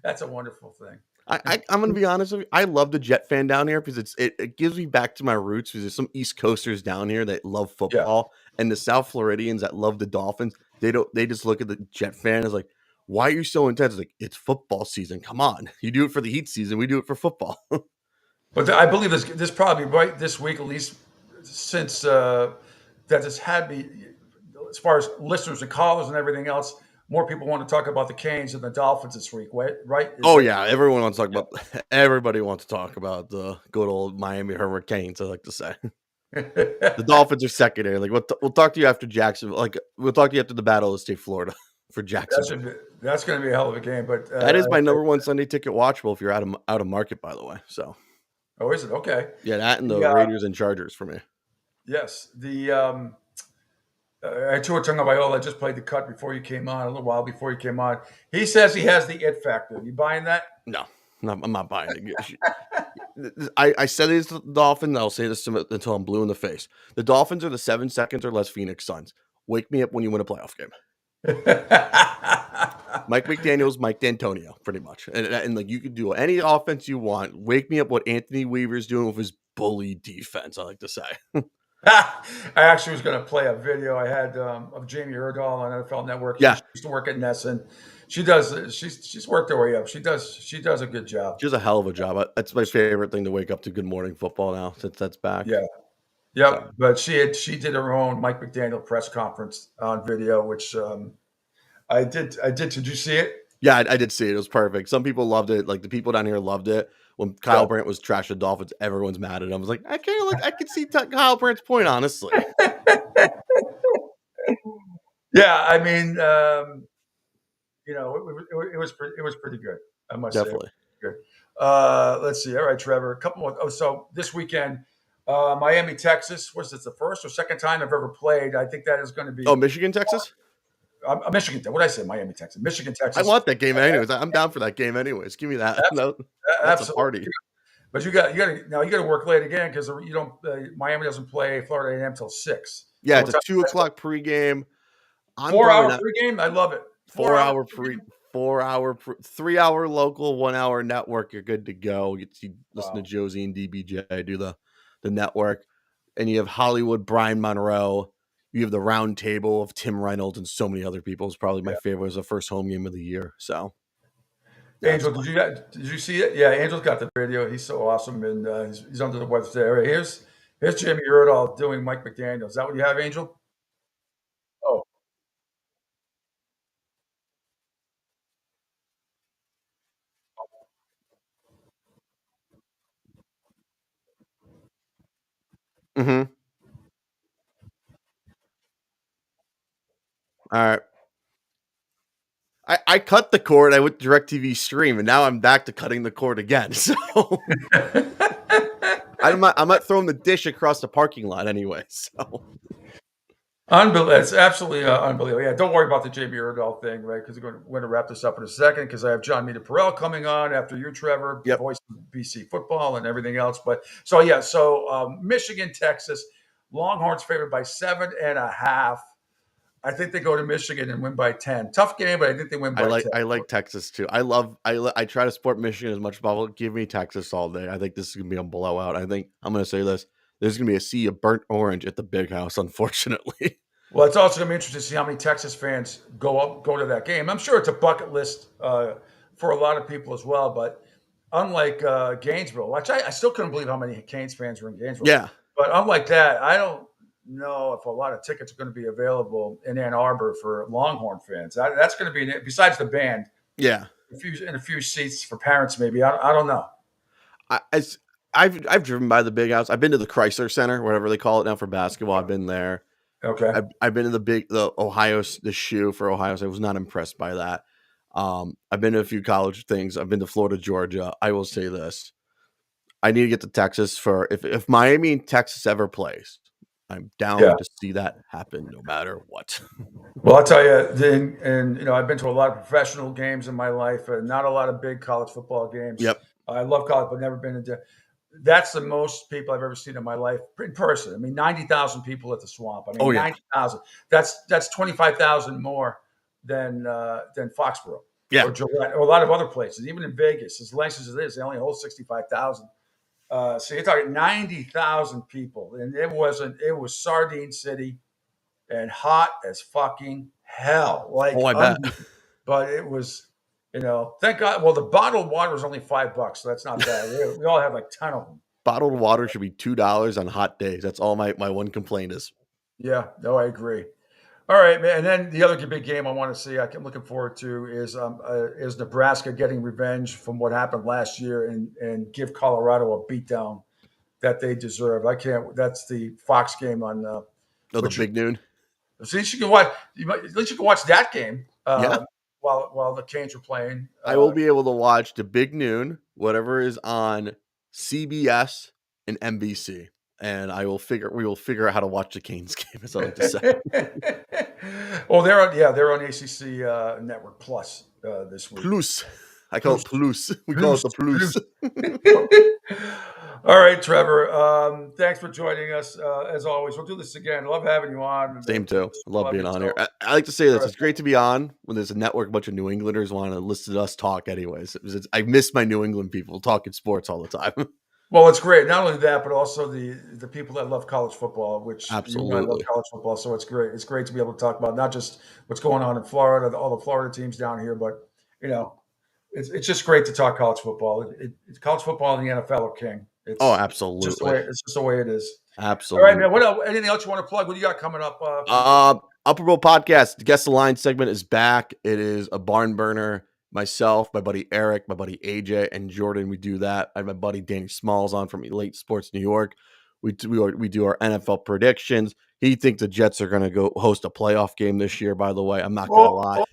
that's a wonderful thing. I'm going to be honest with you. I love the Jet fan down here because it gives me back to my roots. Because there's some East Coasters down here that love football, and the South Floridians that love the Dolphins. They just look at the Jet fan as like, why are you so intense? Like, it's football season. Come on, you do it for the heat season. We do it for football. But I believe this probably right this week, at least since that has had me, as far as listeners and callers and everything else, more people want to talk about the Canes than the Dolphins this week, right? Everyone wants to talk about. Everybody wants to talk about the good old Miami Hurricanes. I like to say the Dolphins are secondary. Like we'll talk to you after Jacksonville. Like we'll talk to you after the Battle of State Florida for Jacksonville. That's going to be a hell of a game. But that is my number one Sunday ticket watchable if you're out of market, by the way. So. Oh, is it? Okay. Yeah, that and the Raiders and Chargers for me. Yes. The Tua Tagovailoa just played the cut before you came on, a little while before you came on. He says he has the it factor. You buying that? No, I'm not buying it. I said it to the Dolphins. I'll say this until I'm blue in the face. The Dolphins are the 7 seconds or less Phoenix Suns. Wake me up when you win a playoff game. Mike McDaniel's Mike D'Antonio, pretty much. And like you could do any offense you want. Wake me up what Anthony Weaver's doing with his bully defense, I like to say. I actually was going to play a video I had of Jamie Erdahl on NFL Network. Yeah. She used to work at Nesson. She's worked her way up. She does a good job. She does a hell of a job. That's my favorite thing to wake up to Good Morning Football now since that's back. Yeah. Yep. So. But she did her own Mike McDaniel press conference on video, which I did. Did you see it? Yeah, I did see it. It was perfect. Some people loved it. Like the people down here loved it. When Kyle Brandt was trash the Dolphins, everyone's mad at him. I was like, I could see Kyle Brandt's point, honestly. Yeah, I mean, it was pretty good. I must definitely say. Good. Let's see. All right, Trevor. A couple more. So this weekend, Miami, Texas. Was it the first or second time I've ever played? I think that is going to be. Oh, Michigan, Texas. Michigan. What did I say? Miami, Texas. Michigan, Texas. I want that game anyways. I'm down for that game anyways. Give me that. That's a party. But you got to work late again because you don't. Miami doesn't play Florida A&M till 6. Yeah, so it's a 2:00 pregame. 4-hour pregame. I love it. 4 hour pre. 4 hour, 3 hour local, 1 hour network. You're good to go. You listen to Josie and DBJ do the network, and you have Hollywood, Brian Monroe. You have the round table of Tim Reynolds and so many other people. It's probably my favorite. It was the first home game of the year. So, Angel, did you see it? Yeah, Angel's got the video. He's so awesome, and he's under the weather today. Here's Jimmy Erdahl doing Mike McDaniel. Is that what you have, Angel? Oh, Mm-hmm. All right. I cut the cord. I went DirecTV stream, and now I'm back to cutting the cord again. So I'm not throwing the dish across the parking lot anyway. So Unbelievable. It's absolutely unbelievable. Yeah, don't worry about the JB Erdahl thing, right? Because we're going to wrap this up in a second because I have John Mita Perrell coming on after you, Trevor, voice of BC football and everything else. But so Michigan, Texas, Longhorns favored by 7.5. I think they go to Michigan and win by 10. Tough game, but I think they win by 10. I like Texas too. I try to support Michigan as much as possible. Give me Texas all day. I think this is gonna be a blowout. I think I'm gonna say this. There's gonna be a sea of burnt orange at the Big House, unfortunately. Well, it's also gonna be interesting to see how many Texas fans go to that game. I'm sure it's a bucket list for a lot of people as well. But unlike Gainesville, which I still couldn't believe how many Canes fans were in Gainesville. Yeah. But unlike that, I don't know if a lot of tickets are going to be available in Ann Arbor for Longhorn fans. That's going to be, besides the band, Yeah. a few seats for parents maybe. I don't know. I've driven by the Big House. I've been to the Chrysler Center, whatever they call it now for basketball. I've been there. Okay. I've been to the shoe for Ohio. So I was not impressed by that. I've been to a few college things. I've been to Florida, Georgia. I will say this. I need to get to Texas for if Miami and Texas ever plays. I'm down to see that happen no matter what. Well, I'll tell you, and I've been to a lot of professional games in my life, and not a lot of big college football games. Yep. I love college, but never been into. That's the most people I've ever seen in my life in person. I mean, 90,000 people at the Swamp. I mean, 90,000. That's 25,000 more than Foxborough. Yeah. Or Gillette, or a lot of other places, even in Vegas. As nice as it is, they only hold 65,000. So you're talking 90,000 people, and it was Sardine City and hot as fucking hell. Like, I bet. But it was, thank God. Well, the bottled water was only $5, so that's not bad. We all had like 10 of them. Bottled water should be $2 on hot days. That's all my one complaint is. Yeah, no, I agree. All right, man. And then the other big game I want to see, I'm looking forward to, is Nebraska getting revenge from what happened last year and give Colorado a beatdown that they deserve. I can't. That's the Fox game on. The big noon. So at least you can watch. At least you can watch that game. While the Canes are playing. I will be able to watch the big noon, whatever is on CBS and NBC. And we will figure out how to watch the Canes game, as I like to say. Well, they're on ACC Network Plus this week. Plus. I call it Plus. We call it the Plus. All right, Trevor. Thanks for joining us. As always, we'll do this again. Love having you on. Same too. I love being on here. I like to say this. It's great to be on when there's a network, a bunch of New Englanders want to listen to us talk anyways. I miss my New England people talking sports all the time. Well, it's great. Not only that, but also the people that love college football, which absolutely I love college football. So it's great. It's great to be able to talk about not just what's going on in Florida, all the Florida teams down here, but it's just great to talk college football. It's college football and the NFL are king. Absolutely. It's just the way it is. Absolutely. All right, man. What else? Anything else you want to plug? What do you got coming up? Upper Bowl Podcast. The Guess the Line segment is back. It is a barn burner. Myself, my buddy Eric, my buddy AJ, and Jordan. We do that. I have my buddy Danny Smalls on from Elite Sports New York. We do our NFL predictions. He thinks the Jets are going to go host a playoff game this year. By the way, I'm not going to lie.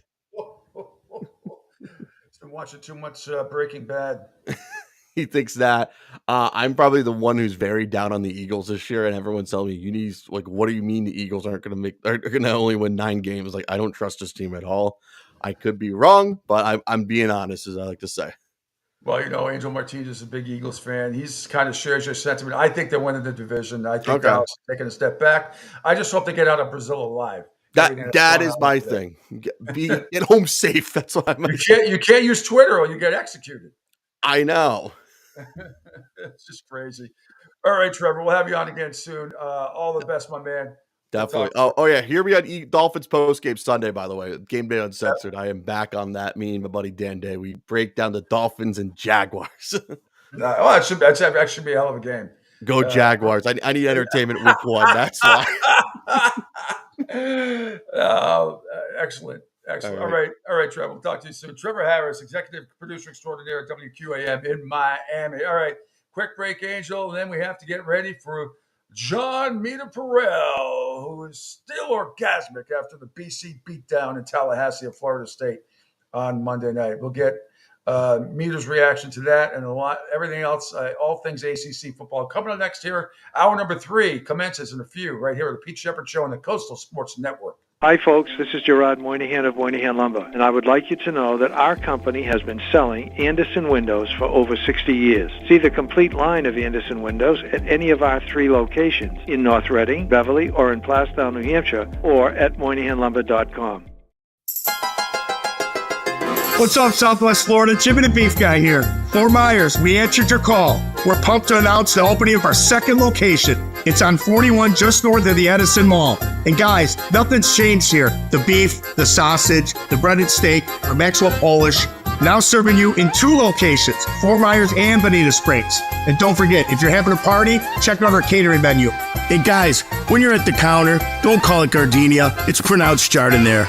He's been watching too much Breaking Bad. He thinks that. I'm probably the one who's very down on the Eagles this year, and everyone's telling me, what do you mean the Eagles aren't going to only win 9 games? Like, I don't trust this team at all. I could be wrong, but I'm being honest, as I like to say. Well, Angel Martinez is a big Eagles fan. He's kind of shares your sentiment. I think they're winning the division. I think Dallas is taking a step back. I just hope they get out of Brazil alive. That is my thing. Get home safe. That's what I'm. You can't use Twitter or you get executed. I know. It's just crazy. All right, Trevor, we'll have you on again soon. All the best, my man. Definitely. Oh yeah. Here we got Dolphins post game Sunday. By the way, Game Day Uncensored. I am back on that. Me and my buddy Dan Day. We break down the Dolphins and Jaguars. That should be a hell of a game. Go Jaguars! I need entertainment week 1. That's why. Excellent. All right, Trevor. We'll talk to you soon. Trevor Harris, executive producer extraordinaire at WQAM in Miami. All right, quick break, Angel, and then we have to get ready for John Mita-Perrell, who is still orgasmic after the BC beatdown in Tallahassee at Florida State on Monday night. We'll get Mita's reaction to that and everything else, all things ACC football. Coming up next here, hour number 3 commences in a few right here at the Pete Shepherd Show on the Coastal Sports Network. Hi, folks. This is Gerard Moynihan of Moynihan Lumber, and I would like you to know that our company has been selling Anderson windows for over 60 years. See the complete line of Anderson windows at any of our 3 locations in North Reading, Beverly, or in Plastown, New Hampshire, or at MoynihanLumber.com. What's up, Southwest Florida? Jim and the Beef Guy here. Fort Myers, we answered your call. We're pumped to announce the opening of our second location. It's on 41 just north of the Edison Mall. And guys, nothing's changed here. The beef, the sausage, the breaded steak from Maxwell Polish. Now serving you in 2 locations, Fort Myers and Bonita Springs. And don't forget, if you're having a party, check out our catering menu. Hey guys, when you're at the counter, don't call it Gardenia. It's pronounced Jardiniere.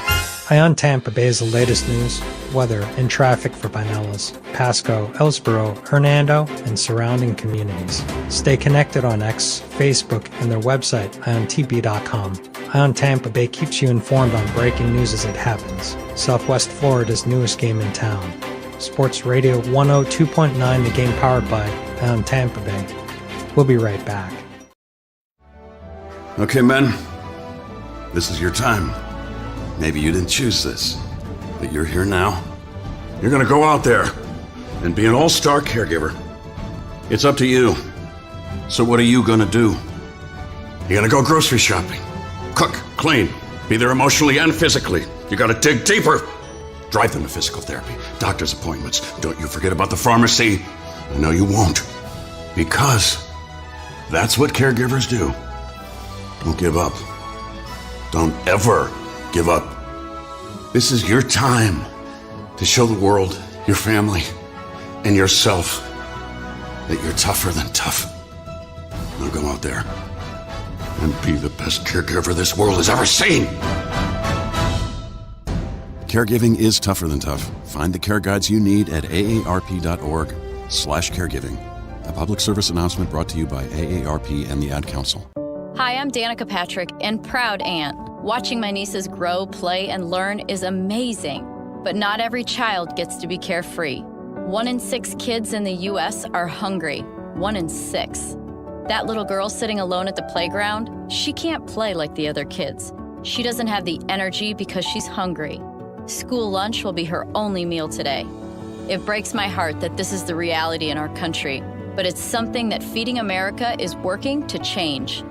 Ion Tampa Bay is the latest news, weather, and traffic for Pinellas, Pasco, Ellsboro, Hernando, and surrounding communities. Stay connected on X, Facebook, and their website, iontp.com. Ion Tampa Bay keeps you informed on breaking news as it happens. Southwest Florida's newest game in town. Sports Radio 102.9, the game powered by Ion Tampa Bay. We'll be right back. Okay, men, this is your time. Maybe you didn't choose this, but you're here now. You're gonna go out there and be an all-star caregiver. It's up to you. So what are you gonna do? You're gonna go grocery shopping, cook, clean, be there emotionally and physically. You gotta dig deeper. Drive them to physical therapy, doctor's appointments. Don't you forget about the pharmacy. No, you won't. Because that's what caregivers do. Don't give up. Don't ever give up. This is your time to show the world, your family, and yourself that you're tougher than tough. Now go out there and be the best caregiver this world has ever seen. Caregiving is tougher than tough. Find the care guides you need at aarp.org/caregiving. A public service announcement brought to you by AARP and the Ad Council. Hi, I'm Danica Patrick and proud aunt. Watching my nieces grow, play, and learn is amazing. But not every child gets to be carefree. 1 in 6 kids in the U.S. are hungry. 1 in 6. That little girl sitting alone at the playground, she can't play like the other kids. She doesn't have the energy because she's hungry. School lunch will be her only meal today. It breaks my heart that this is the reality in our country, but it's something that Feeding America is working to change.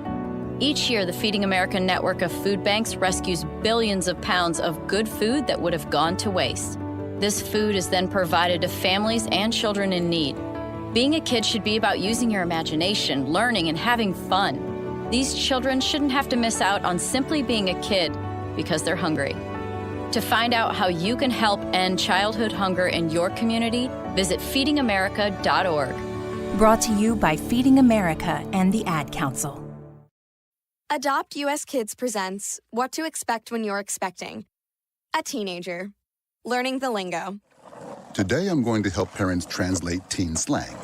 Each year, the Feeding America network of food banks rescues billions of pounds of good food that would have gone to waste. This food is then provided to families and children in need. Being a kid should be about using your imagination, learning, and having fun. These children shouldn't have to miss out on simply being a kid because they're hungry. To find out how you can help end childhood hunger in your community, visit feedingamerica.org. Brought to you by Feeding America and the Ad Council. Adopt US Kids presents What to Expect When You're Expecting. A teenager. Learning the lingo. Today I'm going to help parents translate teen slang.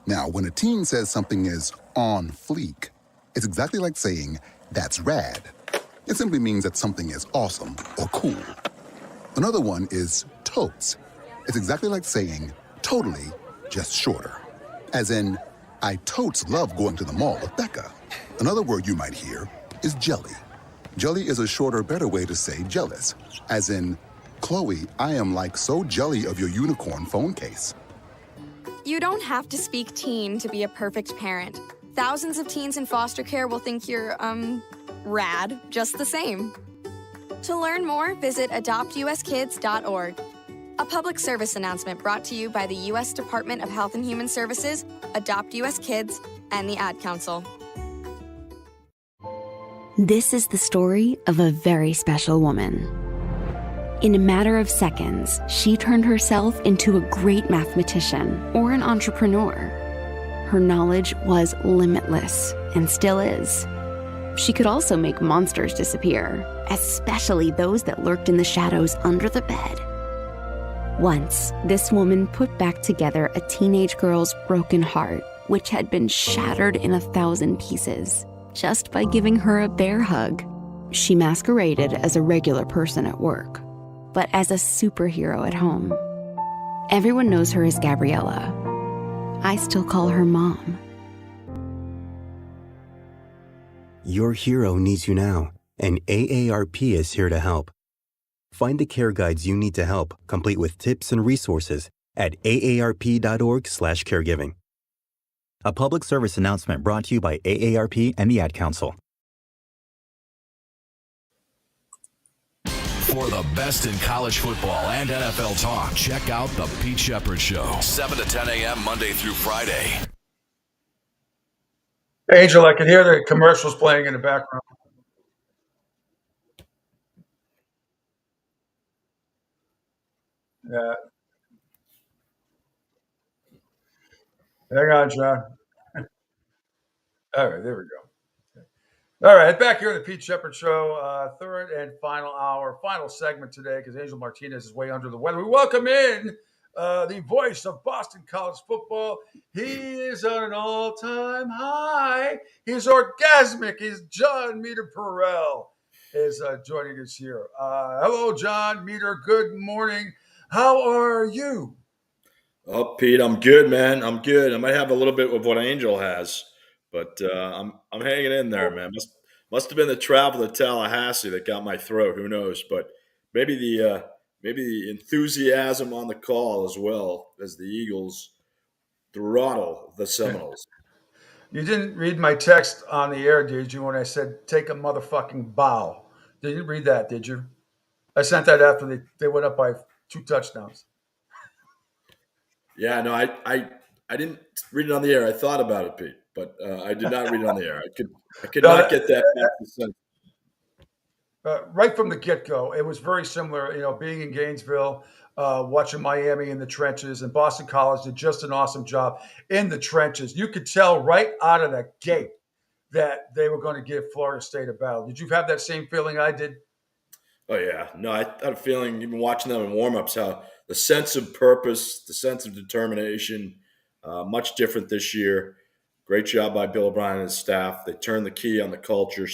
Now, when a teen says something is on fleek, it's exactly like saying, that's rad. It simply means that something is awesome or cool. Another one is totes. It's exactly like saying, totally, just shorter. As in, I totes love going to the mall with Becca. Another word you might hear is jelly. Jelly is a shorter, better way to say jealous. As in, Chloe, I am like so jelly of your unicorn phone case. You don't have to speak teen to be a perfect parent. Thousands of teens in foster care will think you're, rad just the same. To learn more, visit adoptuskids.org. A public service announcement brought to you by the U.S. Department of Health and Human Services, Adopt U.S. Kids, and the Ad Council. This is the story of a very special woman. In a matter of seconds, she turned herself into a great mathematician or an entrepreneur. Her knowledge was limitless and still is. She could also make monsters disappear, especially those that lurked in the shadows under the bed. Once, this woman put back together a teenage girl's broken heart which had been shattered in 1,000 pieces just by giving her a bear hug. She masqueraded as a regular person at work, but as a superhero at home. Everyone knows her as Gabriella. I still call her Mom. Your hero needs you now, and AARP is here to help. Find the care guides you need to help, complete with tips and resources at aarp.org/caregiving. A public service announcement brought to you by AARP and the Ad Council. For the best in college football and NFL talk, check out The Pete Shepherd Show, 7 to 10 a.m. Monday through Friday. Angel, I can hear the commercials playing in the background. Yeah. Hang on, John. All right, there we go. All right, back here at the Pete Shepherd Show, third and final hour, final segment today because Angel Martinez is way under the weather. We welcome in the voice of Boston College football. He is on an all-time high. He's orgasmic. He's John Meter-Perrell is joining us here. Hello, John Meter. Good morning. How are you? Oh, Pete, I'm good, man. I'm good. I might have a little bit of what Angel has, but I'm hanging in there, man. Must have been the travel to Tallahassee that got my throat. Who knows? But maybe the enthusiasm on the call as well as the Eagles throttle the Seminoles. You didn't read my text on the air, did you? When I said take a motherfucking bow, did you read that? Did you? I sent that after they went up by 2 touchdowns. Yeah, no, I didn't read it on the air. I thought about it, Pete, but I did not read it on the air. I could not get that back. Right from the get-go, it was very similar. You know, being in Gainesville, watching Miami in the trenches, and Boston College did just an awesome job in the trenches. You could tell right out of the gate that they were going to give Florida State a battle. Did you have that same feeling I did? Oh, yeah. No, I had a feeling, even watching them in warm-ups, how the sense of purpose, the sense of determination, much different this year. Great job by Bill O'Brien and his staff. They turned the key on the culture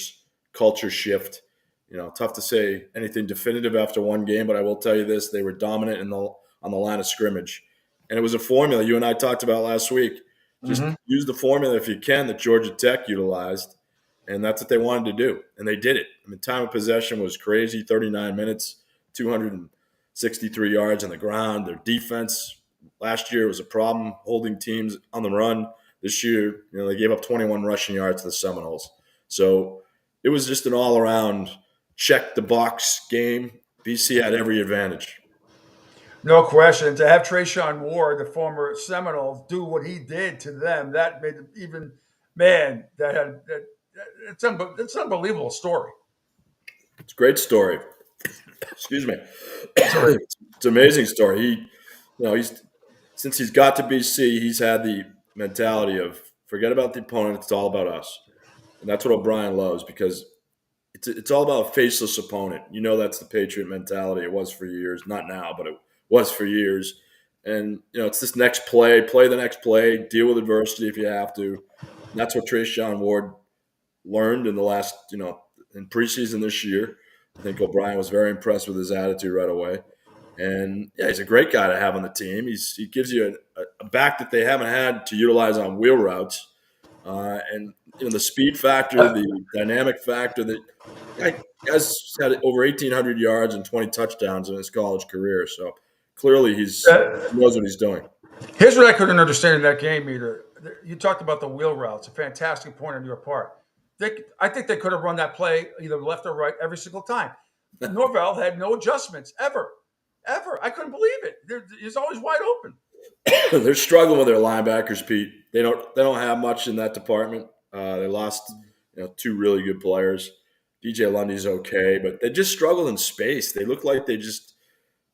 shift. You know, tough to say anything definitive after one game, but I will tell you this: they were dominant on the line of scrimmage, and it was a formula you and I talked about last week. Just use the formula if you can that Georgia Tech utilized, and that's what they wanted to do, and they did it. I mean, time of possession was crazy: 39 minutes, 263 yards on the ground. Their defense last year was a problem holding teams on the run. This year, you know, they gave up 21 rushing yards to the Seminoles. So it was just an all-around check-the-box game. BC had every advantage. No question. To have Trayshawn Ward, the former Seminole, do what he did to them, that made it even, man, it's an unbelievable story. It's a great story. Excuse me. It's an amazing story. Since he's got to BC, he's had the mentality of forget about the opponent, it's all about us. And that's what O'Brien loves because it's all about a faceless opponent. You know, that's the Patriot mentality. It was for years, not now, but it was for years. And, you know, it's this next play the next play, deal with adversity if you have to. And that's what Trayshawn Ward learned in the last, in preseason this year. I think O'Brien was very impressed with his attitude right away. And, yeah, he's a great guy to have on the team. He gives you a back that they haven't had to utilize on wheel routes. And, the speed factor, the dynamic factor that has had over 1,800 yards and 20 touchdowns in his college career. So clearly he knows what he's doing. Here's what I couldn't understand in that game either. You talked about the wheel routes, a fantastic point on your part. I think they could have run that play either left or right every single time. Norvell had no adjustments ever. I couldn't believe it. He's always wide open. They're struggling with their linebackers, Pete. They don't have much in that department. They lost, 2 really good players. DJ Lundy's okay, but they just struggled in space. They looked like it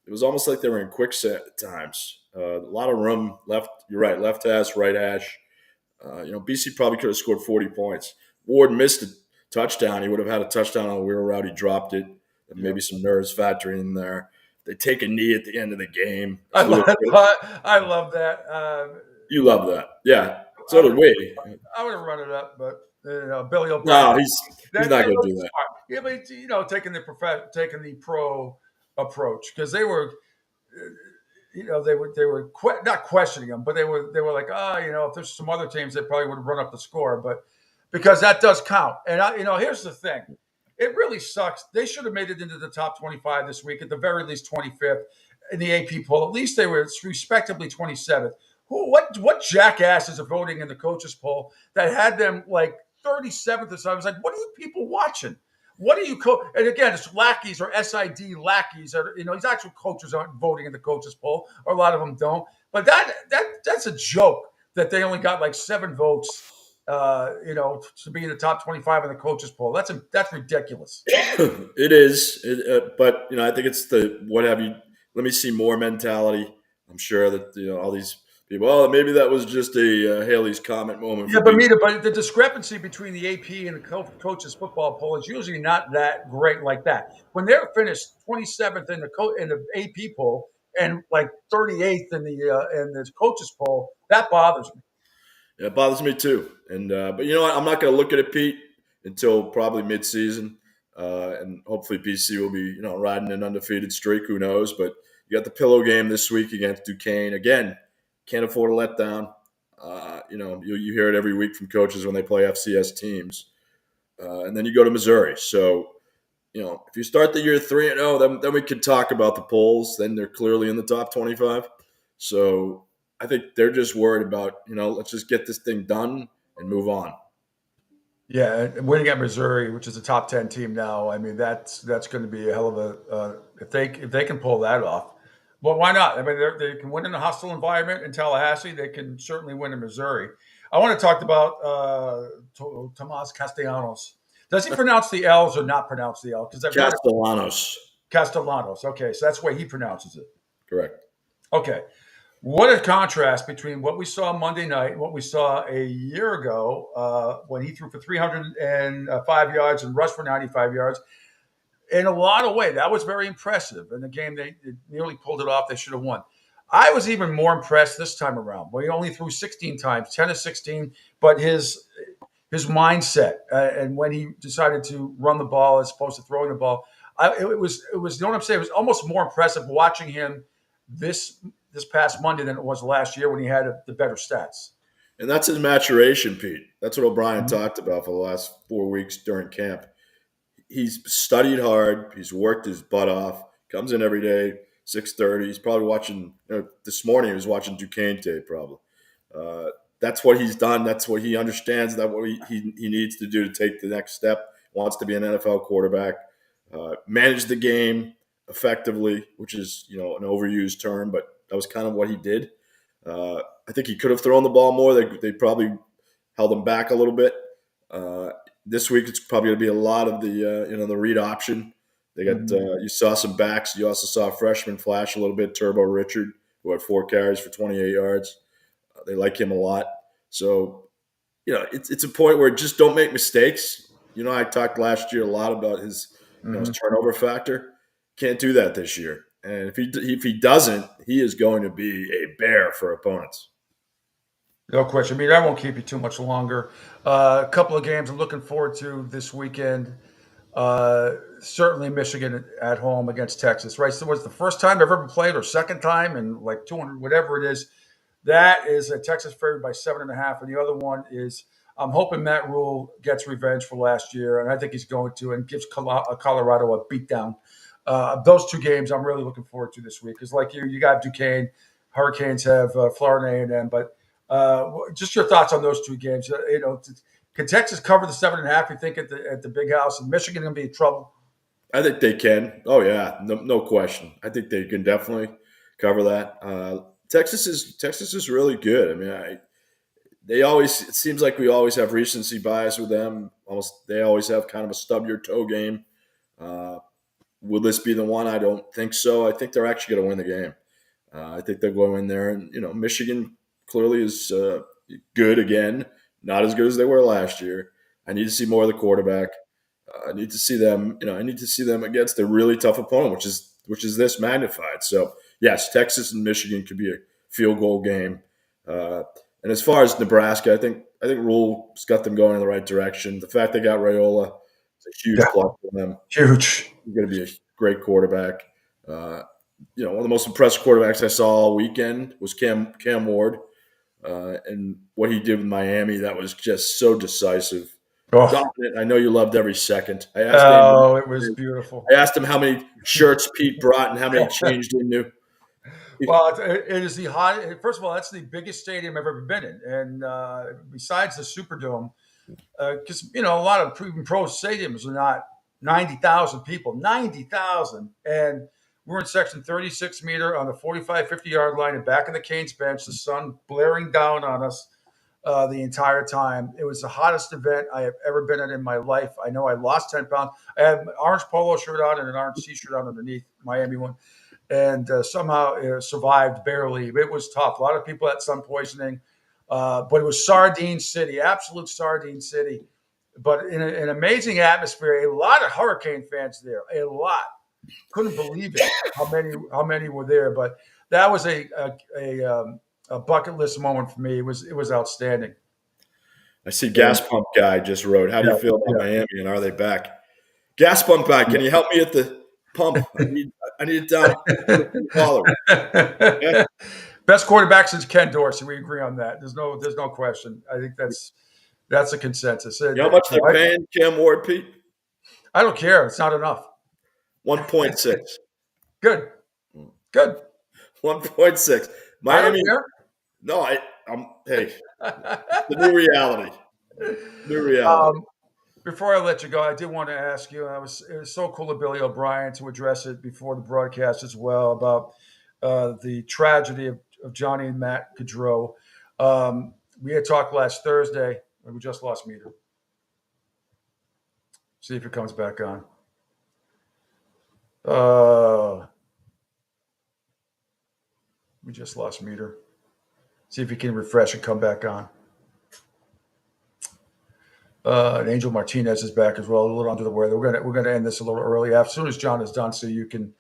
was almost like they were in quicksand at times. A lot of room left. You're right, left hash, right hash. BC probably could have scored 40 points. Ward missed a touchdown. He would have had a touchdown on a wheel route. He dropped it. And maybe some nerves factoring in there. They take a knee at the end of the game. I love that. You love that. Yeah. So did we. I would have run it up, but Billy O'Brien. No, he's not going to do that. Yeah, but taking the pro approach, because they were, they were not questioning him, but they were like, if there's some other teams, they probably would have run up the score, but because that does count. And here's the thing, it really sucks. They should have made it into the top 25 this week, at the very least 25th in the AP poll. At least they were respectively 27th. What jackasses are voting in the coaches poll that had them like 37th or so? I was like, what are you people watching? What are you and again, it's lackeys or SID lackeys. These actual coaches aren't voting in the coaches poll, or a lot of them don't. But that's a joke that they only got like 7 votes, to be in the top 25 in the coaches poll. That's ridiculous. It is, but I think it's the what have you. Let me see more mentality. I'm sure that all these people. Oh, maybe that was just a Haley's comment moment. Yeah, but the discrepancy between the AP and the coaches football poll is usually not that great like that. When they're finished 27th in the AP poll and like 38th in the coaches poll, that bothers me. Yeah, it bothers me too. And but you know what? I'm not going to look at it, Pete, until probably mid-season, and hopefully PC will be riding an undefeated streak. Who knows? But you got the pillow game this week against Duquesne again. Can't afford a letdown. You hear it every week from coaches when they play FCS teams. And then you go to Missouri. So, if you start the year 3-0, then we could talk about the polls. Then they're clearly in the top 25. So I think they're just worried about, let's just get this thing done and move on. Yeah, winning at Missouri, which is a top 10 team now, I mean, that's going to be a hell of a if they can pull that off. Well, why not? I mean, they can win in a hostile environment in Tallahassee. They can certainly win in Missouri. I want to talk about Tomas Castellanos. Does he pronounce the L's or not pronounce the L? Castellanos. Okay, so that's the way he pronounces it. Correct. Okay. What a contrast between what we saw Monday night and what we saw a year ago when he threw for 305 yards and rushed for 95 yards. In a lot of ways, that was very impressive. In the game, they nearly pulled it off. They should have won. I was even more impressed this time around. Well, he only threw 16 times, 10 of 16, but his mindset and when he decided to run the ball as opposed to throwing the ball, it was. You know what I'm saying? It was almost more impressive watching him this past Monday than it was last year when he had the better stats. And that's his maturation, Pete. That's what O'Brien talked about for the last 4 weeks during camp. He's studied hard. He's worked his butt off. Comes in every day, 6:30. He's probably watching. This morning he was watching Duquesne tape. Probably. That's what he's done. That's what he understands. That's what he needs to do to take the next step. Wants to be an NFL quarterback. Manage the game effectively, which is an overused term, but that was kind of what he did. I think he could have thrown the ball more. They probably held him back a little bit. This week, it's probably going to be a lot of the read option. They got you saw some backs. You also saw a freshman flash a little bit, Turbo Richard, who had 4 carries for 28 yards. They like him a lot. So, it's a point where just don't make mistakes. I talked last year a lot about his his turnover factor. Can't do that this year. And if he doesn't, he is going to be a bear for opponents. No question. I mean, I won't keep you too much longer. A couple of games I'm looking forward to this weekend. Certainly Michigan at home against Texas, right? So it was the first time they've ever played or second time in like 200, whatever it is. That is a Texas favored by 7.5. And the other one is I'm hoping Matt Rule gets revenge for last year. And I think he's going to, and gives Colorado a beatdown. Those 2 games I'm really looking forward to this week. Because like you got Duquesne. Hurricanes have Florida A&M. But just your thoughts on those 2 games. Can Texas cover the 7.5? You think at the Big House, and Michigan going to be in trouble? I think they can. Oh yeah, no question. I think they can definitely cover that. Texas is really good. I mean, it seems like we always have recency bias with them. They always have kind of a stub your toe game. Will this be the one? I don't think so. I think they're actually going to win the game. I think they'll go in there, and Michigan clearly is good again. Not as good as they were last year. I need to see more of the quarterback. I need to see them. I need to see them against a really tough opponent, which is this magnified. So yes, Texas and Michigan could be a field goal game. And as far as Nebraska, I think Rule's got them going in the right direction. The fact they got Raiola is a huge plus for them. Huge. He's going to be a great quarterback. One of the most impressive quarterbacks I saw all weekend was Cam Ward. And what he did with Miami, that was just so decisive. Dominant. I know you loved every second. It was beautiful. I asked him how many shirts Pete brought and how many changed into. Well, it is the hot. First of all, that's the biggest stadium I've ever been in, and besides the Superdome, because a lot of even pro stadiums are not 90,000 people, 90,000, and we're in section 36 meter on the 45, 50-yard line and back in the Canes bench, the sun blaring down on us the entire time. It was the hottest event I have ever been in my life. I know I lost 10 pounds. I had an orange polo shirt on and an orange T-shirt on underneath, Miami one, and somehow survived barely. It was tough. A lot of people had sun poisoning, but it was Sardine City, absolute Sardine City, but in an amazing atmosphere. A lot of Hurricane fans there, a lot. Couldn't believe it how many were there, but that was a bucket list moment for me. It was outstanding. I see Gas Pump Guy just wrote, how do you feel about Miami and are they back? Gas Pump Guy, can you help me at the pump? I need it down. Yeah. Best quarterback since Ken Dorsey. We agree on that. There's no question. I think that's a consensus. You know how much they're paying Cam Ward, Pete? I don't care. It's not enough. 1.6. Good. 1.6. Miami. No, hey, the new reality. Before I let you go, I did want to ask you, it was so cool of Billy O'Brien to address it before the broadcast as well about the tragedy of Johnny and Matt Gaudreau. We had talked last Thursday. We just lost Meter. See if it comes back on. We just lost Meter. See if he can refresh and come back on. And Angel Martinez is back as well, a little under the weather. We're gonna end this a little early, as soon as John is done, so you can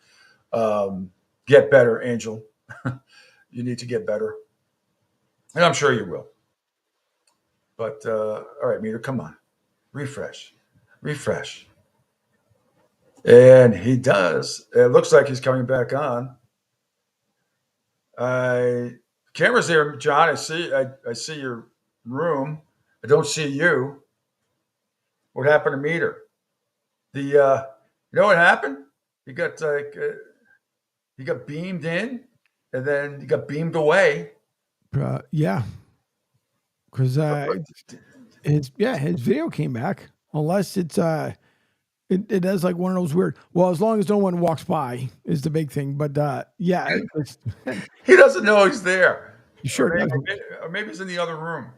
get better, Angel. You need to get better, and I'm sure you will. But all right, Meter, come on, refresh, and he does. It looks like he's coming back on. Camera's there, John. I see your room. I don't see you. What happened to Meter? You know what happened? He got beamed in, and then he got beamed away. Yeah, because his video came back. Unless it's it does like one of those weird. Well, as long as no one walks by is the big thing. But yeah, he doesn't know he's there. Sure, or maybe he's in the other room.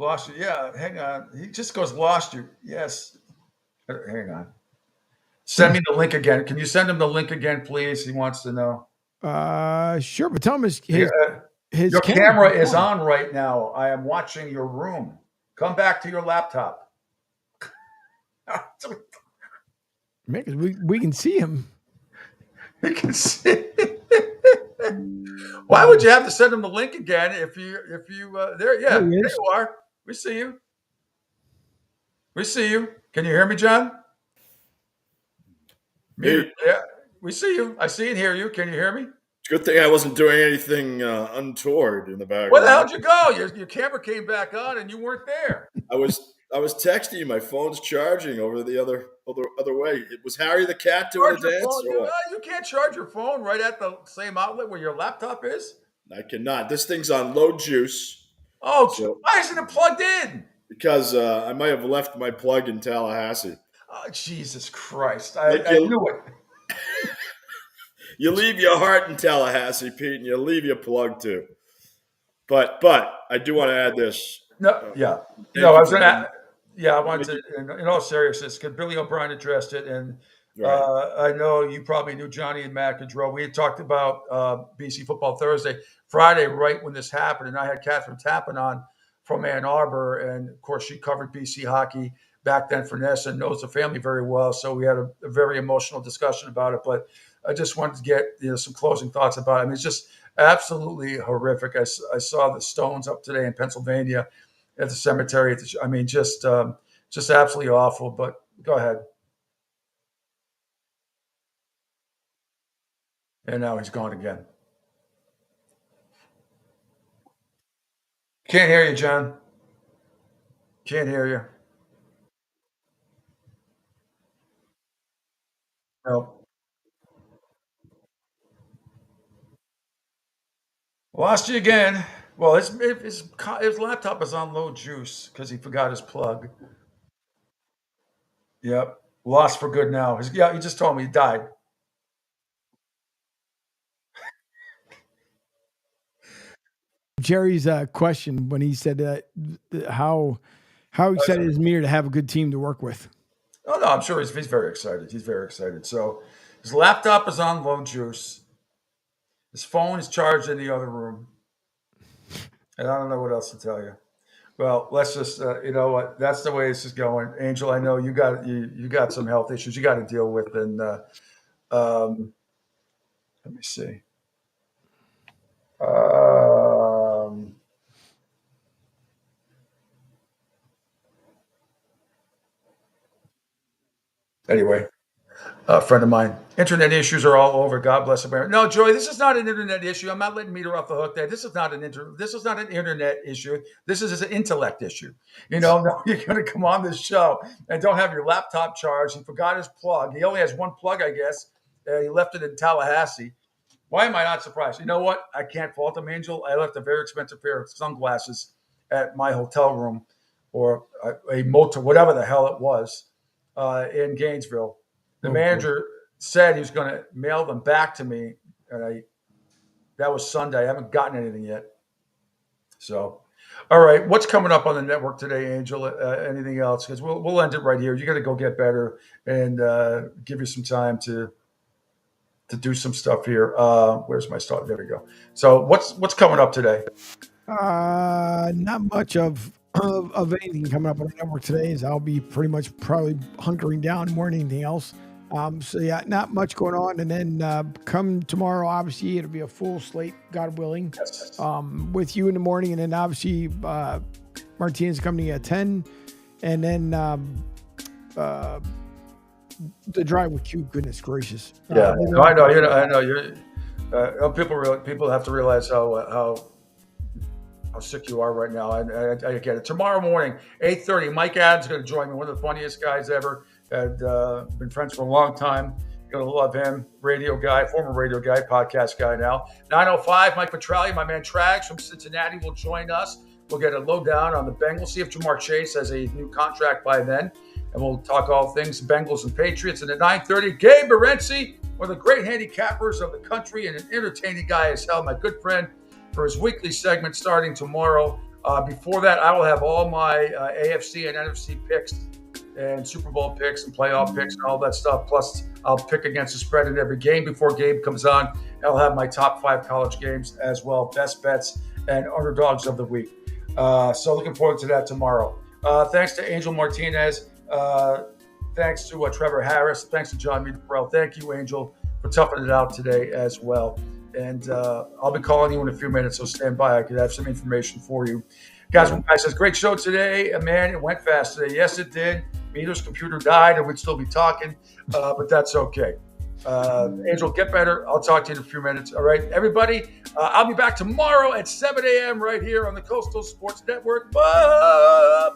Lost you. Yeah, hang on. He just goes, lost you. Yes. Hang on. Send me the link again. Can you send him the link again, please? He wants to know. Sure, but tell him his your camera is on right now. I am watching your room. Come back to your laptop. We can see him. We can see. Why would you have to send him the link again if you there? Yeah, there you are. We see you. Can you hear me, John? Mute. Yeah, we see you. I see and hear you. Can you hear me? It's a good thing I wasn't doing anything untoward in the background. Where the hell did you go? Your camera came back on and you weren't there. I was texting you. My phone's charging over the other way. It was Harry the cat doing a dance. You can't charge your phone right at the same outlet where your laptop is. I cannot. This thing's on low juice. Oh, so, why isn't it plugged in? Because I might have left my plug in Tallahassee. Oh, Jesus Christ. I knew it. You leave your heart in Tallahassee, Pete, and you leave your plug too. But I do want to add this. No, yeah. No, I was going to. Yeah, I wanted to, in all seriousness, because Billy O'Brien addressed it, and I know you probably knew Johnny and Matt Gaudreau. We had talked about BC Football Thursday, Friday, right when this happened, and I had Catherine Tappan on from Ann Arbor, and of course she covered BC hockey back then for Nessa and knows the family very well, so we had a very emotional discussion about it. But I just wanted to get some closing thoughts about it. I mean, it's just absolutely horrific. I saw the stones up today in Pennsylvania at the cemetery. I mean, just absolutely awful. But go ahead. And now he's gone again. Can't hear you, John. Can't hear you. No. Lost you again. Well, his laptop is on low juice because he forgot his plug. Yep. Lost for good now. He just told me he died. Jerry's question when he said how excited is Mir to have a good team to work with? Oh no, I'm sure he's very excited. He's very excited. So his laptop is on low juice. His phone is charged in the other room, and I don't know what else to tell you. Well, let's just you know what? That's the way this is going. Angel, I know you got some health issues you got to deal with, and let me see. Anyway, a friend of mine. Internet issues are all over. God bless America. No, Joy, this is not an internet issue. I'm not letting Meter off the hook there. This is not an internet issue. This is an intellect issue. You know, no, you're going to come on this show and don't have your laptop charged. He forgot his plug. He only has one plug, I guess. He left it in Tallahassee. Why am I not surprised? You know what? I can't fault him, Angel. I left a very expensive pair of sunglasses at my hotel room or a motel, whatever the hell it was, in Gainesville. The manager said he was going to mail them back to me, and that was Sunday. I haven't gotten anything yet. So, all right, what's coming up on the network today, Angel? Anything else? Because we'll end it right here. You got to go get better and give you some time to do some stuff here. Where's my start? There we go. So, what's coming up today? Not much of anything coming up on the network today. Is I'll be probably hunkering down more than anything else. So yeah, not much going on. And then come tomorrow, obviously it'll be a full slate, God willing, with you in the morning. And then obviously Martinez coming at 10, and then the drive with Q. Goodness gracious! Yeah, I know. You're people have to realize how sick you are right now. I get it. Tomorrow morning, 8:30, Mike Adams is going to join me. One of the funniest guys ever. Had been friends for a long time. You're going to love him. Radio guy, former radio guy, podcast guy now. 9:05, Mike Petraglia, my man Trags from Cincinnati, will join us. We'll get a lowdown on the Bengals, see if Jamar Chase has a new contract by then. And we'll talk all things Bengals and Patriots. And at 9:30, Gabe Morency, one of the great handicappers of the country and an entertaining guy as hell, my good friend, for his weekly segment starting tomorrow. Before that, I will have all my AFC and NFC picks and Super Bowl picks and playoff picks and all that stuff. Plus, I'll pick against the spread in every game before Gabe comes on. I'll have my top 5 college games as well, best bets and underdogs of the week. So looking forward to that tomorrow. Thanks to Angel Martinez. Thanks to Trevor Harris. Thanks to John Meadowell. Thank you, Angel, for toughing it out today as well. And I'll be calling you in a few minutes, so stand by. I could have some information for you. Guys says, great show today. Man, it went fast today. Yes, it did. Meter's computer died, and we'd still be talking, but that's okay. Angel, get better. I'll talk to you in a few minutes. All right, everybody. I'll be back tomorrow at 7 a.m. right here on the Coastal Sports Network. Bye.